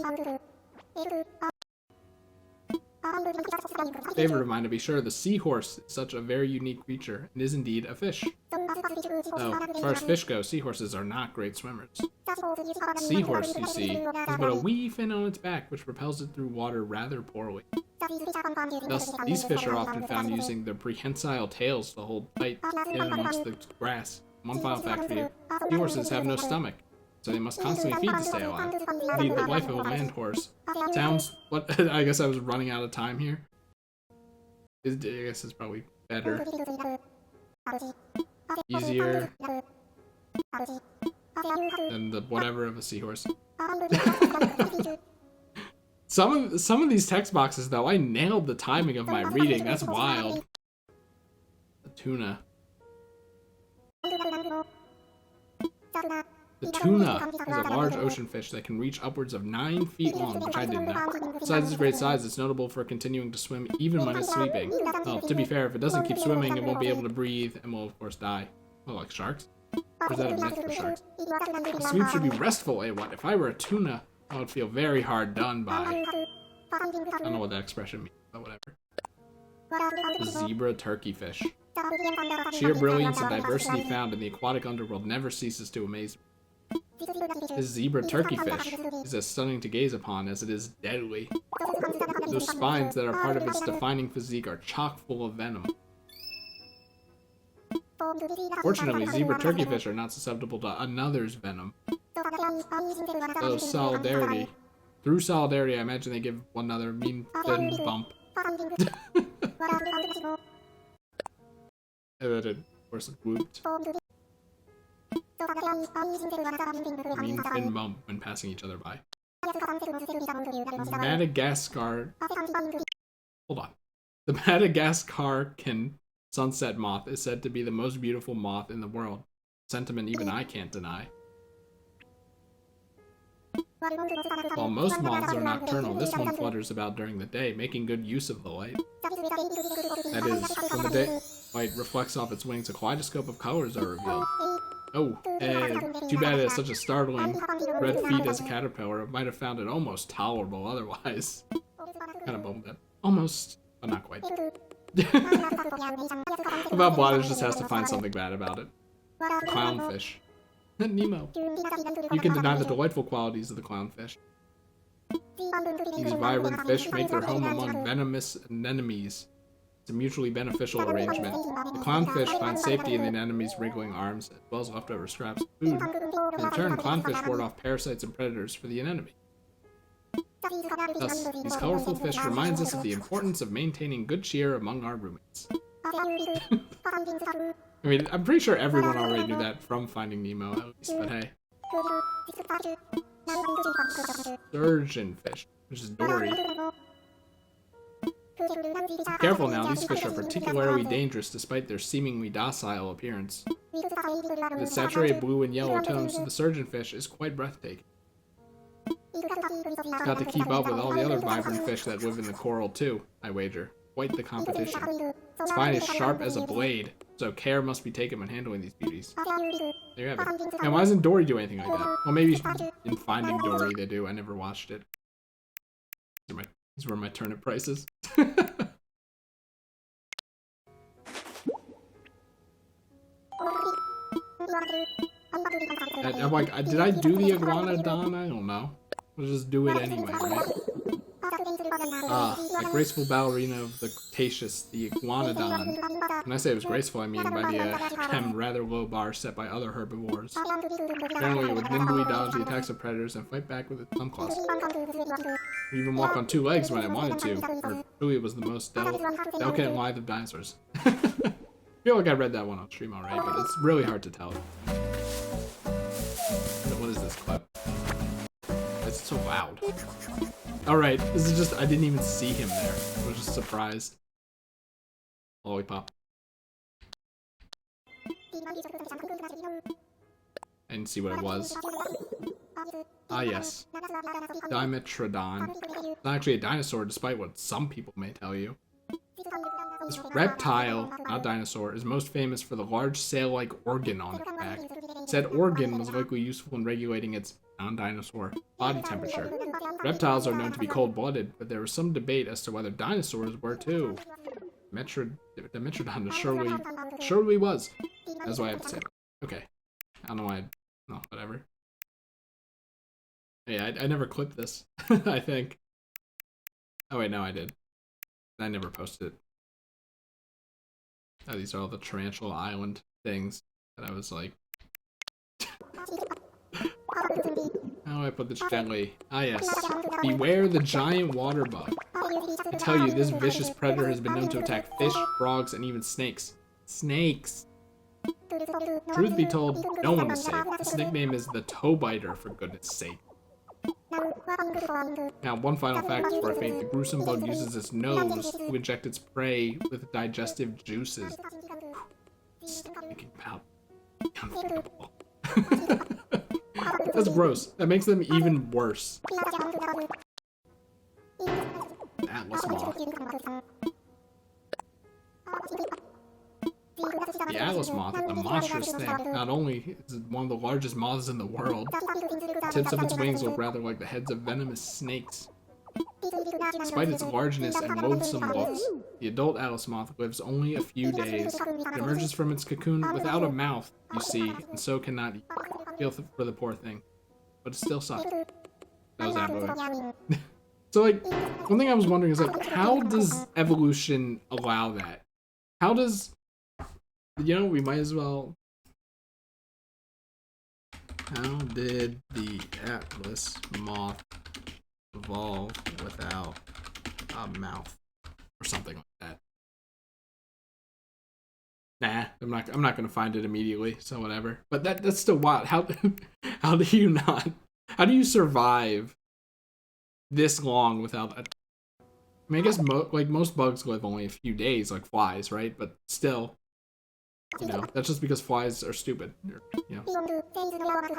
Favorite of mine, to be sure, the seahorse is such a very unique creature, and is indeed a fish. Though, as far as fish go, seahorses are not great swimmers. Seahorse, you see, has but a wee fin on its back, which propels it through water rather poorly. Thus, these fish are often found using their prehensile tails to hold tight in amongst the grass. One final fact for you, seahorses have no stomach, so they must constantly feed to stay alive. Indeed, the life of a land horse. Sounds, what, I guess I was running out of time here. I guess it's probably better. Easier than the whatever of a seahorse. Some of these text boxes, though, I nailed the timing of my reading. That's wild. The tuna. The tuna is a large ocean fish that can reach upwards of 9 feet long, which I didn't know. Besides its great size, it's notable for continuing to swim even when it's sleeping. Well, to be fair, if it doesn't keep swimming, it won't be able to breathe and will, of course, die. Well, like sharks? Or is that a myth for sharks? A sleep should be restful, eh? What? If I were a tuna, I would feel very hard done by. I don't know what that expression means, but whatever. The zebra turkeyfish. Sheer brilliance and diversity found in the aquatic underworld never ceases to amaze me. This zebra turkeyfish is as stunning to gaze upon as it is deadly. Those spines that are part of its defining physique are chock full of venom. Fortunately, zebra turkeyfish are not susceptible to another's venom. So solidarity. Through solidarity, I imagine they give one another a mean thin bump. And then, of course, it whooped. Mean thin bump when passing each other by. Madagascar. Hold on. The Madagascar sunset moth is said to be the most beautiful moth in the world. Sentiment even I can't deny. While most moths are nocturnal, this one flutters about during the day, making good use of the light. That is, when the daylight reflects off its wings, a kaleidoscope of colors are revealed. Oh, too bad it has such a startling red feet as a caterpillar. It might have found it almost tolerable otherwise. Kind of bummed it. Almost, but not quite. About Blathers just has to find something bad about it. Clownfish. Nemo. You can deny the delightful qualities of the clownfish. These vibrant fish make their home among venomous anemones. It's a mutually beneficial arrangement. The clownfish finds safety in the anemone's wriggling arms, as well as leftover scraps of food. In return, clownfish ward off parasites and predators for the anemone. Thus, these colorful fish reminds us of the importance of maintaining good cheer among our roommates. I mean, I'm pretty sure everyone already knew that from Finding Nemo, at least, but hey. Surgeonfish, which is Dory. Careful now, these fish are particularly dangerous despite their seemingly docile appearance. The saturated blue and yellow tones of the surgeonfish is quite breathtaking. It's got to keep up with all the other vibrant fish that live in the coral too, I wager. Quite the competition. Its spine is sharp as a blade, so care must be taken when handling these beauties. There you have it. And why doesn't Dory do anything like that? Well, maybe in Finding Dory they do. I never watched it. These were my turnip prices. I'm like, did I do the iguanodon? I don't know. We'll just do it anyway, right? The graceful ballerina of the Cretaceous, the iguanodon. When I say it was graceful, I mean by the rather low bar set by other herbivores. Apparently, it would nimbly dodge the attacks of predators and fight back with its thumb claws. It even walk on 2 legs when it wanted to, or truly it was the most delicate and lithe of dinosaurs. Good feel like I read that one on stream already, but it's really hard to tell. What is this clip? It's so loud. Alright, this is just, I didn't even see him there. I was just surprised. Lollipop. I didn't see what it was. Ah, yes. Dimetrodon. It's not actually a dinosaur, despite what some people may tell you. This reptile, not dinosaur, is most famous for the large sail-like organ on its back. Said organ was likely useful in regulating its non-dinosaur body temperature. Reptiles are known to be cold-blooded, but there was some debate as to whether dinosaurs were too. The Metrodon surely was. That's why I have to say it. Okay. I don't know why. No, whatever. Yeah, I never clipped this, I think. Oh wait, no, I did. I never posted it. Oh, these are all the Tarantula Island things that I was like... How do I put this gently? Ah yes. Beware the giant water bug. I tell you, this vicious predator has been known to attack fish, frogs, and even snakes. Snakes! Truth be told, no one was safe. Its nickname is the toe biter, for goodness sake. Now, one final fact before I faint. The gruesome bug uses its nose to inject its prey with digestive juices. Thinking about uncomfortable. That's gross. That makes them even worse. Atlas moth. The Atlas moth is a monstrous thing. Not only is it one of the largest moths in the world, the tips of its wings look rather like the heads of venomous snakes. Despite its largeness and loathsome looks, the adult Atlas moth lives only a few days. It emerges from its cocoon without a mouth, you see, and so cannot eat. Feel for the poor thing. But it still sucks. That was that movie. So, like, one thing I was wondering is, like, how does evolution allow that? How does... You know, we might as well... How did the Atlas moth evolve without a mouth? Or something like that. Nah, I'm not gonna find it immediately, so whatever. But that's still wild. How do you not... How do you survive this long without a... I mean, I guess most bugs live only a few days, like flies, right? But still... You know, that's just because flies are stupid. You know.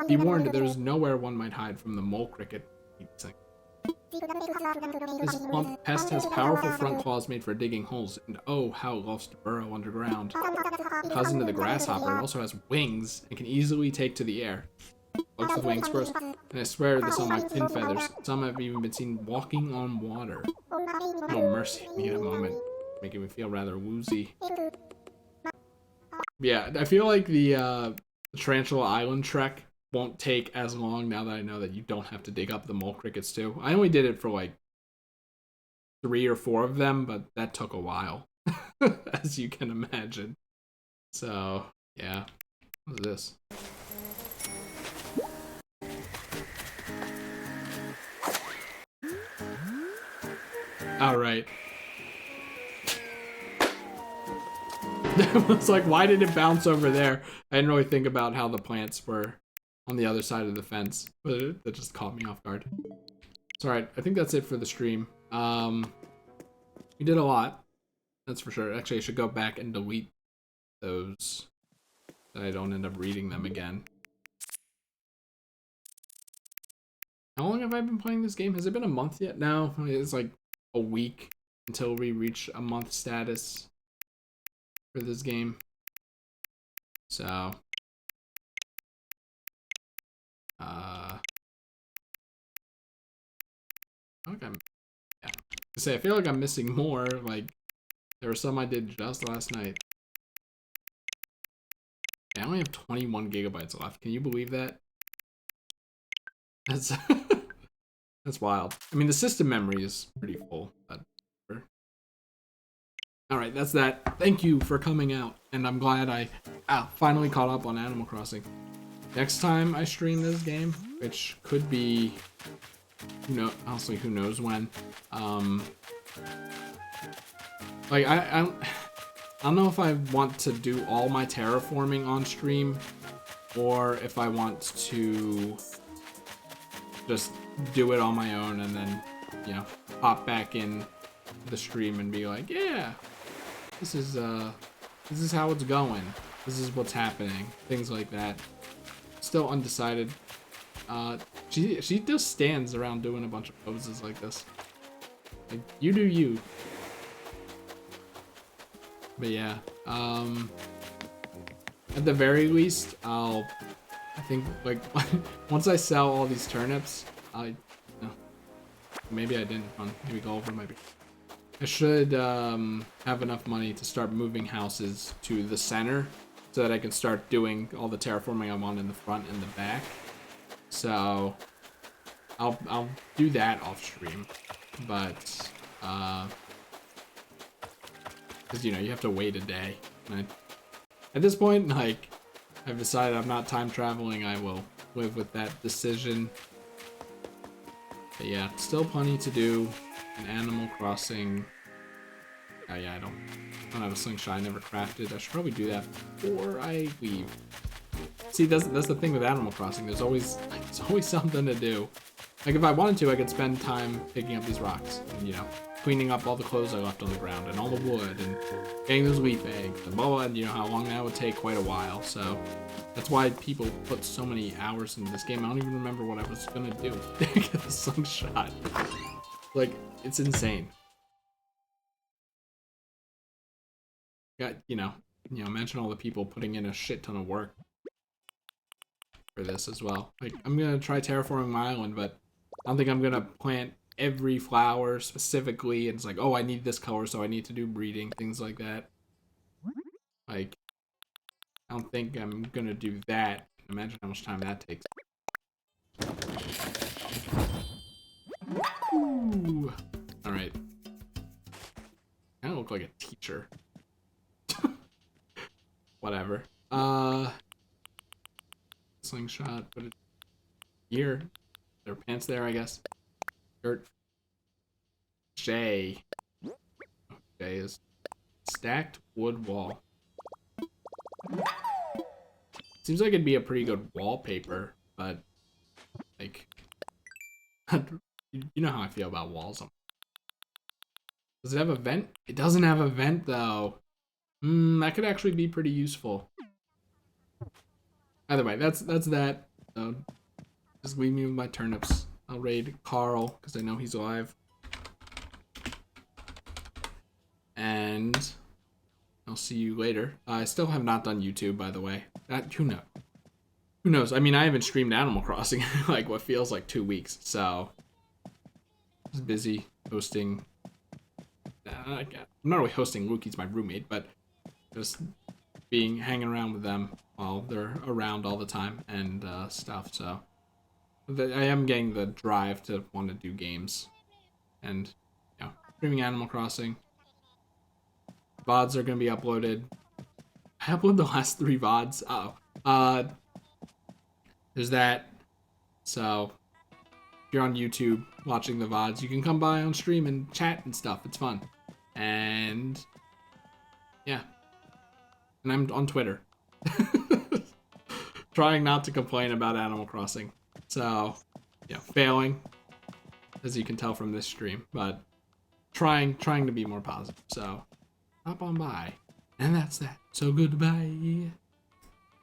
Be warned, there's nowhere one might hide from the mole cricket. This plump pest has powerful front claws made for digging holes, and oh, how it loves to burrow underground. Cousin to the grasshopper, it also has wings and can easily take to the air. Bugs with wings first, and I swear this on my fin feathers. Some have even been seen walking on water. Oh mercy, I need a moment, making me feel rather woozy. Yeah, I feel like the Tarantula Island trek won't take as long now that I know that you don't have to dig up the mole crickets too. I only did it for like 3 or 4 of them, but that took a while, as you can imagine. So, yeah. What's this? Alright. I was like, why did it bounce over there? I didn't really think about how the plants were on the other side of the fence, but that just caught me off guard. It's alright, I think that's it for the stream. We did a lot, that's for sure. Actually, I should go back and delete those, so I don't end up reading them again. How long have I been playing this game? Has it been a month yet? No, it's like a week until we reach a month status for this game. So I feel like I'm missing more. Like, there were some I did just last night. I only have 21 gigabytes left. Can you believe that? That's that's wild. I mean, the system memory is pretty full, but alright, that's that. Thank you for coming out, and I'm glad I finally caught up on Animal Crossing. Next time I stream this game, which could be, honestly, who knows when. Like, I don't know if I want to do all my terraforming on stream, or if I want to just do it on my own and then, you know, pop back in the stream and be like, yeah, this is how it's going. This is what's happening. Things like that. Still undecided. She just stands around doing a bunch of poses like this. Like, you do you. But yeah, at the very least, I think, like, once I sell all these turnips, no, maybe I didn't, maybe go over, maybe. I should, have enough money to start moving houses to the center so that I can start doing all the terraforming I want in the front and the back. So, I'll do that off stream, but, because, you know, you have to wait a day. And at this point, like, I've decided I'm not time traveling. I will live with that decision. But yeah, still plenty to do in Animal Crossing. Oh yeah, I don't have a slingshot. I never crafted. I should probably do that before I leave. See, that's the thing with Animal Crossing. There's always something to do. Like, if I wanted to, I could spend time picking up these rocks and, you know, cleaning up all the clothes I left on the ground and all the wood and getting those leaf eggs and blah, blah, and you know how long that would take, quite a while. So that's why people put so many hours into this game. I don't even remember what I was gonna do to get the slingshot. Like, it's insane. Got, you know, mention all the people putting in a shit ton of work for this as well. Like, I'm gonna try terraforming my island, but I don't think I'm gonna plant every flower specifically, and it's like, oh, I need this color, so I need to do breeding, things like that. Like, I don't think I'm gonna do that. Imagine how much time that takes. Ooh. All right. I kind of look like a teacher. Whatever. Slingshot, put it here. There are pants there, I guess. Shirt. J is stacked wood wall. Seems like it'd be a pretty good wallpaper, but like, you know how I feel about walls. Does it have a vent? It doesn't have a vent though. That could actually be pretty useful. Either way, that's that. Just leave me with my turnips. I'll raid Carl because I know he's alive. And I'll see you later. I still have not done YouTube, by the way. Who knows? Who knows? I mean, I haven't streamed Animal Crossing in like what feels like 2 weeks, so I was busy hosting. I'm not really hosting. Luki's my roommate, but just hanging around with them while they're around all the time and stuff. So I am getting the drive to want to do games, and you know, streaming Animal Crossing. VODs are gonna be uploaded. I uploaded the last 3 VODs. There's that. So if you're on YouTube watching the VODs, you can come by on stream and chat and stuff. It's fun. And yeah. And I'm on Twitter. Trying not to complain about Animal Crossing. So, yeah, failing, as you can tell from this stream, but trying to be more positive. So hop on by. And that's that. So goodbye.